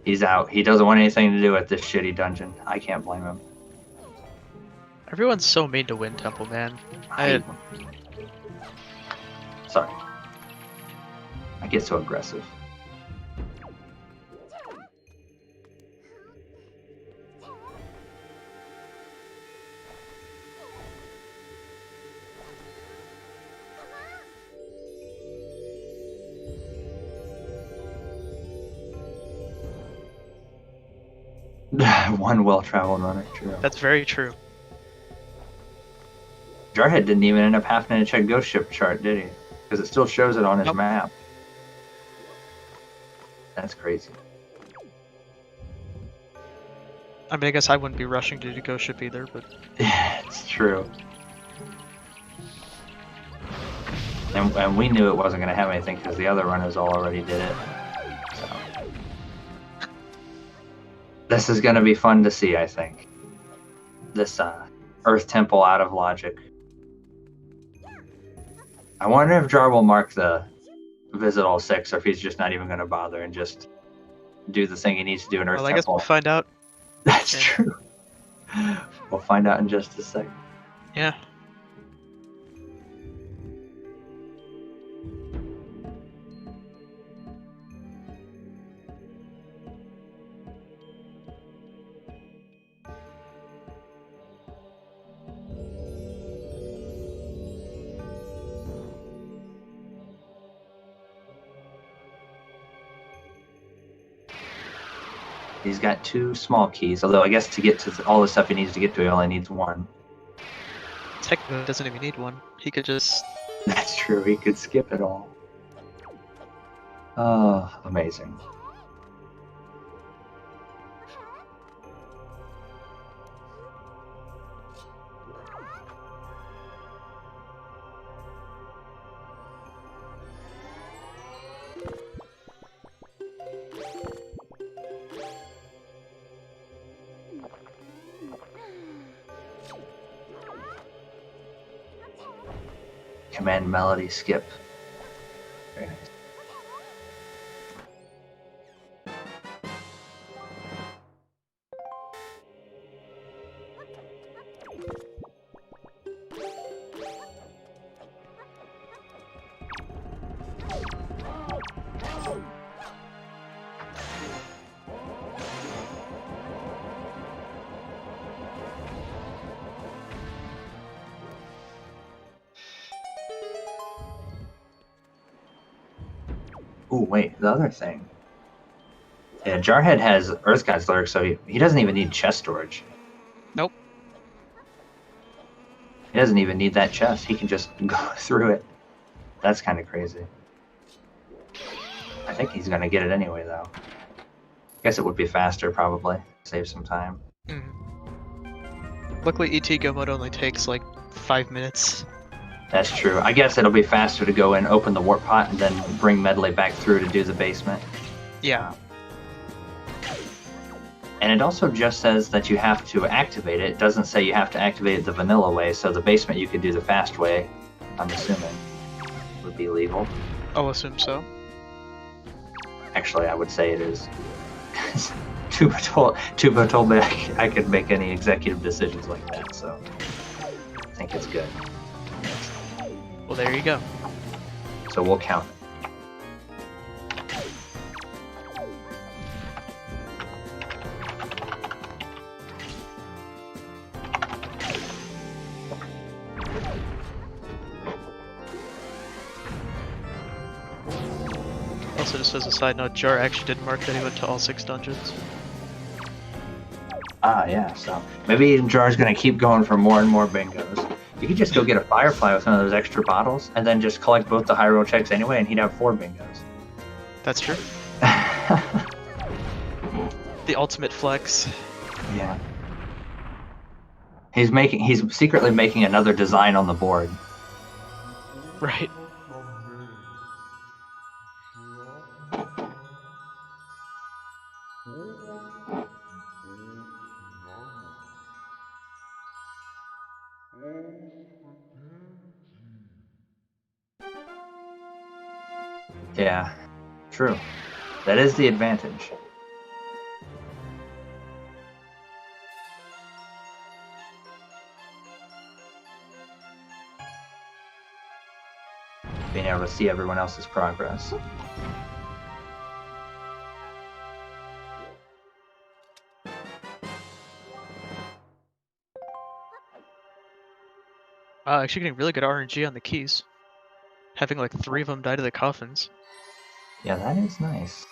He's out. He doesn't want anything to do with this shitty dungeon. I can't blame him. Everyone's so mean to Wind Temple, man. Sorry. I get so aggressive. One well-traveled runner, true. That's very true. Jarhead didn't even end up having to check Ghost Ship chart, did he? Because it still shows it on his map. That's crazy. I mean, I guess I wouldn't be rushing to do Ghost Ship either, but... It's true. And we knew it wasn't going to have anything because the other runners all already did it. So. This is going to be fun to see, I think. This Earth Temple out of logic. I wonder if Jar will mark the visit all 6 or if he's just not even going to bother and just do the thing he needs to do in Earth Temple. I guess we'll find out. That's true. We'll find out in just a second. Yeah. He's got 2 small keys, although I guess to get to all the stuff he needs to get to, he only needs 1. Technically, doesn't even need 1. He could just... That's true, he could skip it all. Oh, amazing. Command melody skip. Very nice. Ooh, wait, the other thing. Yeah, Jarhead has Earth God's Lyric, so he doesn't even need chest storage. Nope. He doesn't even need that chest. He can just go through it. That's kind of crazy. I think he's going to get it anyway, though. I guess it would be faster, probably. Save some time. Luckily, ET Go mode only takes like 5 minutes. That's true. I guess it'll be faster to go in, open the warp pot, and then bring Medley back through to do the basement. Yeah. And it also just says that you have to activate it. It doesn't say you have to activate it the vanilla way, so the basement you could do the fast way, I'm assuming, would be legal. I'll assume so. Actually, I would say it is. Tuba told me I could make any executive decisions like that, so I think it's good. Well, there you go. So we'll count it. Also, just as a side note, Jar actually did mark that he went to all 6 dungeons. Ah, yeah, so maybe Jar's gonna keep going for more and more bingos. You could just go get a Firefly with one of those extra bottles, and then just collect both the high roll checks anyway, and he'd have 4 bingos. That's true. The ultimate flex. Yeah. He's secretly making another design on the board. Right. Yeah, true. That is the advantage. Being able to see everyone else's progress. Actually getting really good RNG on the keys. Having like 3 of them die to the coffins. Yeah, that is nice.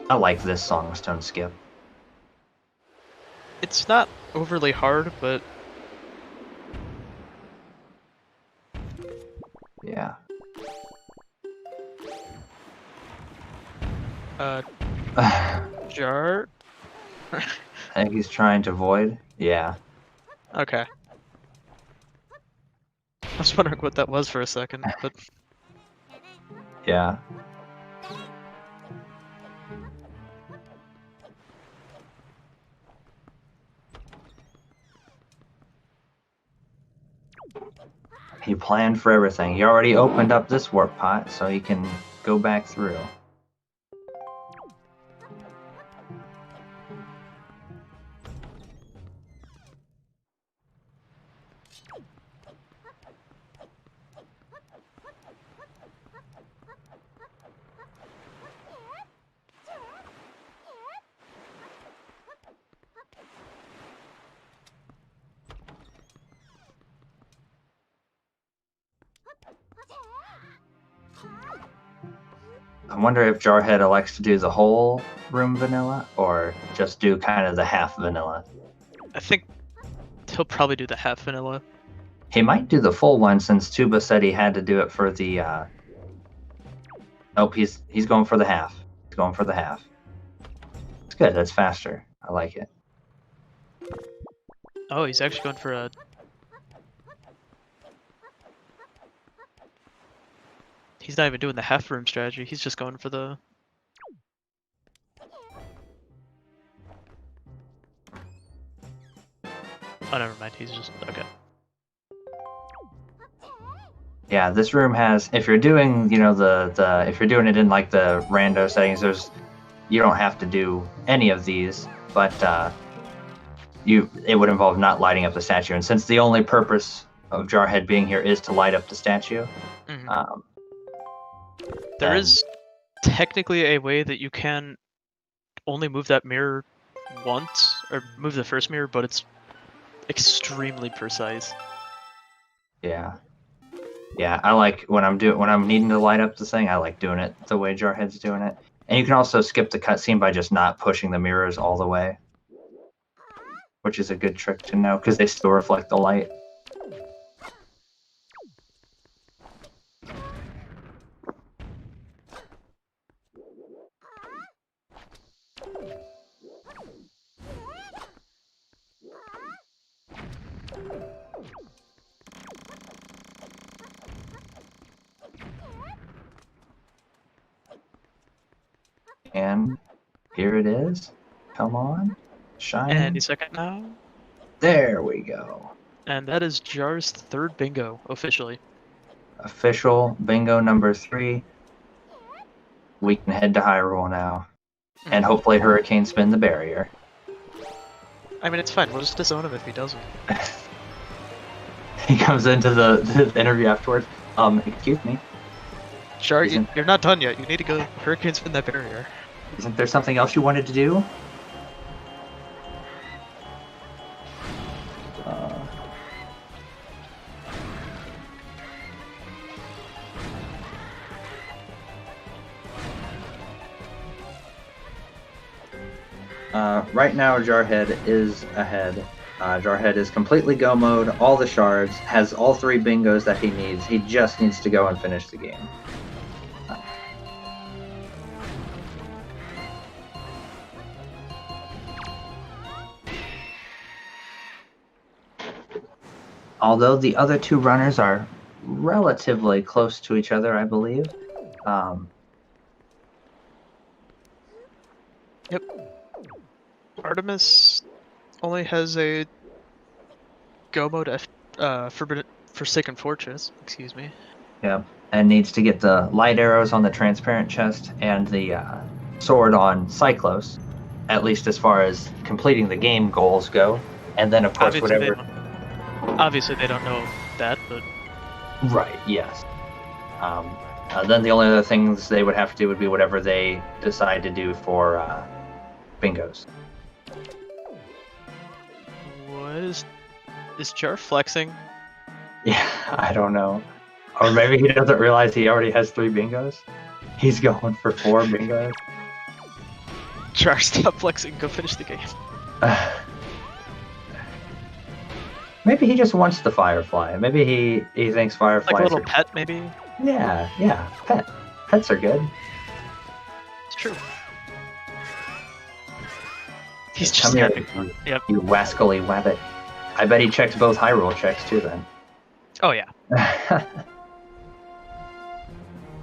I like this song, Stone Skip. It's not overly hard, but Yeah. Jar? I think he's trying to void. Yeah. Okay. I was wondering what that was for a second, but Yeah. He planned for everything. He already opened up this warp pot, so he can go back through. I wonder if Jarhead elects to do the whole room vanilla, or just do kind of the half vanilla. I think he'll probably do the half vanilla. He might do the full one since Tuba said he had to do it for the. Nope, he's going for the half. He's going for the half. It's good. That's faster. I like it. Oh, he's actually going for a... He's not even doing the half room strategy, he's just going for the... Oh, never mind, he's just... okay. Yeah, this room has, if you're doing, you know, if you're doing it in like the rando settings, you don't have to do any of these, but it would involve not lighting up the statue. And since the only purpose of Jarhead being here is to light up the statue, there is technically a way that you can only move that mirror once, or move the first mirror, but it's extremely precise. Yeah. Yeah, I like when I'm needing to light up the thing, I like doing it the way Jarhead's doing it. And you can also skip the cutscene by just not pushing the mirrors all the way, which is a good trick to know because they still reflect the light. And here it is. Come on. Shine. Any second now. There we go. And that is Jar's third bingo, officially. Official bingo number 3. We can head to Hyrule now. And hopefully Hurricane spin the barrier. I mean, it's fine. We'll just disown him if he doesn't. He comes into the interview afterwards. Excuse me. Jar, you're not done yet. You need to go Hurricane spin that barrier. Isn't there something else you wanted to do? Right now, Jarhead is ahead. Jarhead is completely go mode, all the shards, has all 3 bingos that he needs. He just needs to go and finish the game. Although the other 2 runners are relatively close to each other, I believe. Yep. Artemis only has a go mode Forsaken Fortress, excuse me. Yeah, and needs to get the light arrows on the transparent chest and the sword on Cyclos, at least as far as completing the game goals go. And then, of course, Obviously, they don't know that, but... Right, yes. Then the only other things they would have to do would be whatever they decide to do for bingos. What is Jar flexing? Yeah, I don't know. Or maybe he doesn't realize he already has 3 bingos. He's going for 4 bingos. Jar, stop flexing. Go finish the game. Maybe he just wants the Firefly. Maybe he thinks Fireflies like a little pet, maybe? Yeah, pet. Pets are good. It's true. He's just Come here, happy. Yep. You wascally wabbit. I bet he checked both Hyrule checks too then. Oh yeah.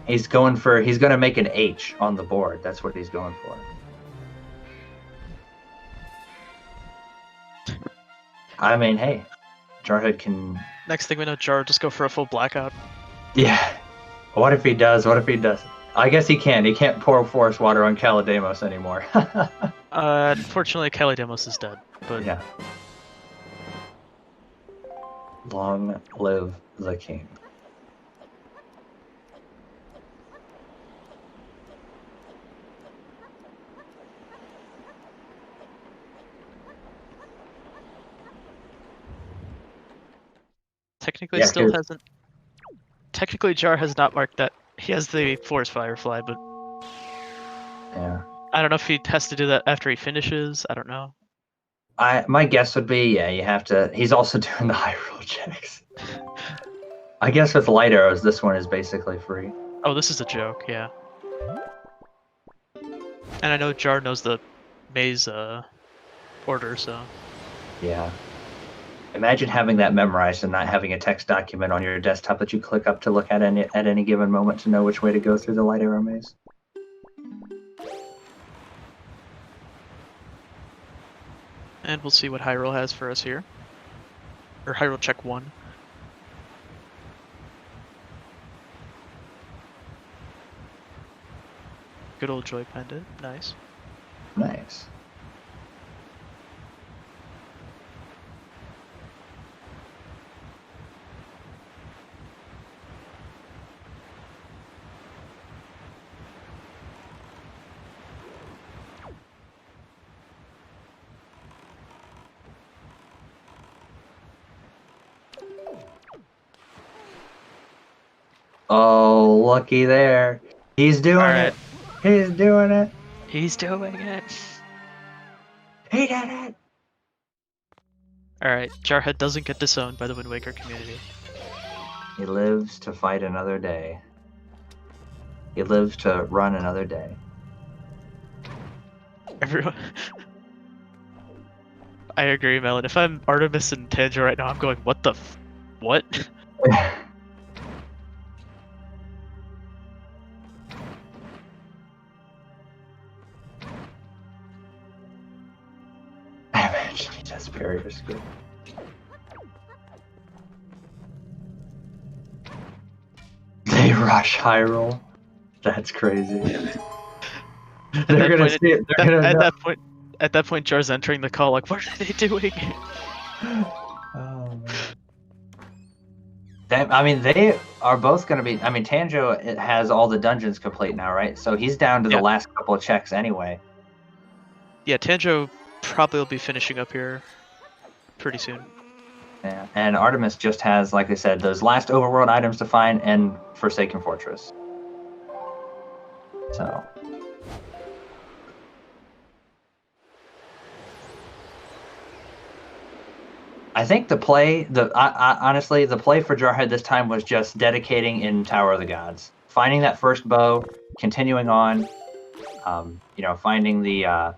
He's gonna make an H on the board. That's what he's going for. I mean, hey, Jarhead can... Next thing we know, Jar will just go for a full blackout. Yeah. What if he does? I guess he can't. He can't pour forest water on Calidamos anymore. Unfortunately, Calidamos is dead, but... Yeah. Long live the king. Technically, Yeah, still hasn't... Technically, Jar has not marked that. He has the Forest Firefly, but... Yeah. I don't know if he has to do that after he finishes. I don't know. My guess would be, yeah, you have to... He's also doing the Hyrule checks. I guess with light arrows, this one is basically free. Oh, this is a joke, yeah. And I know Jar knows the maze order, so... Yeah. Imagine having that memorized and not having a text document on your desktop that you click up to look at any given moment to know which way to go through the light arrow maze. And we'll see what Hyrule has for us here. Or Hyrule check 1. Good old Joy Pendant, nice. Nice. Oh, looky there. He's doing Alright. it. He's doing it. He's doing it. He did it. Alright, Jarhead doesn't get disowned by the Wind Waker community. He lives to fight another day. He lives to run another day. Everyone. I agree, Melon. If I'm Artemis and Tanjiro right now, I'm going, what the what? Imagine he does barrier scoop. They rush Hyrule. That's crazy. They're gonna see it. They're gonna know. At that point, Jar's entering the call. Like, what are they doing? Oh, man. I mean, they are both gonna be. I mean, Tanjo has all the dungeons complete now, right? So he's down to the last couple of checks anyway. Yeah, Tanjo probably will be finishing up here pretty soon. Yeah, and Artemis just has, like I said, those last overworld items to find and Forsaken Fortress. So. I think the play, honestly, the play for Jarhead this time was just dedicating in Tower of the Gods, finding that first bow, continuing on, finding the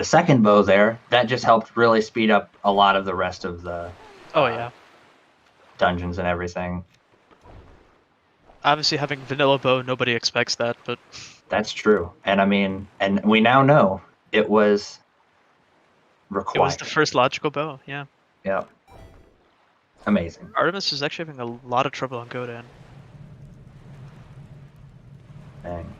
second bow there. That just helped really speed up a lot of the rest of the dungeons and everything. Obviously, having vanilla bow, nobody expects that, but that's true. And I mean, and we now know it was required. It was the first logical bow, yeah. Yeah. Amazing. Artemis is actually having a lot of trouble on Godan. Dang.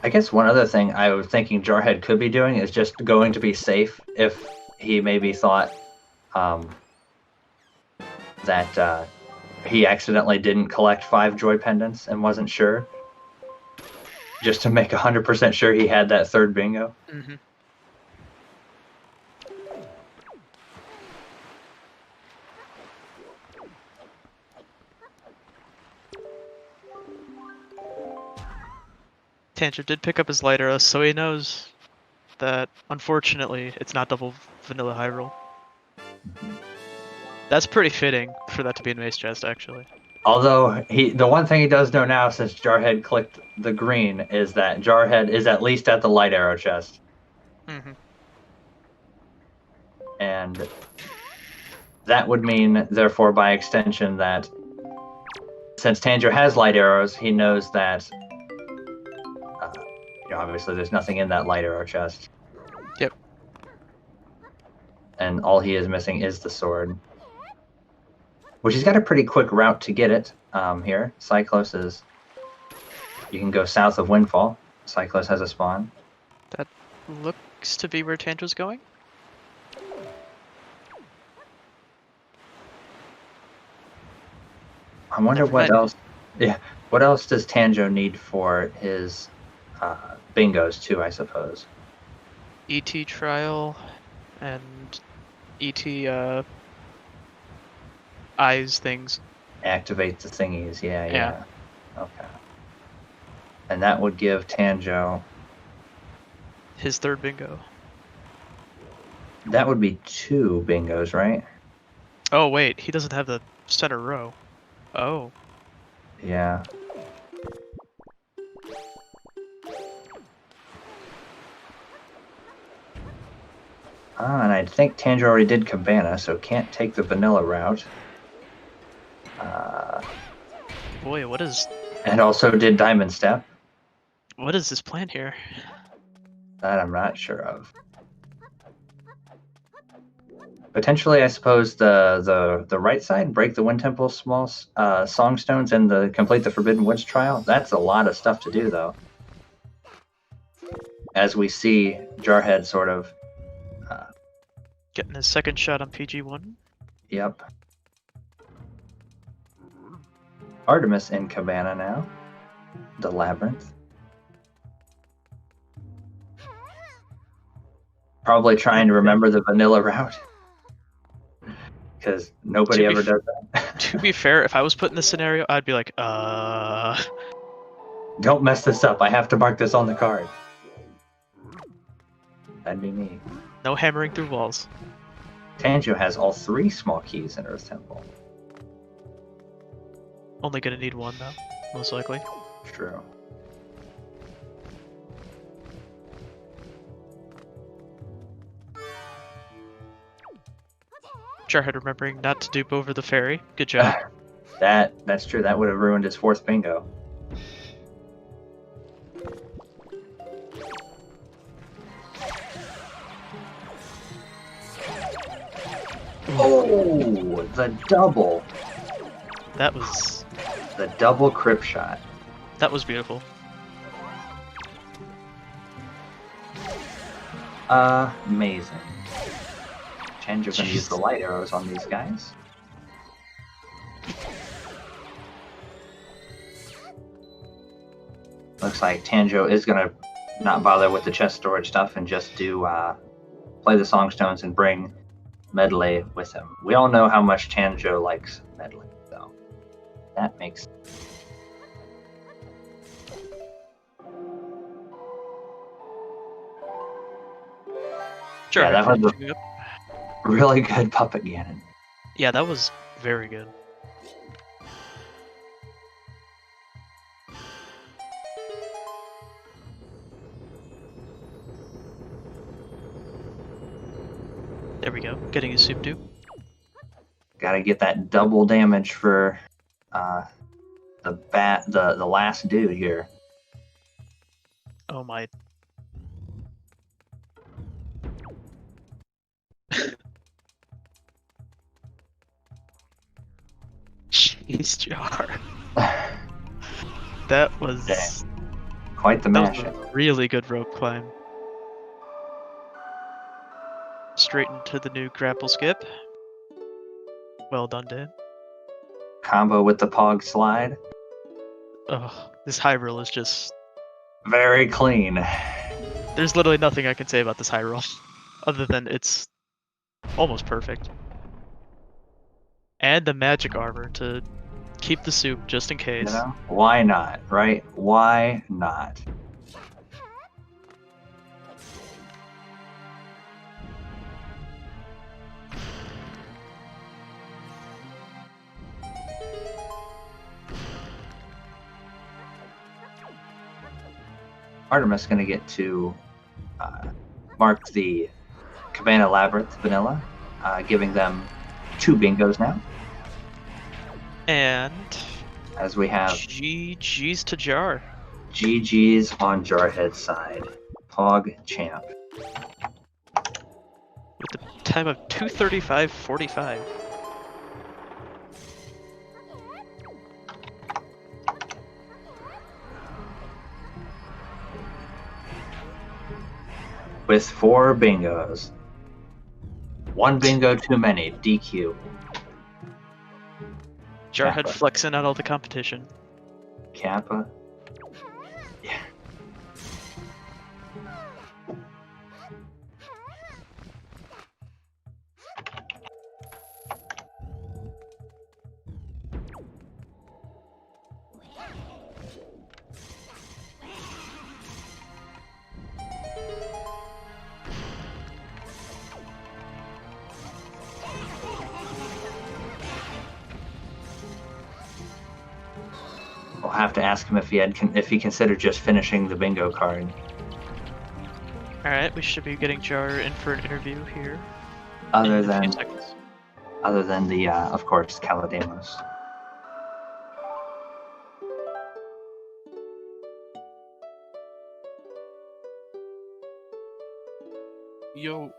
I guess one other thing I was thinking Jarhead could be doing is just going to be safe if he maybe thought that he accidentally didn't collect 5 joy pendants and wasn't sure. Just to make 100% sure he had that third bingo. Mm-hmm. Tanjiro did pick up his light arrow, so he knows that, unfortunately, it's not double vanilla Hyrule. That's pretty fitting for that to be in Mace Chest, actually. Although, the one thing he does know now, since Jarhead clicked the green, is that Jarhead is at least at the light arrow chest. Mm-hmm. And that would mean, therefore, by extension, that since Tanjiro has light arrows, he knows that obviously there's nothing in that light arrow chest. Yep. And all he is missing is the sword. Which he's got a pretty quick route to get it here. Cyclos is... You can go south of Windfall. Cyclos has a spawn. That looks to be where Tanjiro's going. I wonder what else... Yeah, what else does Tanjo need for his... bingos too, I suppose. ET trial and ET eyes things. Activate the thingies, yeah. Okay. And that would give Tanjo his third bingo. That would be 2 bingos, right? Oh wait, he doesn't have the center row. Oh. Yeah. And I think Tanjiro already did Cabana, so can't take the vanilla route. Boy, what is... And also did Diamond Step. What is this plan here? That I'm not sure of. Potentially, I suppose the right side, break the Wind Temple small Songstones and complete the Forbidden Woods trial. That's a lot of stuff to do, though. As we see Jarhead sort of... Getting his second shot on PG1. Yep. Artemis in Cabana now. The Labyrinth. Probably trying to remember the vanilla route. Because nobody ever does that. To be fair, if I was put in this scenario, I'd be like, Don't mess this up. I have to mark this on the card. That'd be me. no hammering through walls. Tanjo has all 3 small keys in Earth Temple. Only gonna need one though, most likely. True. Jarhead remembering not to dupe over the fairy. Good job. That's true. That would have ruined his 4th bingo. Oh, the double. That was The double crip shot. beautiful. Amazing. Change gonna use the light arrows on these guys. Looks like Tanjo is gonna not bother with the chest storage stuff and just do play the Songstones and bring Medley with him. We all know how much Tanjo likes Medley, so that makes Sure. Yeah, that was a really good puppet Ganon. Yeah, that was very good. There we go. Getting a soup dupe. Gotta get that double damage for the last dude here. Oh my. Jeez, Jar. That was Quite the that was mashup. a really good rope climb. Straight into the new grapple skip. Well done, Dan. Combo with the Pog slide. Oh, this high roll is just. Very clean. There's literally nothing I can say about this high roll, other than it's almost perfect. And the magic armor to keep the soup just in case. You know? Why not, right? Why not? Artemis going to get to mark the Cabana Labyrinth vanilla, giving them 2 bingos now, And as we have GG's to Jar. GG's on Jarhead's side. Pog champ. With the time of 2:35:45. With 4 bingos. 1 bingo too many. DQ. Jarhead Kappa. flexing on all the competition. Kappa. Yeah. We'll have to ask him if he considered just finishing the bingo card. Alright, we should be getting Jar in for an interview here. Other in a few than seconds. the of course, Calademos. Yo,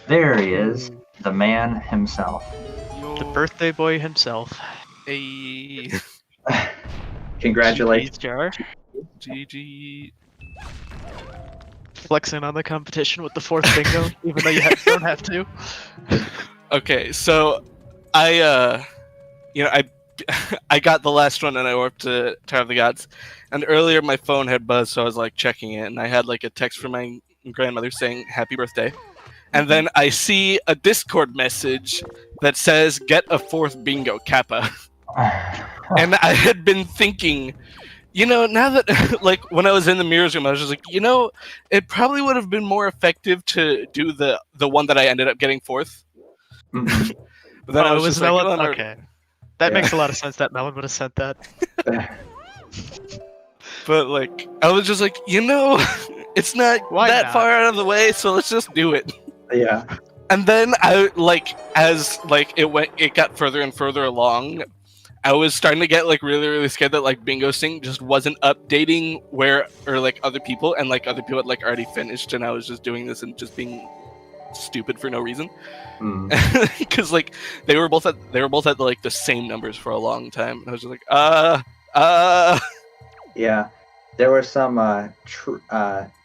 There he is, the man himself. yo. The birthday boy himself. Hey, Congratulations. GG's, Jar. GG. Flexing on the competition with the 4th bingo, even though you don't have to. Okay, so I I got the last one and I warped to Tower of the Gods. And earlier my phone had buzzed, so I was like checking it, and I had like a text from my grandmother saying happy birthday. And then I see a Discord message that says get a 4th bingo kappa. And I had been thinking, now that like when I was in the mirrors room, I was just like, it probably would have been more effective to do the one that I ended up getting 4th. Mhm. But then I was it just was like, Melon? well, Okay. That Yeah. makes a lot of sense that Melon would have sent that. but like I was just like, it's not Why that not? far out of the way, so let's just do it. Yeah. And then I as it got further and further along, I was starting to get like really, really scared that like Bingo Sync just wasn't updating other people, and like other people had like already finished, and I was just doing this and just being stupid for no reason. Mm. Because like they were both at like the same numbers for a long time, and I was just like, Yeah. There were some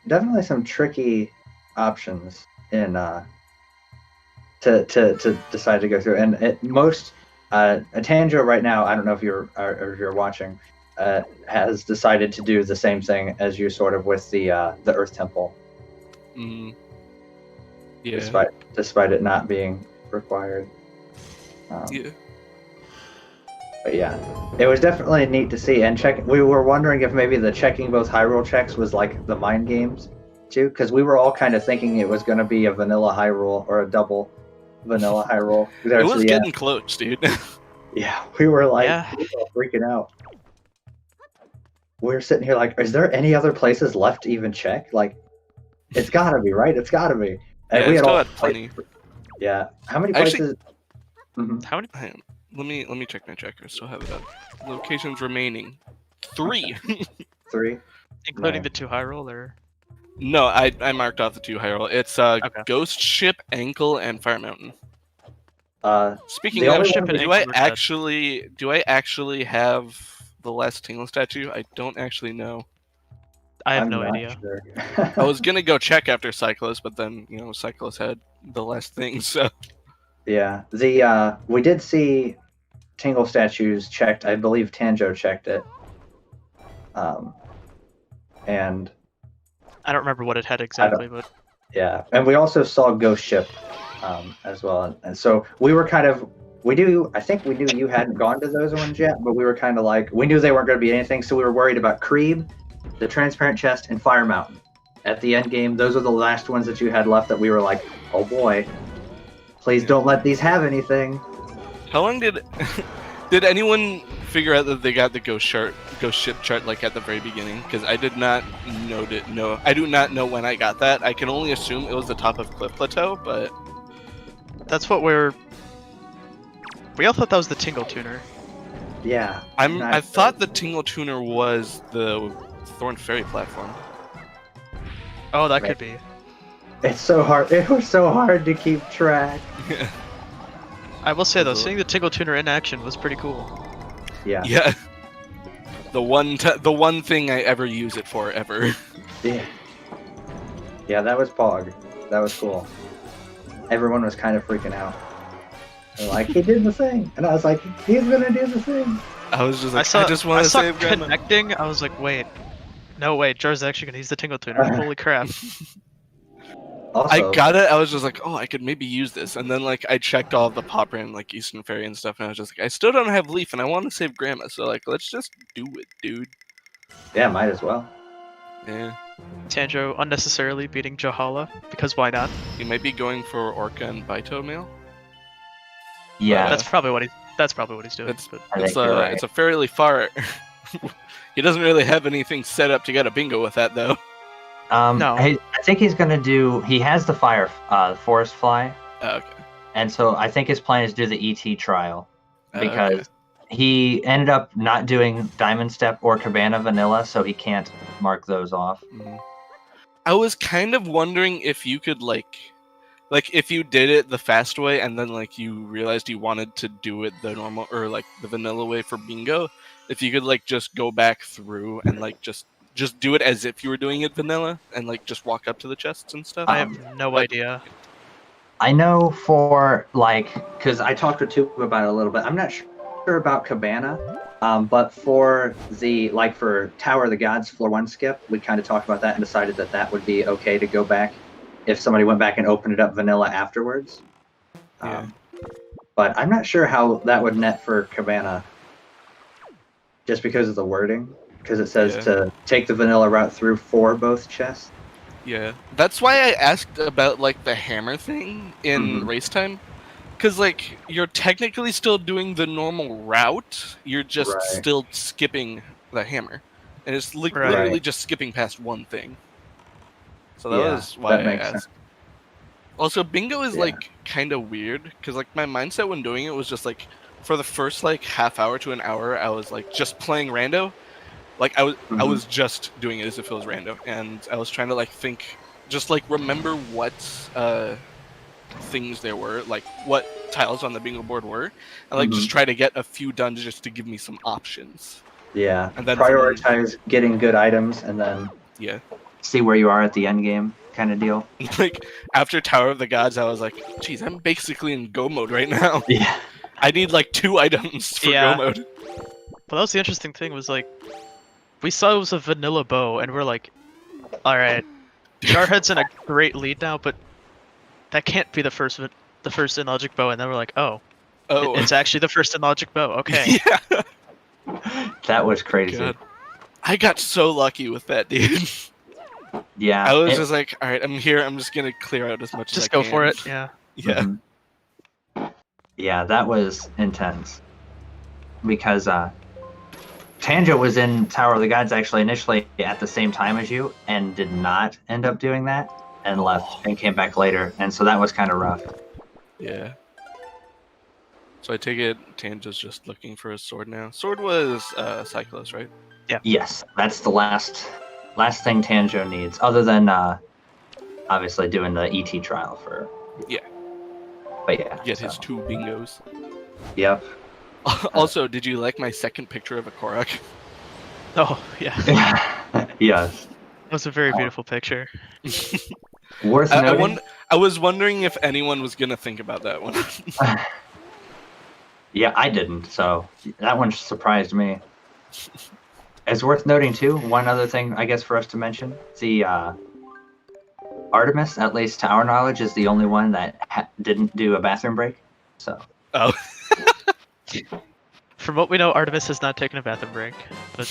definitely some tricky options in to decide to go through, and most Tanjo right now, I don't know if you're watching, has decided to do the same thing as you, sort of with the Earth Temple, yeah, despite it not being required. yeah. But yeah, it was definitely neat to see. And we were wondering if maybe the checking both Hyrule checks was like the mind games too, because we were all kind of thinking it was going to be a vanilla Hyrule or a double vanilla Hyrule. It was getting close, dude. Yeah, we were like Yeah. we were freaking out. We were sitting here like, is there any other places left to even check? Like, it's gotta be, right? It's gotta be. And Yeah, we I had still all had plenty. Yeah. How many Actually- places? Mhm. How many? Hang on. Let me check my checker. Still have it up. Locations remaining 3. 3. Including Right. the 2 Hyrule, or? No, I marked off the 2 Hyrule. It's Okay. Ghost Ship, Ankle, and Fire Mountain. Speaking The of only ship, one- do I Ankle are dead. actually have the last Tingle statue? I don't actually know. I have I'm no not idea. Sure. I was gonna go check after Cyclos, but then Cyclos had the last thing, so Yeah. We did see Tingle statues checked. I believe Tanjo checked it. And I don't remember what it had exactly, but yeah, and we also saw Ghost Ship as well. And so we were kind of I think we knew you hadn't gone to those ones yet, but we were kind of like, we knew they weren't going to be anything, so we were worried about Creeb, the Transparent Chest, and Fire Mountain. At the end game, those are the last ones that you had left that we were like, oh boy, please don't let these have anything. how long did anyone figure out that they got the Ghost Ship chart like at the very beginning? Because I did not know. I do not know when I got that. I can only assume it was the top of Cliff Plateau, but that's what we all thought that was the Tingle Tuner. Yeah. I thought the Tingle Tuner was the Thorn Fairy platform. Oh, that Right. could be. It's so hard. It was so hard to keep track. I will say though, Absolutely. seeing the Tingle Tuner in action was pretty cool. Yeah. Yeah. The one thing I ever use it for ever. Yeah. Yeah, that was Pog. That was cool. Everyone was kind of freaking out. They're like, he did the thing. And I was like, he's gonna do the thing. I was just I like, saw, I just want to saw save Grandma. connecting. I was like, wait, no, wait, Jar's actually gonna use the Tingle Tuner. Holy crap! Also, I got it. I was just like, oh, I could maybe use this, and then like I checked all of the Popper and like Eastern Fairy and stuff, and I was just like, I still don't have Leaf, and I want to save Grandma, so like, let's just do it, dude. yeah, might as well. Yeah, Tanjo unnecessarily beating Jahala because why not? he might be going for Orca and Baito mail. Yeah. That's probably what he's doing. It's But I think you're right. it's a fairly far. He doesn't really have anything set up to get a bingo with that though. No. I think he's gonna do. He has the forest fly, Oh, okay. and so I think his plan is to do the ET trial Oh, because okay. he ended up not doing Diamond Step or Cabana Vanilla, so he can't mark those off. Mhm. I was kind of wondering if you could like if you did it the fast way and then like you realized you wanted to do it the normal or like the vanilla way for bingo, if you could like just go back through and like just do it as if you were doing it vanilla and like just walk up to the chests and stuff. I have no idea. I know for like, because I talked to Tuba about it a little bit. I'm not sure sure about Cabana, but for for Tower of the Gods Floor 1 skip, we kind of talked about that and decided that that would be okay to go back if somebody went back and opened it up vanilla afterwards. Yeah. But I'm not sure how that would net for Cabana, just because of the wording, because it says to take the vanilla route through for both chests. Yeah, that's why I asked about like the hammer thing in race time, because like you're technically still doing the normal route, you're just still skipping the hammer, and it's literally just skipping past one thing. So that was why I asked. Sense. Also, bingo is like kind of weird, because like my mindset when doing it was just like for the first like half hour to an hour, I was like just playing rando. Like I was just doing it as if it was random, and I was trying to like think, just like remember what things there were, like what tiles on the bingo board were, and like just try to get a few done just to give me some options. Yeah, and then prioritize getting good items, and then see where you are at the end game, kind of deal. Like after Tower of the Gods, I was like, geez, I'm basically in go mode right now. Yeah, I need like 2 items for go mode. But that was the interesting thing, was like, we saw it was a vanilla bow, and we're like, alright, Jarhead's in a great lead now, but that can't be the first in logic bow, and then we're like, it's actually the first in logic bow, okay. Yeah. That was crazy. God. I got so lucky with that, dude. Yeah. I was just like, alright, I'm here, I'm just gonna clear out as much as I can. Just go for it, yeah. Yeah. Yeah, that was intense. Because, Tanjo was in Tower of the Gods actually initially at the same time as you, and did not end up doing that, and left and came back later, and so that was kind of rough. Yeah. So I take it Tanjo's just looking for a sword now. Sword was Cyclos, right? Yeah. Yes, that's the last thing Tanjo needs, other than obviously doing the ET trial for. Yeah. But yeah. Get his 2 bingos. Yep. Also, did you like my second picture of a Korok? Oh, yeah. Yes. That was a very beautiful picture. Worth noting. I was wondering if anyone was going to think about that one. Yeah, I didn't, so that one surprised me. It's worth noting, too, one other thing, I guess, for us to mention. The Artemis, at least to our knowledge, is the only one that didn't do a bathroom break. So. Oh. From what we know, Artemis has not taken a bathroom break. But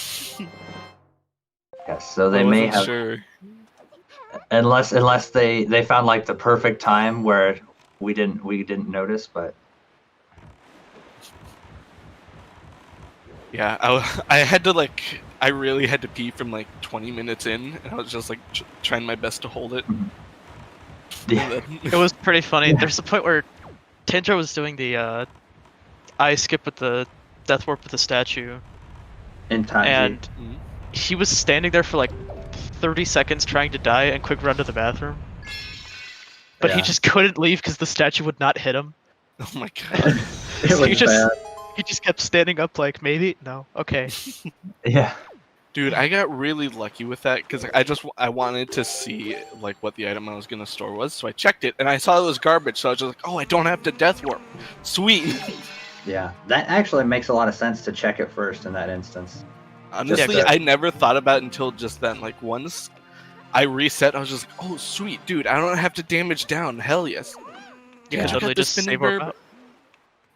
yes, so they may have. Sure. Unless they found like the perfect time where we didn't notice, but. Yeah, I really had to pee from like 20 minutes in, and I was just like trying my best to hold it. Yeah. It was pretty funny. There's a point where Tanjo was doing the eye skip with the death warp with the statue, and he was standing there for like 30 seconds trying to die and quick run to the bathroom, but he just couldn't leave because the statue would not hit him. Oh my god. So he just kept standing up like, maybe? No. Okay. Yeah. Dude, I got really lucky with that because I wanted to see like what the item I was gonna store was, so I checked it and I saw it was garbage, so I was just like, oh, I don't have to death warp. Sweet. Yeah, that actually makes a lot of sense to check it first in that instance. Honestly, I never thought about it until just then. Like once I reset, I was just like, oh sweet, dude, I don't have to damage down. Hell yes. You can totally just save warp out.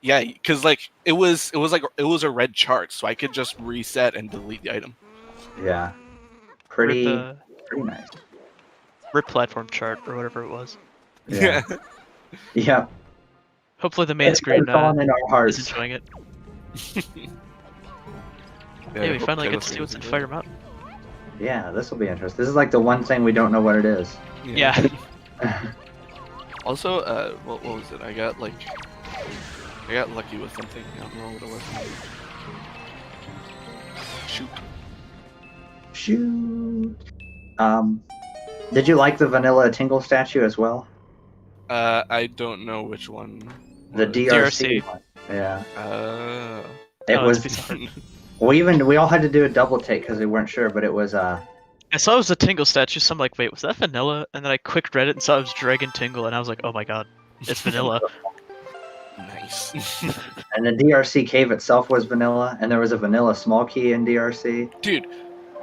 Yeah, because like it was a red chart, so I could just reset and delete the item. Yeah, pretty nice. Rip platform chart or whatever it was. Yeah. Yeah. Hopefully the main screen in our hearts. is enjoying it. Yeah, we finally get to see what's in Fire Mountain. Yeah, this will be interesting. This is like the one thing we don't know what it is. Yeah. Also, what was it? I got lucky with something. I don't know what it was. Shoot. Did you like the vanilla Tingle statue as well? I don't know which one. The DRC one. Yeah. It was. We all had to do a double take because we weren't sure, but it was I saw it was a Tingle statue, so I'm like, wait, was that vanilla? And then I quick read it and saw it was Dragon Tingle, and I was like, oh my god, it's vanilla. Nice. And the DRC cave itself was vanilla, and there was a vanilla small key in DRC. Dude,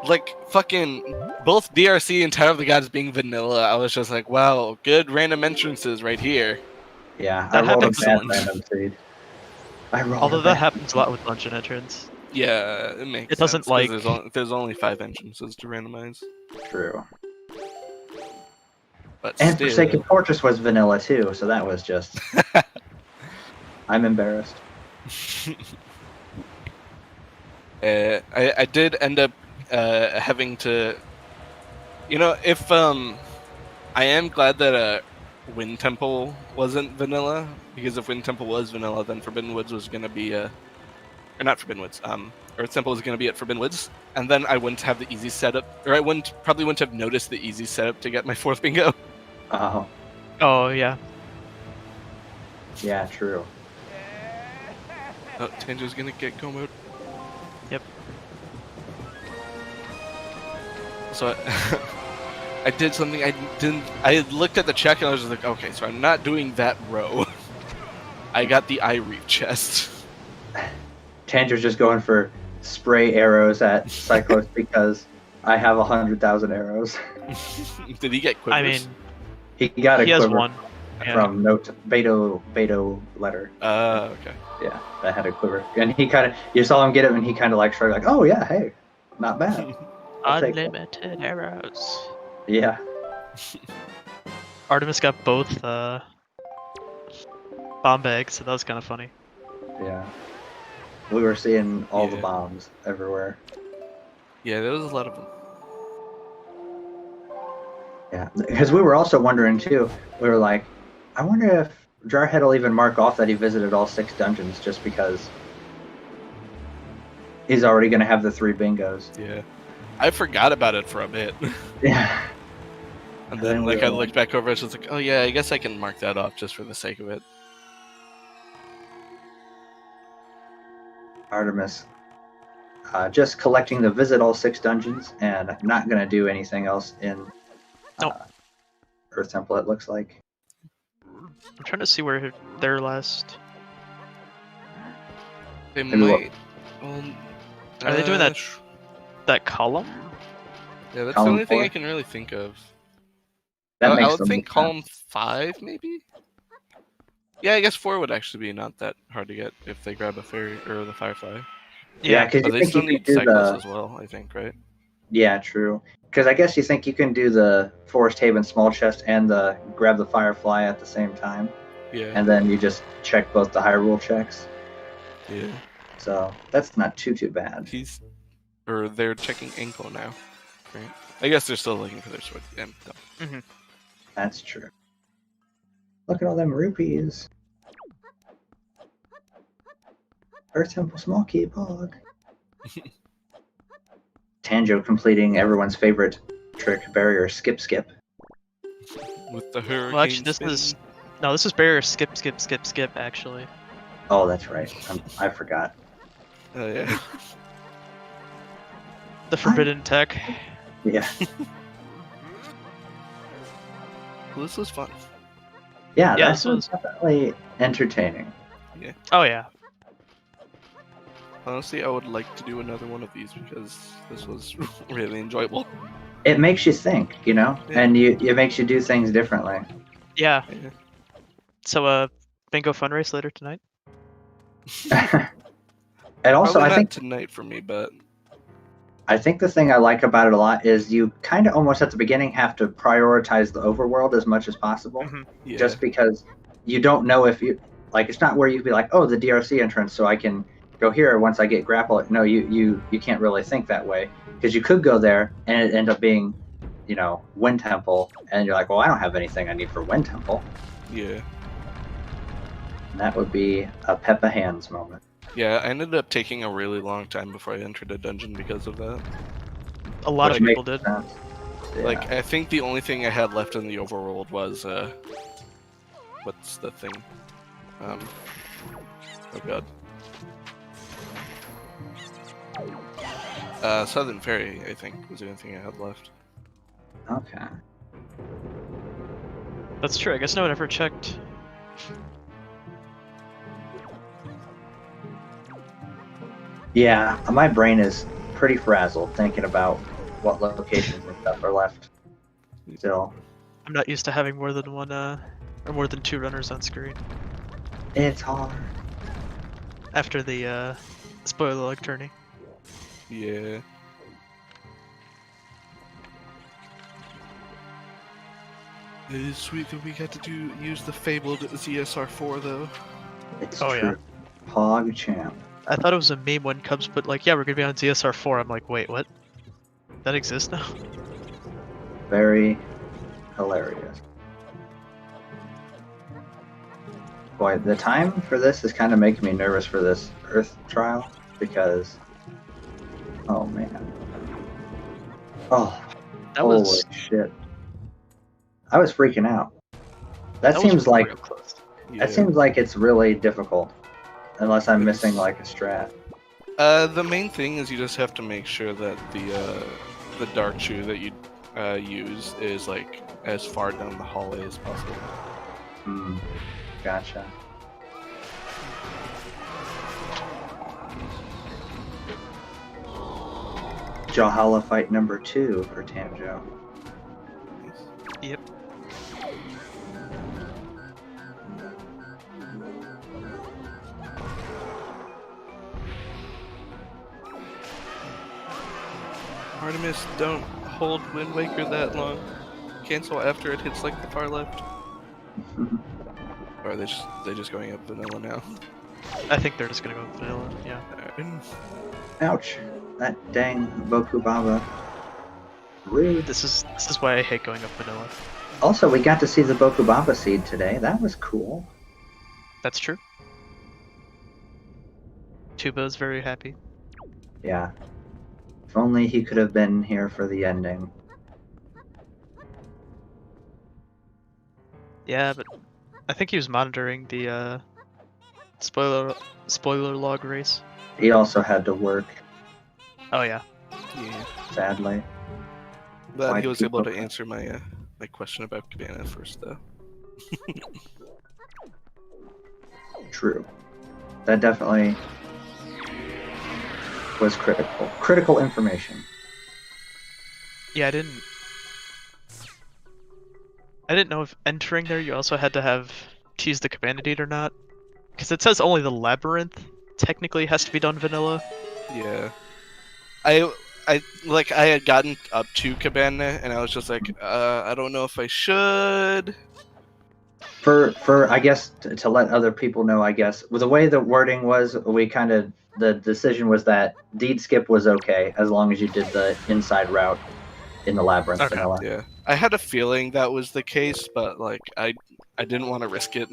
like fucking both DRC and Tower of the Gods being vanilla, I was just like, wow, good random entrances right here. Yeah, That I rolled a happens- bad Excellent. random seed. I rolled Although a that bad- happens a lot with dungeon entrance. Yeah, it makes It doesn't, sense, 'cause like- there's only 5 entrances to randomize. True. But And still, Forsaken Fortress was vanilla too, so that was just. I'm embarrassed. I did end up having to, if I am glad that Wind Temple wasn't vanilla, because if Wind Temple was vanilla, then Forbidden Woods was gonna be or not Forbidden Woods, Earth Temple was gonna be at Forbidden Woods, and then I wouldn't have the easy setup, or I probably wouldn't have noticed the easy setup to get my 4th bingo. Oh, Oh yeah. yeah, true. Oh, Tanjo's gonna get go mode. Yep. So I did something I didn't. I looked at the check and I was just like, okay, so I'm not doing that row. I got the eye reef chest. Tanger's just going for spray arrows at Cyclos because I have 100,000 arrows. Did he get quivers? I mean, He got a he has quiver one. Yeah. from Beto letter. Okay. Yeah, that had a quiver, and he kind of you saw him get it, and he kind of like shrugged, like, "Oh yeah, hey, not bad." I'll take that. Unlimited arrows. Yeah, Artemis got both bomb bags, so that was kind of funny. yeah. We were seeing all the Yeah. bombs everywhere. Yeah, there was a lot of them. Yeah, because we were also wondering too. We were like, I wonder if Jarhead will even mark off that he visited all 6 dungeons, just because he's already going to have the 3 bingos. Yeah. I forgot about it for a bit. Yeah. And And then then, we like, I were looked back over, I was just like, oh yeah, I guess I can mark that off just for the sake of it. Artemis. Just collecting the visit all 6 dungeons, and not going to do anything else in Nope. Earth Temple, it looks like. I'm trying to see where they're last. They Maybe what- might. Are they doing that- That column? Yeah, that's Column the only thing 4? I can really think of. That I makes would them think look column 5, maybe? Yeah, I guess 4 would actually be not that hard to get if they grab a fairy or the firefly. Yeah, because But you they think still you need could do cycles the. as well, I think, right? Yeah, true. Because I guess you think you can do the Forest Haven small chest and the grab the Firefly at the same time, Yeah. and then you just check both the Hyrule checks. Yeah. So that's not too bad. They're checking ankle now. Right? I guess they're still looking for their sword. Yeah, no. That's true. Look at all them rupees. Earth Temple small key bog. Tanjo completing everyone's favorite trick, barrier skip. With the hurricane. Well, actually, this is barrier skip, actually. Oh, that's right. I forgot. Oh yeah. The forbidden tech. Yeah. Well, this was fun. Yeah, Yeah, this this was was- definitely entertaining. Oh yeah. Honestly, I would like to do another one of these because this was really enjoyable. It makes you think, Yeah. and it makes you do things differently. Yeah. Yeah. So bingo fun race later tonight. And also, Probably I not think tonight for me, but the thing I like about it a lot is you kind of almost at the beginning have to prioritize the overworld as much as possible, yeah. just because you don't know if you like. It's not where you'd be like, oh, the DRC entrance, so I can go here once I get grappled. No, you can't really think that way, because you could go there and it end up being, Wind Temple, and you're like, well, I don't have anything I need for Wind Temple. Yeah. And that would be a Peppa Hands moment. Yeah, I ended up taking a really long time before I entered a dungeon because of that. A lot Which of people makes did. sense. Yeah. Like, I think the only thing I had left in the overworld was, what's the thing? Oh god. Southern Ferry, I think, was the only thing I had left. Okay. That's true. I guess no one ever checked Yeah, my brain is pretty frazzled thinking about what locations and stuff are left still. I'm not used to having more than one, or more than 2 runners on screen. It's hard. After the, spoiler alert tourney. Yeah. It is sweet that we got to use the fabled ZSR4 though. It's Oh, true. Pog champ. I thought it was a meme when Cubs put like, yeah, we're gonna be on ZSR4. I'm like, wait, what? That exists now? Very hilarious. Boy, the time for this is kind of making me nervous for this Earth trial because, oh man, oh, That holy was shit! I was freaking out. That was seems like real close. Yeah. that seems like it's really difficult, unless I'm missing like a strat. The main thing is you just have to make sure that the dark shoe that you use is like as far down the hallway as possible. Hmm. Gotcha. Jahala fight number 2 for Tamjo. Yep. Artemis, don't hold Wind Waker that long. Cancel after it hits like the far left. Or are they just going up vanilla now? I think they're just gonna go with vanilla. Yeah. Alright. Ouch. That dang Boku Baba. Rude. This is why I hate going up vanilla. Also, we got to see the Boku Baba seed today. That was cool. That's true. Tuba is very happy. Yeah. If only he could have been here for the ending. Yeah, but I think he was monitoring the spoiler log race. He also had to work, Oh yeah. Yeah. sadly. Glad Why he was keep able to up- answer my my question about Cabana first though. True. That definitely was critical. Critical information. Yeah, I didn't know if entering there you also had to have choose the cabana deed or not. Because it says only the labyrinth technically has to be done vanilla. Yeah. I had gotten up to Cabana and I was just like, I don't know if I should. For I guess to let other people know, I guess the way the wording was, the decision was that deed skip was okay as long as you did the inside route in the labyrinth Okay. vanilla. Yeah. I had a feeling that was the case, but like I didn't want to risk it.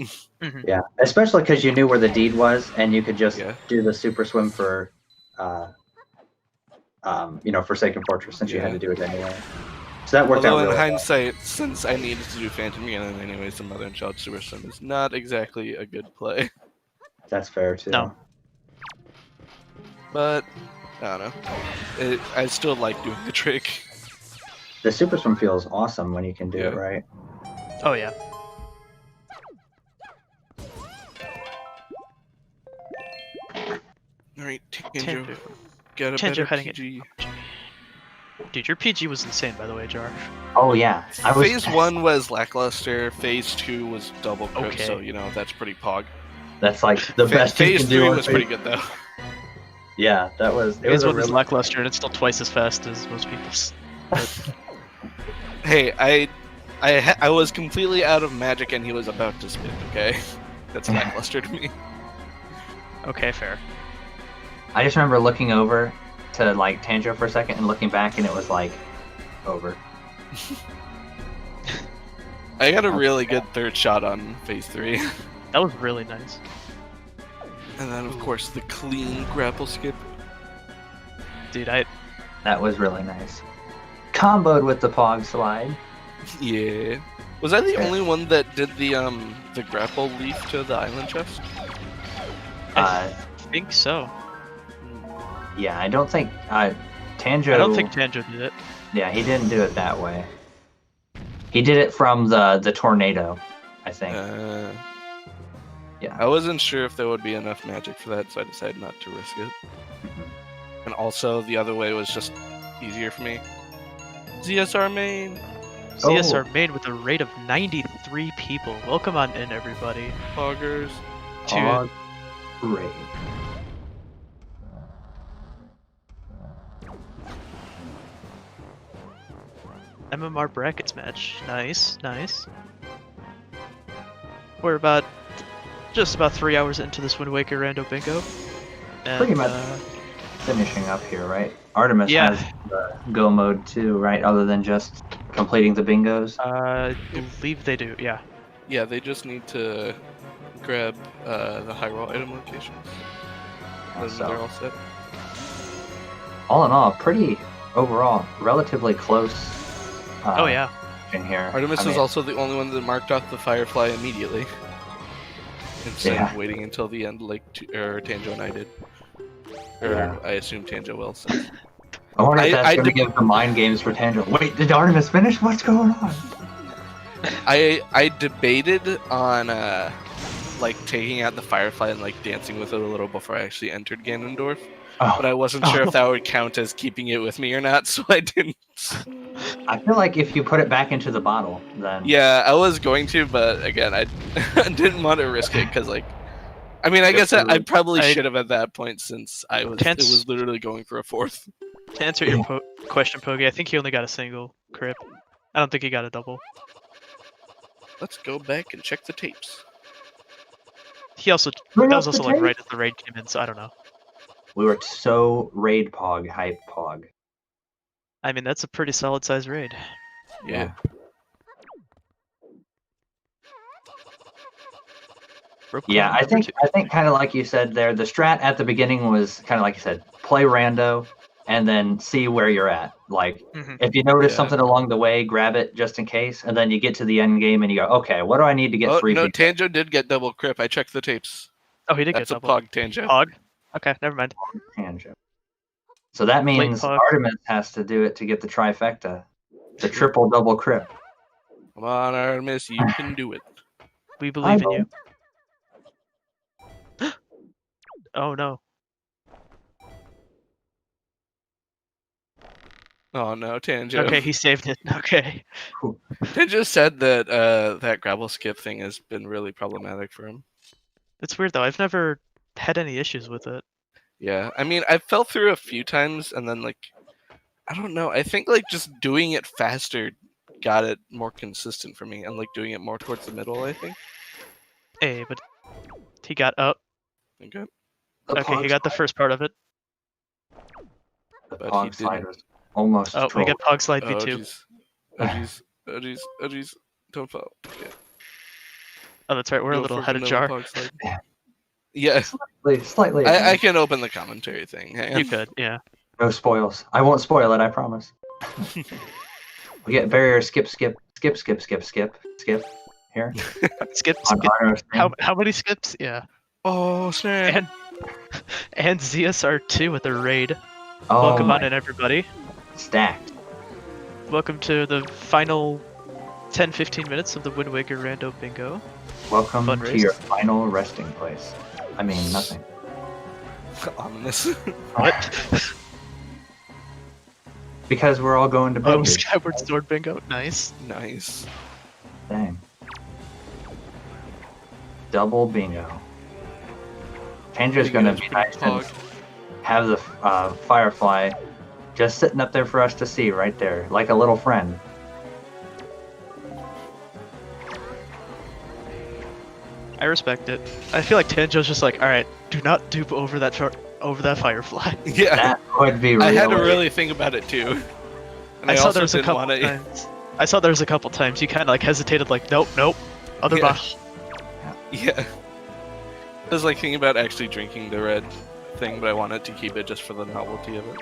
Yeah, especially because you knew where the deed was and you could just Yeah. do the super swim for, Forsaken Fortress since you had Yeah. to do it anyway. So that worked Although out in really well. hindsight, since I needed to do Phantom Ganon anyways, the Mother and Child Super Swim is not exactly a good play. That's fair too. No. But I don't know. I still like doing the trick. The super swim feels awesome when you can do Yeah. it right. Oh yeah. Alright, Tanjo. Tanjo. Got a Tanjo better heading it. PG. Dude, your PG was insane by the way, Jar. Oh yeah, Phase 1 was lackluster, Phase 2 was double crit, Okay. so that's pretty pog. That's like the best you Phase can 3 do. on was Phase- pretty good though. Yeah, that was. It Phase was a 1 is really. lackluster and it's still twice as fast as most people's. Hey, I was completely out of magic and he was about to spit, okay? That's lackluster to me. Okay, fair. I just remember looking over to like Tanjo for a second and looking back, and it was like over. I got a really good third shot on Phase 3. That was really nice. And then, of course, the clean grapple skip. Dude, That was really nice. Comboed with the Pog slide. Yeah. Was I the Yeah. only one that did the grapple leaf to the island chest? Uh, I think so. yeah, I don't think Tanjo. I don't think Tanjo did it. Yeah, he didn't do it that way. He did it from the tornado, I think. Yeah. I wasn't sure if there would be enough magic for that, so I decided not to risk it. Mhm. also the other way was just easier for me. ZSR main. CSR main with a rate of 93 people. Welcome on in, everybody. Poggers. To Great. MMR brackets match. Nice, nice. We're about just about 3 hours into this Wind Waker Rando Bingo. And, Pretty much finishing up here, right? Artemis Yeah. has the go mode too, right? Other than just completing the bingos. I believe they do, yeah. Yeah, they just need to grab the high roll item locations. And So- they're all set. All in all, pretty overall, relatively close. Oh yeah. In here. Artemis I is mean, also the only one that marked off the Firefly immediately. Instead of Yeah. waiting until the end like Tanjo and I did. Or Yeah. I assume Tanjo will. So. I wonder if that's I going to did- give the mind games for Tanjo. Wait, did Artemis finish? What's going on? I debated on like taking out the Firefly and like dancing with it a little before I actually entered Ganondorf. Oh, But I wasn't sure if that would count as keeping it with me or not, so I didn't. I feel like if you put it back into the bottle, then Yeah, I was going to, but again, I didn't want to risk it because, like, I mean, I guess I probably I- should have at that point since it was literally going for a fourth. To answer your question, Pogi, I think he only got a single crit. I don't think he got a double. Let's go back and check the tapes. He also Bring that up was also the like tape. right as the raid came in, so I don't know. we were so raid pog, hype pog. I mean, that's a pretty solid size raid. Yeah. Rope Yeah, climb I number think kind of like you said there, the strat at the beginning was kind of like you said, play rando, and then see where you're at. Like, Mhm. if you notice Yeah. something along the way, grab it just in case, and then you get to the end game and you go, okay, what do I need to get Oh, three? no, feet? Tanjo did get double crip. I checked the tapes. Oh, he did That's get a double. pog, Tanjo. Pog? Okay, never mind. Tanjo. So that means pog. Artemis has to do it to get the trifecta, the triple double crip. Come on, Artemis, you can do it. We believe in will. you. Oh no. Oh no, Tanjo. Okay, he saved it. Okay. Tanjo said that that grapple skip thing has been really problematic for him. It's weird though. I've never had any issues with it. Yeah, I mean, I fell through a few times, and then like, I don't know. I think like just doing it faster got it more consistent for me, and like doing it more towards the middle. I think. Hey, but he got up. Okay. The Okay, he pog got the first part of it. The But he pog slide didn't. was almost. Oh, we got Pog Slide Oh V2. jeez. Oh jeez. Oh jeez. Oh jeez. Don't fall. Yeah. Oh, that's right. We're a Go little for ahead of vanilla jar. pog slide. Yeah, slightly. I can open the commentary thing. Hang on. You could, yeah. No spoils. I won't spoil it. I promise. We get barrier skip here. Skip, On skip. Artemis thing. How many skips? Yeah. Oh snap! And ZSR2 with the raid. Oh Welcome on my, in, everybody. stacked. Welcome to the final 10-15 minutes of the Wind Waker Rando Bingo. Welcome Fun to race. your final resting place. I mean, nothing. Ominous. What? Because we're all going to bed. Oh, here. Skyward Sword Bingo. Nice. Nice. Dang. Double bingo. Tanger's gonna be nice and have the Firefly just sitting up there for us to see right there, like a little friend. I respect it. I feel like Tanjo's just like, all right, do not dupe over that Firefly. Yeah. That would be I had to really- really think about it too. And I saw also there was a didn't couple wanna- times. I saw there was a couple times you kind of like hesitated, like, nope, other Yeah. bottle. Yeah. I was like thinking about actually drinking the red thing, but I wanted to keep it just for the novelty of it.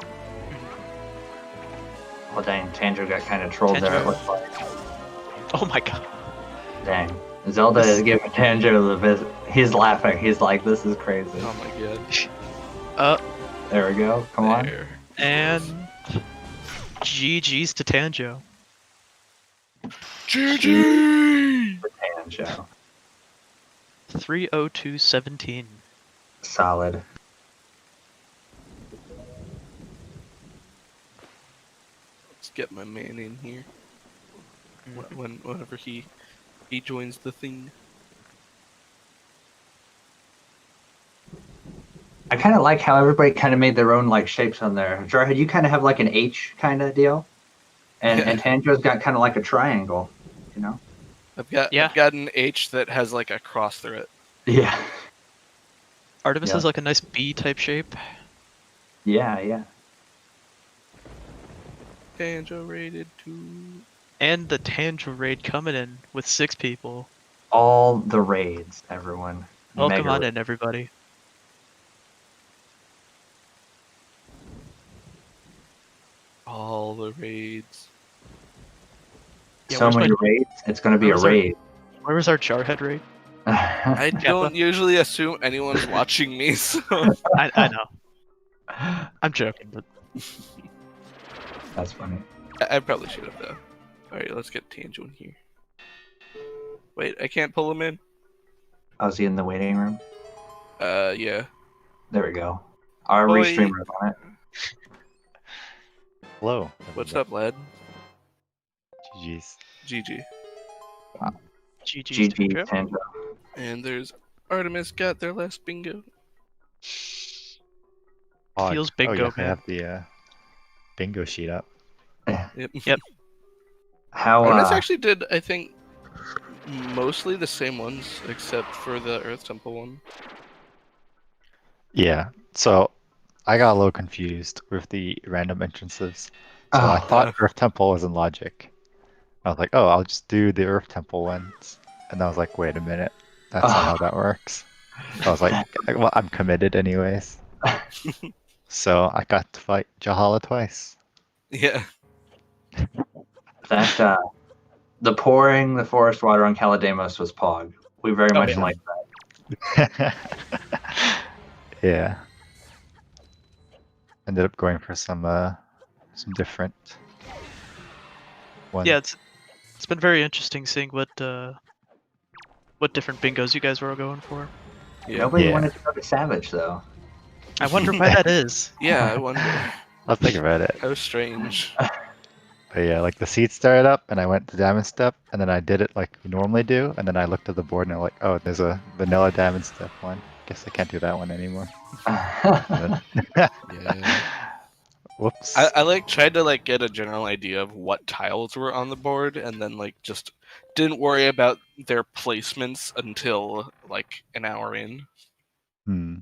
Well, dang, Tanger got kind of trolled there. It Tanger. looks like. Oh my god. Dang. Zelda is giving Tanger the visit. He's laughing. He's like, this is crazy. Oh my god. There we go. Come on. There. And GG's to Tanjo. GG! Tanger. 302.17. Solid. get my man in here. Whenever he joins the thing. I kind of like how everybody kind of made their own like shapes on there. Jarhead, you kind of have like an H kind of deal, and Tanjo's got kind of like a triangle, you know. I've got an H that has like a cross through it. Yeah. Artemis Yeah. has like a nice B-type shape. Yeah. Tanjo rated 2. And the Tanjo raid coming in with 6 people. All the raids, everyone. Welcome Mega on raid. in, everybody. All the raids. Yeah, So where's many my- raids. It's going to be a where's our- raid. Where was our Jarhead raid? I don't usually assume anyone's watching me, so I know. I'm joking, but That's funny. I probably should have though. Alright, let's get Tanjo in here. Wait, I can't pull him in? Oh, is he in the waiting room? Yeah. There we go. Our Boy. restreamer is on it. Hello. What's up, lad? GG's. GG. GG's GG Tanjo. Tanjo. And there's Artemis got their last bingo. Feels bingo, yeah, I man. have the bingo sheet up. Yep. Yep. How Artemis actually did, I think, mostly the same ones, except for the Earth Temple one. Yeah. So I got a little confused with the random entrances. So I thought Earth Temple was in logic. I was like, oh, I'll just do the Earth Temple ones. And I was like, wait a minute. That's not how that works. I was like, well, I'm committed anyways. So I got to fight Jahala twice. Yeah. that the pouring the forest water on Calademos was Pog. We very much yeah. like that. Yeah. Ended up going for some different ones. Yeah, it's been very interesting seeing what different bingos you guys were all going for. Yeah. Nobody Yeah. wanted to go to Savage though. I wonder why that is. Yeah, I wonder. I'll think about it. How strange. But yeah, like the seed started up and I went to diamond step and then I did it like we normally do and then I looked at the board and I'm like, oh, there's a vanilla diamond step one. Guess I can't do that one anymore. And then- Yeah. Whoops. I like tried to like get a general idea of what tiles were on the board and then like just didn't worry about their placements until like an hour in. Hmm.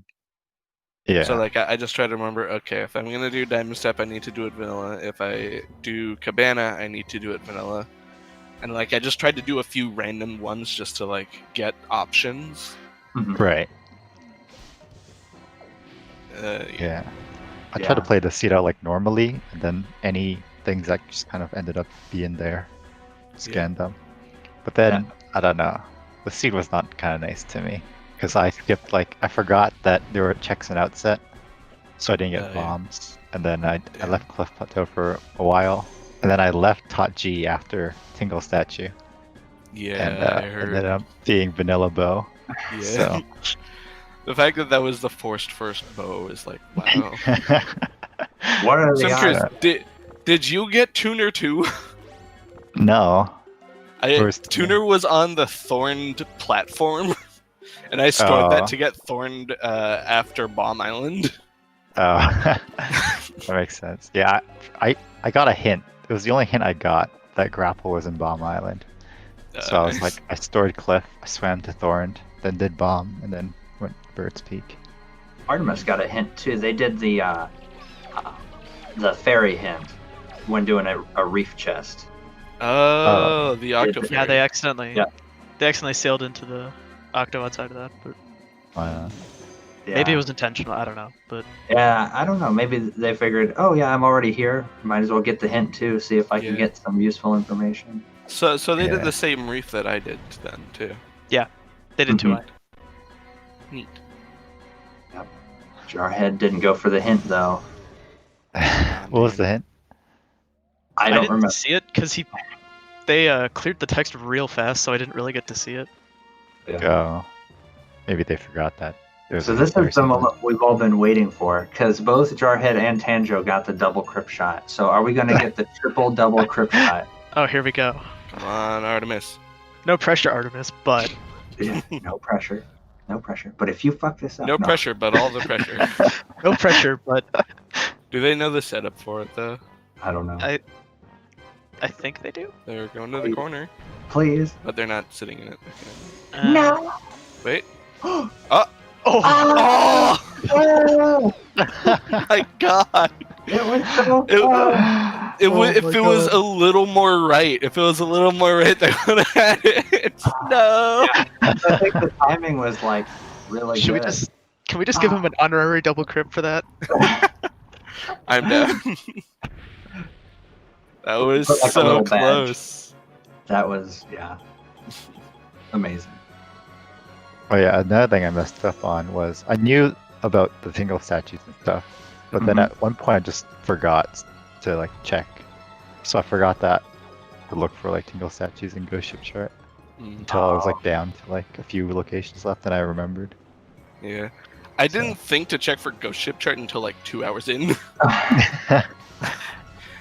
Yeah. So like I just try to remember, okay, if I'm gonna do Diamond Step, I need to do it vanilla. If I do Cabana, I need to do it vanilla. And like I just tried to do a few random ones just to like get options. Mhm. Right. Yeah. Yeah. I tried to Yeah. play the seed out like normally and then any things that just kind of ended up being there. Scanned them. But then I don't know. The seed was not kind of nice to me. Because I skipped, like, I forgot that there were checks and outset, so I didn't get Oh, yeah. bombs. And then I Yeah. left Cliff Plateau for a while. And then I left Tot G after Tingle Statue. Yeah, And I heard. ended up being Vanilla Bow. Yeah. So. The fact that that was the forced first bow is like, wow. What are So the I'm odds? curious, did you get Tuner too? No. First- Tuner was on the thorned platform, and I stored Oh. that to get thorned after Bomb Island. Oh, that makes sense. Yeah, I got a hint. It was the only hint I got that Grapple was in Bomb Island. So I was Nice. like, I stored Cliff, I swam to Thorned, then did Bomb, and then went Bird's Peak. Artemis got a hint too. They did the fairy hint when doing a reef chest. Oh, the Octo. Yeah, they accidentally Yeah. sailed into the Octo outside of that, but Uh, Yeah. maybe it was intentional. I don't know, but Yeah, I don't know. Maybe they figured, oh yeah, I'm already here. Might as well get the hint too. See if I can Yeah. get some useful information. So they did Yeah. the same reef that I did then too. they did too. Mhm. Neat. Jarhead didn't go for the hint though. what was the hint? I I don't didn't remember. see it because they cleared the text real fast, so I didn't really get to see it. Yeah. Oh, maybe they forgot that. There's So a this is the comparison. moment we've all been waiting for, because both Jarhead and Tanjo got the double crypt shot. So are we going to get the triple double crypt shot? Oh, here we go. Come on, Artemis. No pressure, Artemis, but Yeah, no pressure. No pressure. But if you fuck this up, No pressure, but all the pressure. no pressure, but Do they know the setup for it though? I don't know. I think they do. They're going to the corner, Please. but they're not sitting in it. No. Wait. Oh. Oh! Oh my god! It was so If it was a little more right, they would have had it. No. I think the timing was like really Should we good. can we just give him an honorary double crypt for that? I'm down. That was Put, like, a so little badge. close. That was, yeah. Amazing. Oh yeah, another thing I messed up on was I knew about the tingle statues and stuff, but then at one point I just forgot to like check. So I forgot that to look for like tingle statues in Ghost Ship Chart until I was like down to like a few locations left and I remembered. Yeah. I didn't think to check for Ghost Ship Chart until like 2 hours in.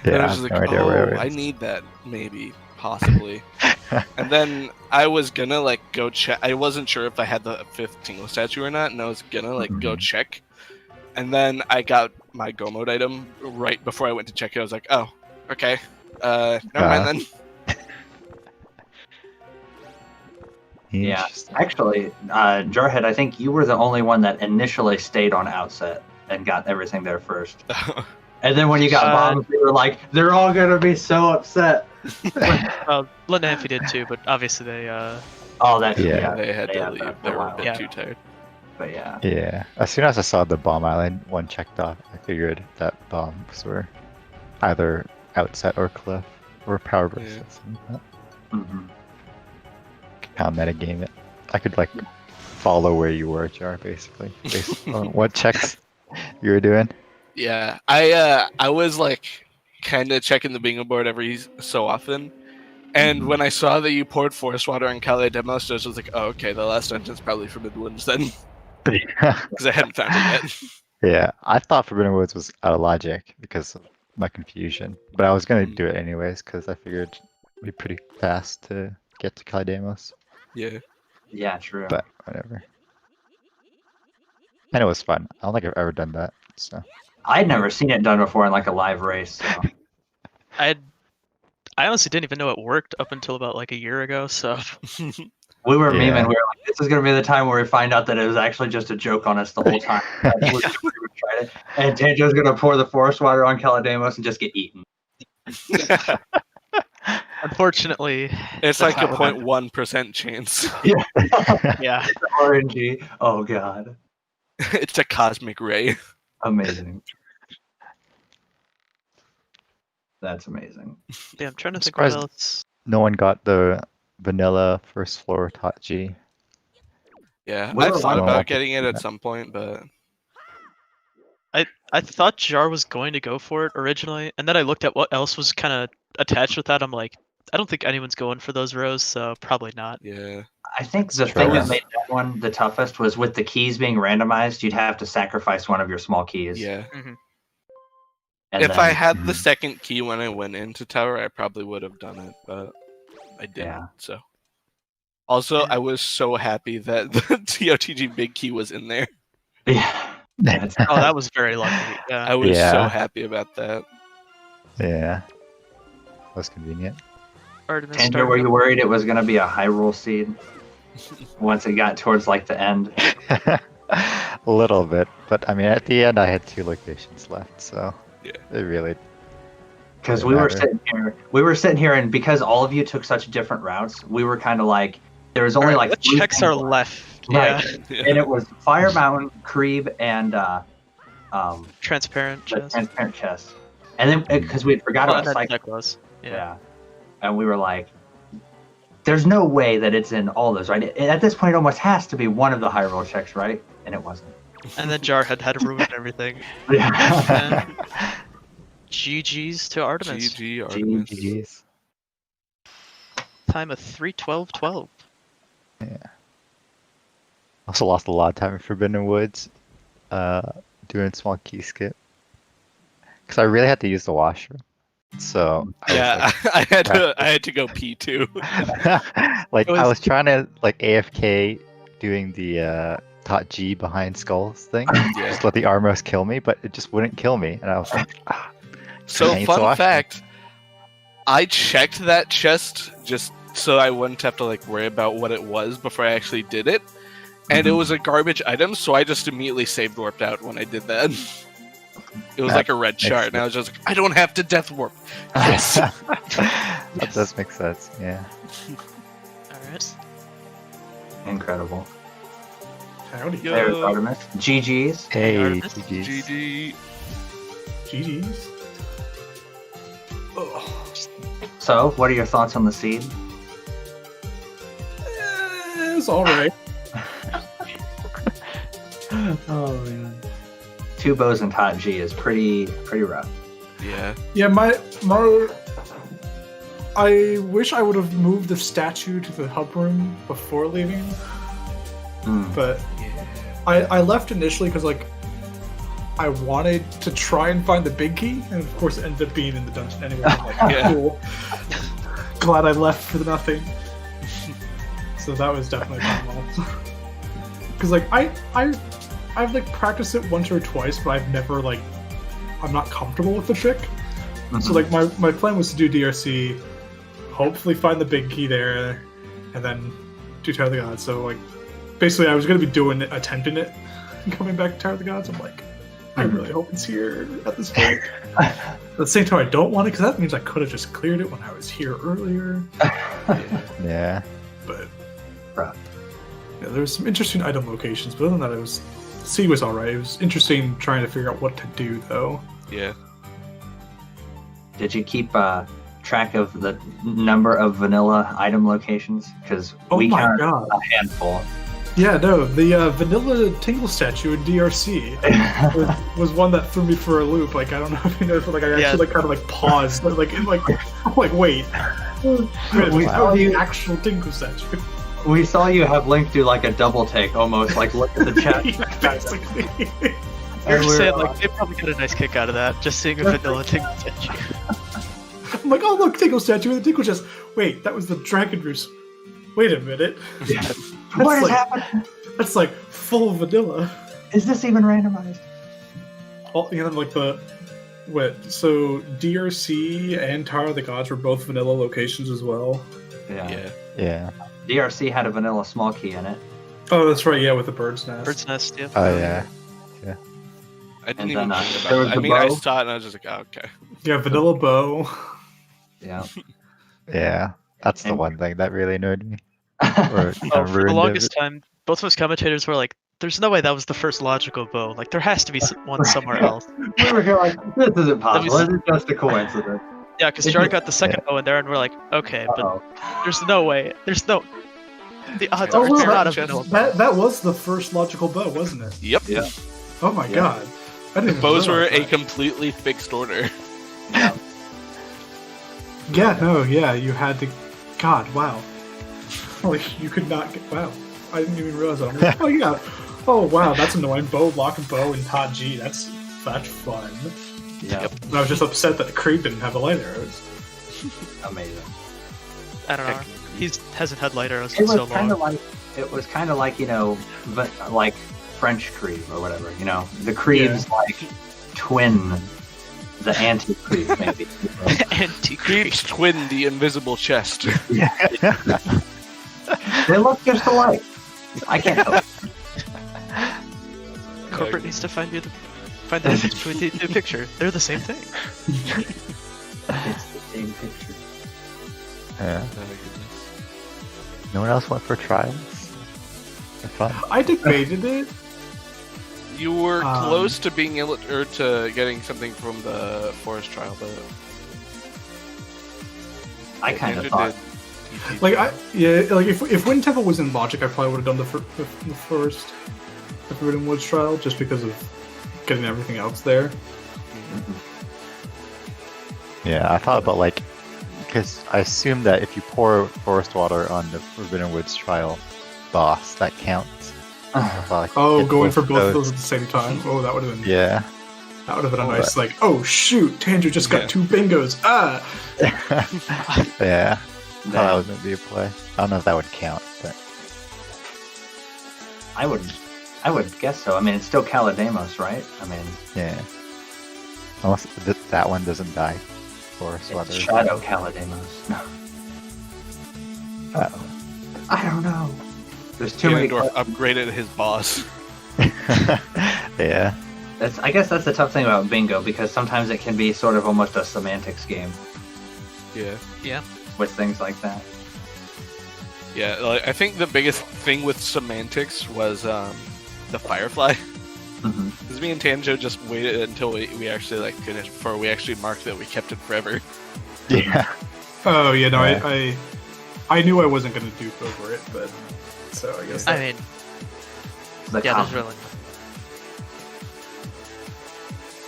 And I was just like, no idea where oh, it I is. need that, maybe, possibly. And then I was gonna like go check. I wasn't sure if I had the 5th tingle statue or not, and I was gonna like go check. And then I got my go mode item right before I went to check it. I was like, oh, okay, never mind then. Yeah. Interesting. Actually, Jarhead, I think you were the only one that initially stayed on Outset and got everything there first. And then when you got bombs, we were like, they're all going to be so upset. Lenamfi did too, but obviously they Oh, that's Yeah. They had to had leave. that They for a were a while. bit Yeah. too tired. But yeah. Yeah. As soon as I saw the bomb island one checked off, I figured that bombs were either outset or cliff or power burst. Yeah. Mhm. How metagame it. I could like follow where you were, Jar, basically, based on what checks you were doing. Yeah, I was like kind of checking the bingo board every so often, and when I saw that you poured forest water on Cali Demos, I was like, oh, okay, the last dungeon's probably Forbidden Woods then, because I hadn't found it yet. Yeah, I thought Forbidden Woods was out of logic because of my confusion, but I was gonna do it anyways because I figured it'd be pretty fast to get to Kalidamos, Yeah. Yeah, true. but whatever. And it was fun. I don't think I've ever done that, so. I'd never seen it done before in like a live race. So. I honestly didn't even know it worked up until about like a year ago. So We were Yeah. memeing. We were like, this is going to be the time where we find out that it was actually just a joke on us the whole time. We tried it. And Tanjo's going to pour the forest water on Kalidamos and just get eaten. unfortunately, It's that's like a not what happened. 0.1% chance. Yeah, RNG. Oh, God. It's a cosmic ray. Amazing. That's amazing. yeah. I'm trying to think what surprised- else. No one got the vanilla first floor Tachi. Yeah, We I were thought wondering- about getting it at some point, but I thought Jar was going to go for it originally, and then I looked at what else was kind of attached with that. I'm like, I don't think anyone's going for those rows, so probably not. yeah. I think the That's thing true. that made that one the toughest was with the keys being randomized, you'd have to sacrifice one of your small keys. Yeah. And If then- I had the second key when I went into tower, I probably would have done it, but I didn't. Yeah. So, also, I was so happy that the TOTG big key was in there. Yeah. That's- Oh, that was very lucky. Yeah. I was so Yeah. happy about that. Yeah. That was convenient. Artemis Tanjo, started were you up. worried it was going to be a Hyrule seed once it got towards like the end? A little bit, but I mean, at the end, I had 2 locations left, so Yeah. it really. Because Doesn't we were matter. sitting here, and because all of you took such different routes, we were kind of like there was only Alright, like what 3 checks things are left. left? Right. Yeah. And it was Fire Mountain, Creeb, and Transparent the chest. transparent chest. And then because we forgot Well, and about then Cycle. Tech was. Yeah. Yeah. And we were like, there's no way that it's in all those, right? At this point, it almost has to be one of the high roll checks, right? And it wasn't. And then Jar had to ruin everything. Yeah. GG's to Artemis. GG Artemis. GG's. Time of 3:12:12. I Also lost a lot of time in Forbidden Woods, doing small key skip. Because I really had to use the washroom. So Yeah, I had to go pee too. I was trying to like AFK doing the Tot G behind skulls thing. Just let the Armos kill me, but it just wouldn't kill me, and I was like, So fun fact, I checked that chest just so I wouldn't have to like worry about what it was before I actually did it, and it was a garbage item, so I just immediately saved warped out when I did that. It was like a red chart, and I was just like, I don't have to death warp. Yes. That does make sense, yeah. Alright. Incredible. Howdy. There's Artemis. GG's. Hey, Artemis. GG's. GG. GG's. So, what are your thoughts on the seed? It's alright. Oh man. 2 bows and Tot G is pretty rough. Yeah. Yeah, my I wish I would have moved the statue to the hub room before leaving, but I left initially because like I wanted to try and find the big key, and of course it ended up being in the dungeon anyway. I'm like, cool. Glad I left for nothing. So that was definitely fun. Because like I've like practiced it once or twice, but I've never like I'm not comfortable with the trick. So like my plan was to do DRC, hopefully find the big key there, and then do Tower of the Gods. So like basically I was gonna be attempting it and coming back to Tower of the Gods. I'm like, I really hope it's here at this point. At the same time I don't want it because that means I could have just cleared it when I was here earlier. Yeah. But yeah, there was some interesting item locations, but other than that C was alright. It was interesting trying to figure out what to do though. Yeah. Did you keep track of the number of vanilla item locations? Because we counted God. a handful. Yeah, no, the vanilla Tingle statue in DRC was one that threw me for a loop. Like I don't know if you know, but like I actually like kind of like paused, I'm like wait, we saw the actual Tingle statue. We saw you have Link do like a double take, almost like look at the chat. Basically. You're saying like they probably got a nice kick out of that, just seeing a vanilla Tingle statue. I'm like, oh look, Tingle statue with the Tingle chest. Wait, that was the Dragon Roost. Wait a minute. What is happening? That's like full vanilla. Is this even randomized? Oh, you know, like so DRC and Tower of the Gods were both vanilla locations as well. Yeah. DRC had a vanilla small key in it. Oh, that's right. Yeah, with the bird's nest. Bird's nest, yeah. Oh yeah. I didn't And even then, think there about was it. I the mean, I bow. saw it and I was just like, oh, okay. Yeah, vanilla bow. Yeah. Yeah. That's the And- one thing that really annoyed me. Or For the ruined longest it. time, both of us commentators were like, "There's no way that was the first logical bow. Like, there has to be one somewhere else." We were here like, this isn't possible. That This is just a coincidence. Yeah, because Jar got the second bow in there, and we're like, "Okay, but Uh-oh. there's no way. There's no. The odds Oh, are well, it's not a that- vanilla bow." That was the first logical bow, wasn't it? Yep. Yeah. Oh my Yeah. god. I didn't even Bows were realize a that. completely fixed order. Yeah, no, yeah, you had to. God, wow. Like, you could not get. Wow. I didn't even realize that. I'm like, oh, yeah. Oh, wow, that's annoying. Bow, lock, and bow, and Tot G. That's fun. Yeah. And I was just upset that Creed didn't have the light arrows. Amazing. I don't know. He hasn't had light arrows It in was so kind long. of like you know, but like French Creed or whatever. You know, the Creed's like twin, the anti-Creed maybe. Creeps twin the invisible chest. They look just alike. I can't help it. Corporate needs to find the difference between the two picture. They're the same thing. It's the same picture. Yeah. No one else went for trials? They're fun. I debated it. You were Um, close to being able to getting something from the forest trial, but I kind of Andrew thought. did. Like, if Wind Temple was in Logic, I probably would have done the first the Forbidden Woods trial, just because of getting everything else there. Yeah, I thought about like, because I assume that if you pour forest water on the Forbidden Woods trial boss, that counts. I thought, like, Oh, hit going for both of those. those at the same time. Oh, that would have been Yeah. that would have been a Oh, nice like. Oh shoot, Tanger just got Yeah. 2 bingos. Ah. Yeah. I thought that was gonna be a play. I don't know if that would count, but I would guess so. I mean, it's still Calademos, right? I mean, yeah. Unless that one doesn't die. Or it's Sweater. Shadow Calademos. No. I don't know. There's too many. Ganondorf upgraded his boss. Yeah. I guess that's the tough thing about bingo, because sometimes it can be sort of almost a semantics game Yeah. Yeah. with things like that. Yeah, like, I think the biggest thing with semantics was the Firefly. Hmm. Because me and Tanjo just waited until we actually like finished before we actually marked that we kept it forever. Yeah. Oh yeah, no, Yeah. I knew I wasn't gonna dupe over it, but so I guess. I mean, yeah, there's really.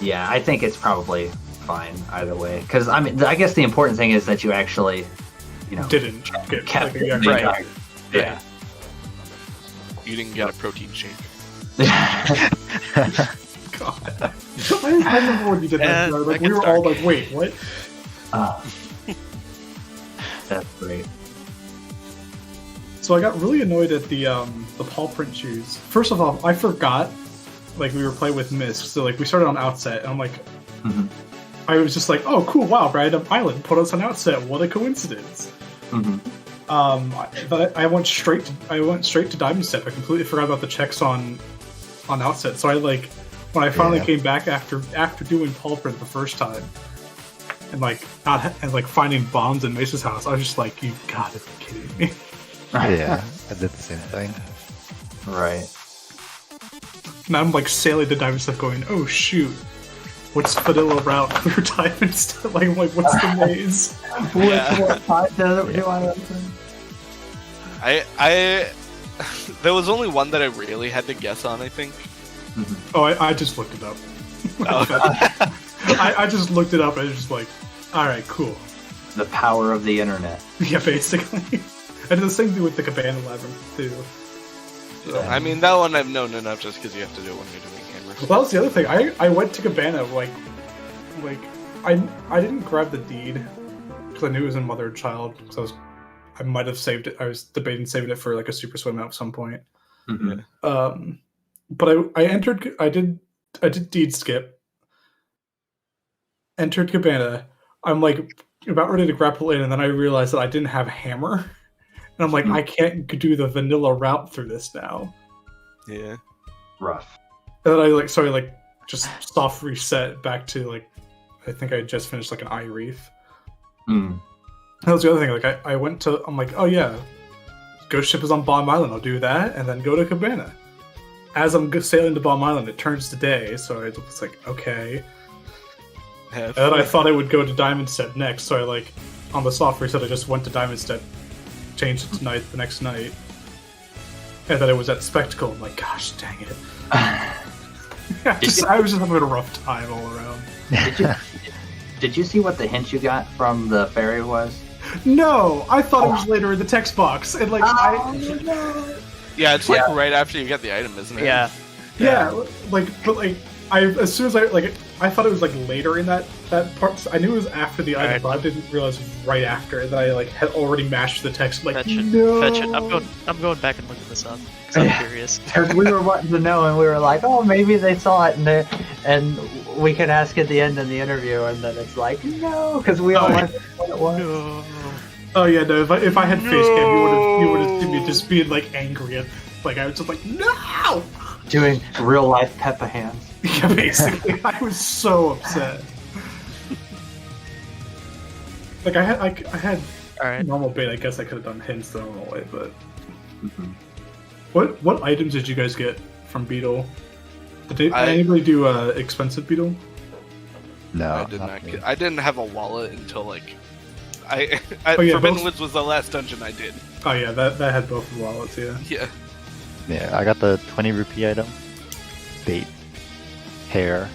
Yeah, I think it's probably fine either way. Because I mean, I guess the important thing is that you actually, didn't get kept like, it. yeah, Right. Yeah. You didn't get a protein shake. God. I remember when you did that. Yeah, Like that we gets were all dark. like, "Wait, what?" That's great. So I got really annoyed at the paw print shoes. First of all, I forgot. Like we were playing with Mist, so like we started on Outset, and I'm like, Mhm. I was just like, "Oh, cool! Wow, random island put us on Outset. What a coincidence!" Hmm. But I went straight to Diamond Step. I completely forgot about the checks on Outset. So I like when I finally Yeah. came back after doing Paul Print the first time, and like finding bombs in Mesa's house, I was just like, "You gotta be kidding me!" Yeah. I did the same thing. Right. And I'm like sailing to Diamond Step, going, "Oh shoot, what's vanilla route through Diamond Step?" Like I'm like, "What's the maze?" Yeah. What does it do on open? I there was only one that I really had to guess on, I think. Oh, I just looked it up. Oh. I just looked it up and I was just like, "All right, cool." The power of the internet. Yeah, basically. I did the same thing with the Cabana Labyrinth too. So, I mean, that one I've known enough just because you have to do it when you're doing cameras. well, that was the other thing. I went to Cabana like I didn't grab the deed because I knew it was in Mother and Child. Because I might have saved it. I was debating saving it for like a Super Swim at some point. Mm-hmm. But I did deed skip. Entered Cabana. I'm like about ready to grapple in, and then I realized that I didn't have hammer. And I'm like, I can't do the vanilla route through this now. Yeah. Rough. And then I just soft reset back to like, I think I just finished like an eye reef. Mm. That was the other thing. Like I went to, I'm like, oh yeah, Ghost Ship is on Bomb Island. I'll do that, and then go to Cabana. As I'm sailing to Bomb Island, it turns to day, so I was like, okay. And then I thought I would go to Diamond Step next, so I like, on the soft reset, I just went to Diamond Step, changed it to night the next night, and then it was at Spectacle. I'm like, gosh, dang it. I was just having a rough time all around. Did you see what the hint you got from the fairy was? No, I thought it was later in the text box, and like Yeah, it's like right after you get the item, isn't it? Yeah. As soon as I thought it was like later in that part. So I knew it was after the item, Right. but I didn't realize it was right after. And then I like had already mashed the text. Like, Fetch it. no. Fetch it. I'm going back and looking this up because I'm curious. Because we were wanting to know, and we were like, oh, maybe they saw it, and we can ask at the end of the interview, and then it's like, no, because we all went what it was. No. Oh yeah, no. If I had face cam, you would have seen me just being like angry at. Like I was just like, no. Doing real life Peppa hands. Yeah, basically, I was so upset. Like I had All right. normal bait. I guess I could have done hints the normal way, but what items did you guys get from Beetle? Did anybody do expensive Beetle? No. I did not. me. I didn't have a wallet until like I Oh, yeah, Forbidden both- Woods was the last dungeon I did. Oh yeah, that had both the wallets. Yeah. Yeah. Yeah, I got the 20 rupee item, bait, hair,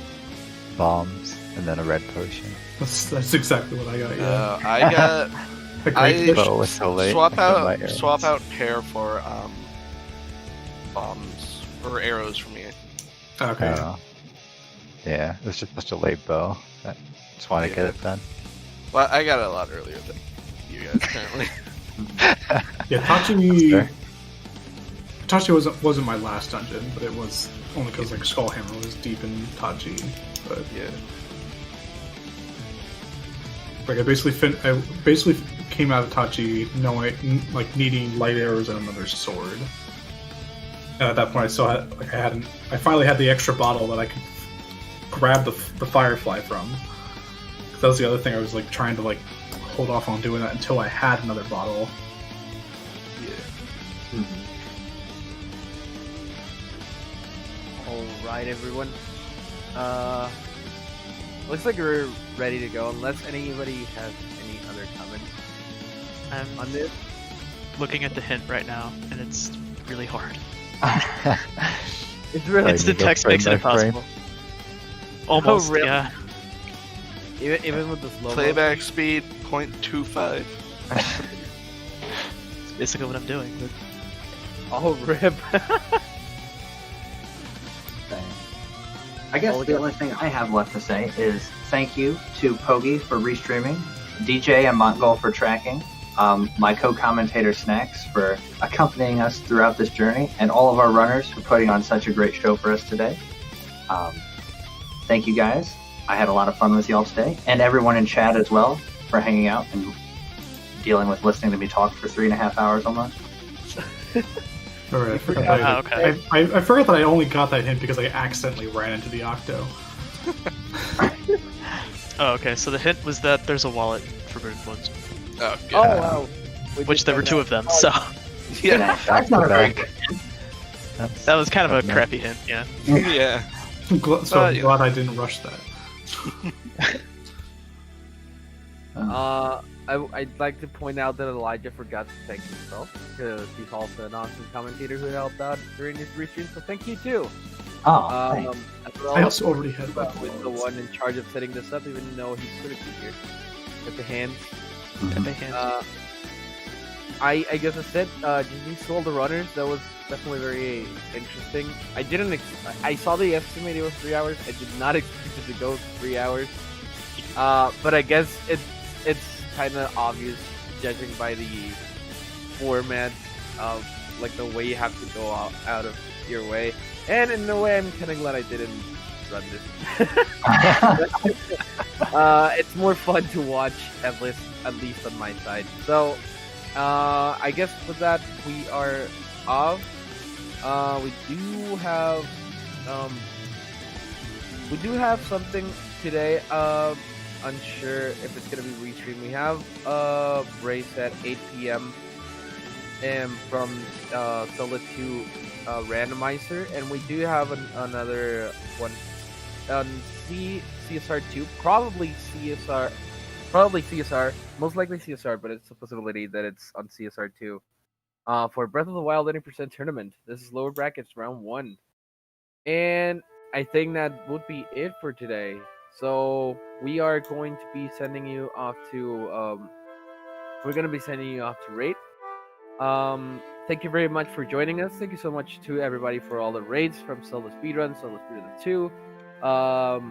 bombs, and then a red potion. That's exactly what I got. Yeah. I got A great I- fish. But it was so late. swap I couldn't buy out arrows. hair for bombs. bombs or arrows for me. Okay. Yeah, it was just such a late bow. I just want to get it done. Well, I got it a lot earlier than you guys apparently. Yeah, Tachi wasn't my last dungeon, but it was only because like Skullhammer was deep in Tachi. But Yeah. like I basically came out of Tachi needing light arrows and another sword. And at that point, I finally had the extra bottle that I could grab the Firefly from. That was the other thing I was like trying to like hold off on doing that until I had another bottle. Yeah. All right, everyone. Looks like we're ready to go. Unless anybody has any other comments I'm on this. looking at the hint right now, and it's really hard. It's really It's the text makes it impossible. Almost, really? yeah. Even with the slow Playback speed 0.25. It's basically what I'm doing. But Oh, rip. I guess the only thing I have left to say is thank you to Pogi for restreaming, DJ and Montgol for tracking, my co-commentator Snacks for accompanying us throughout this journey, and all of our runners for putting on such a great show for us today. Thank you guys. I had a lot of fun with y'all today, and everyone in chat as well for hanging out and dealing with listening to me talk for 3.5 hours almost. Alright, I forgot okay. I forgot that I only got that hint because I accidentally ran into the Octo. Oh, okay. So the hint was that there's a wallet in Forbidden Woods, Oh, good. Oh, wow. We which just there were found two out. of them. So Yeah. That's not a very Back. good. that was kind of a No. crappy hint. Yeah. Yeah. I'm yeah. glad I didn't rush that. I'd like to point out that Elijah forgot to thank himself because he's also an awesome commentator who helped out during his restream. So thank you too. Oh, thanks. As well I also already had with the one in charge of setting this up, even though he couldn't be here. With the hands. Epic hint. I guess I said GG all the runners. That was definitely very interesting. I saw the estimate it was 3 hours. I did not expect it to go 3 hours. But I guess it's kind of obvious judging by the format of like the way you have to go out of your way. And in a way, I'm kind of glad I didn't run this. It's more fun to watch at least on my side. So I guess with that we are off. We do have something today. Unsure if it's gonna be restreamed. We have a race at 8 p.m. and from Zelda 2 Randomizer, and we do have another one on CSR 2, probably CSR, most likely CSR, but it's a possibility that it's on CSR 2 for Breath of the Wild 90% tournament. This is lower brackets round 1, and I think that would be it for today. So we are going to be sending you off to rate. Thank you very much for joining us. Thank you so much to everybody for all the raids from ZeldaSpeedRuns, ZeldaSpeedRuns 2. Of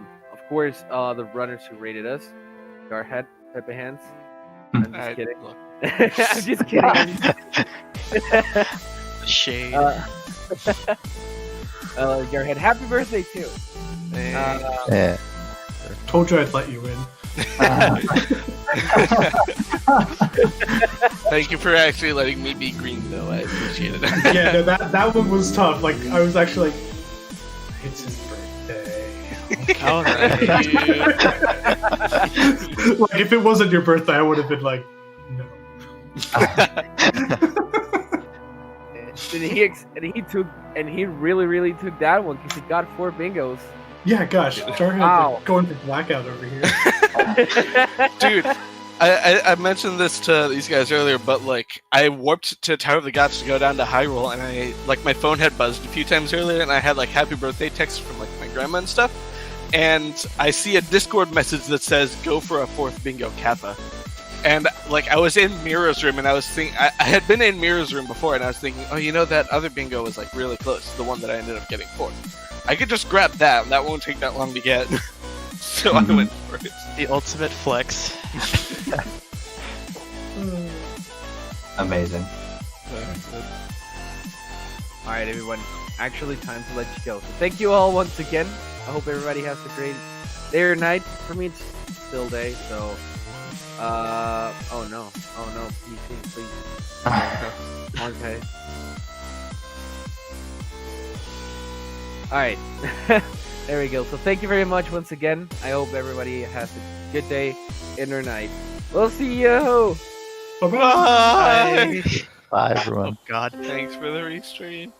course, the runners who rated us. Garhead, Pepe Hands. I'm just kidding. Look. I'm just kidding. Shade. Garhead, happy birthday too. Yeah. Told you I'd let you in. Thank you for actually letting me be green, though. I appreciate it. Yeah, no, that one was tough. Like I was actually like, it's his birthday. All right. Like if it wasn't your birthday, I would have been like, no. And he really took that one because he got 4 bingos. Yeah, gosh, Jarhead Wow. going for blackout over here. Dude, I mentioned this to these guys earlier, but like I warped to Tower of the Gods to go down to Hyrule, and my phone had buzzed a few times earlier, and I had like happy birthday texts from like my grandma and stuff, and I see a Discord message that says go for a 4th bingo Kappa. And like I was in Mira's room, and I was thinking I had been in Mira's room before, and I was thinking, oh, you know that other bingo was like really close, the one that I ended up getting fourth. I could just grab that, and that won't take that long to get. So I went for it. The ultimate flex. Amazing. All right, everyone. Actually, time to let you go. So thank you all once again. I hope everybody has a great day or night. For me, it's still day. So, oh no, PC, please. Okay. All right. There we go. So thank you very much once again. I hope everybody has a good day and or night. We'll see you. Bye-bye. Bye. Bye, everyone. Oh God. Thanks for the restream.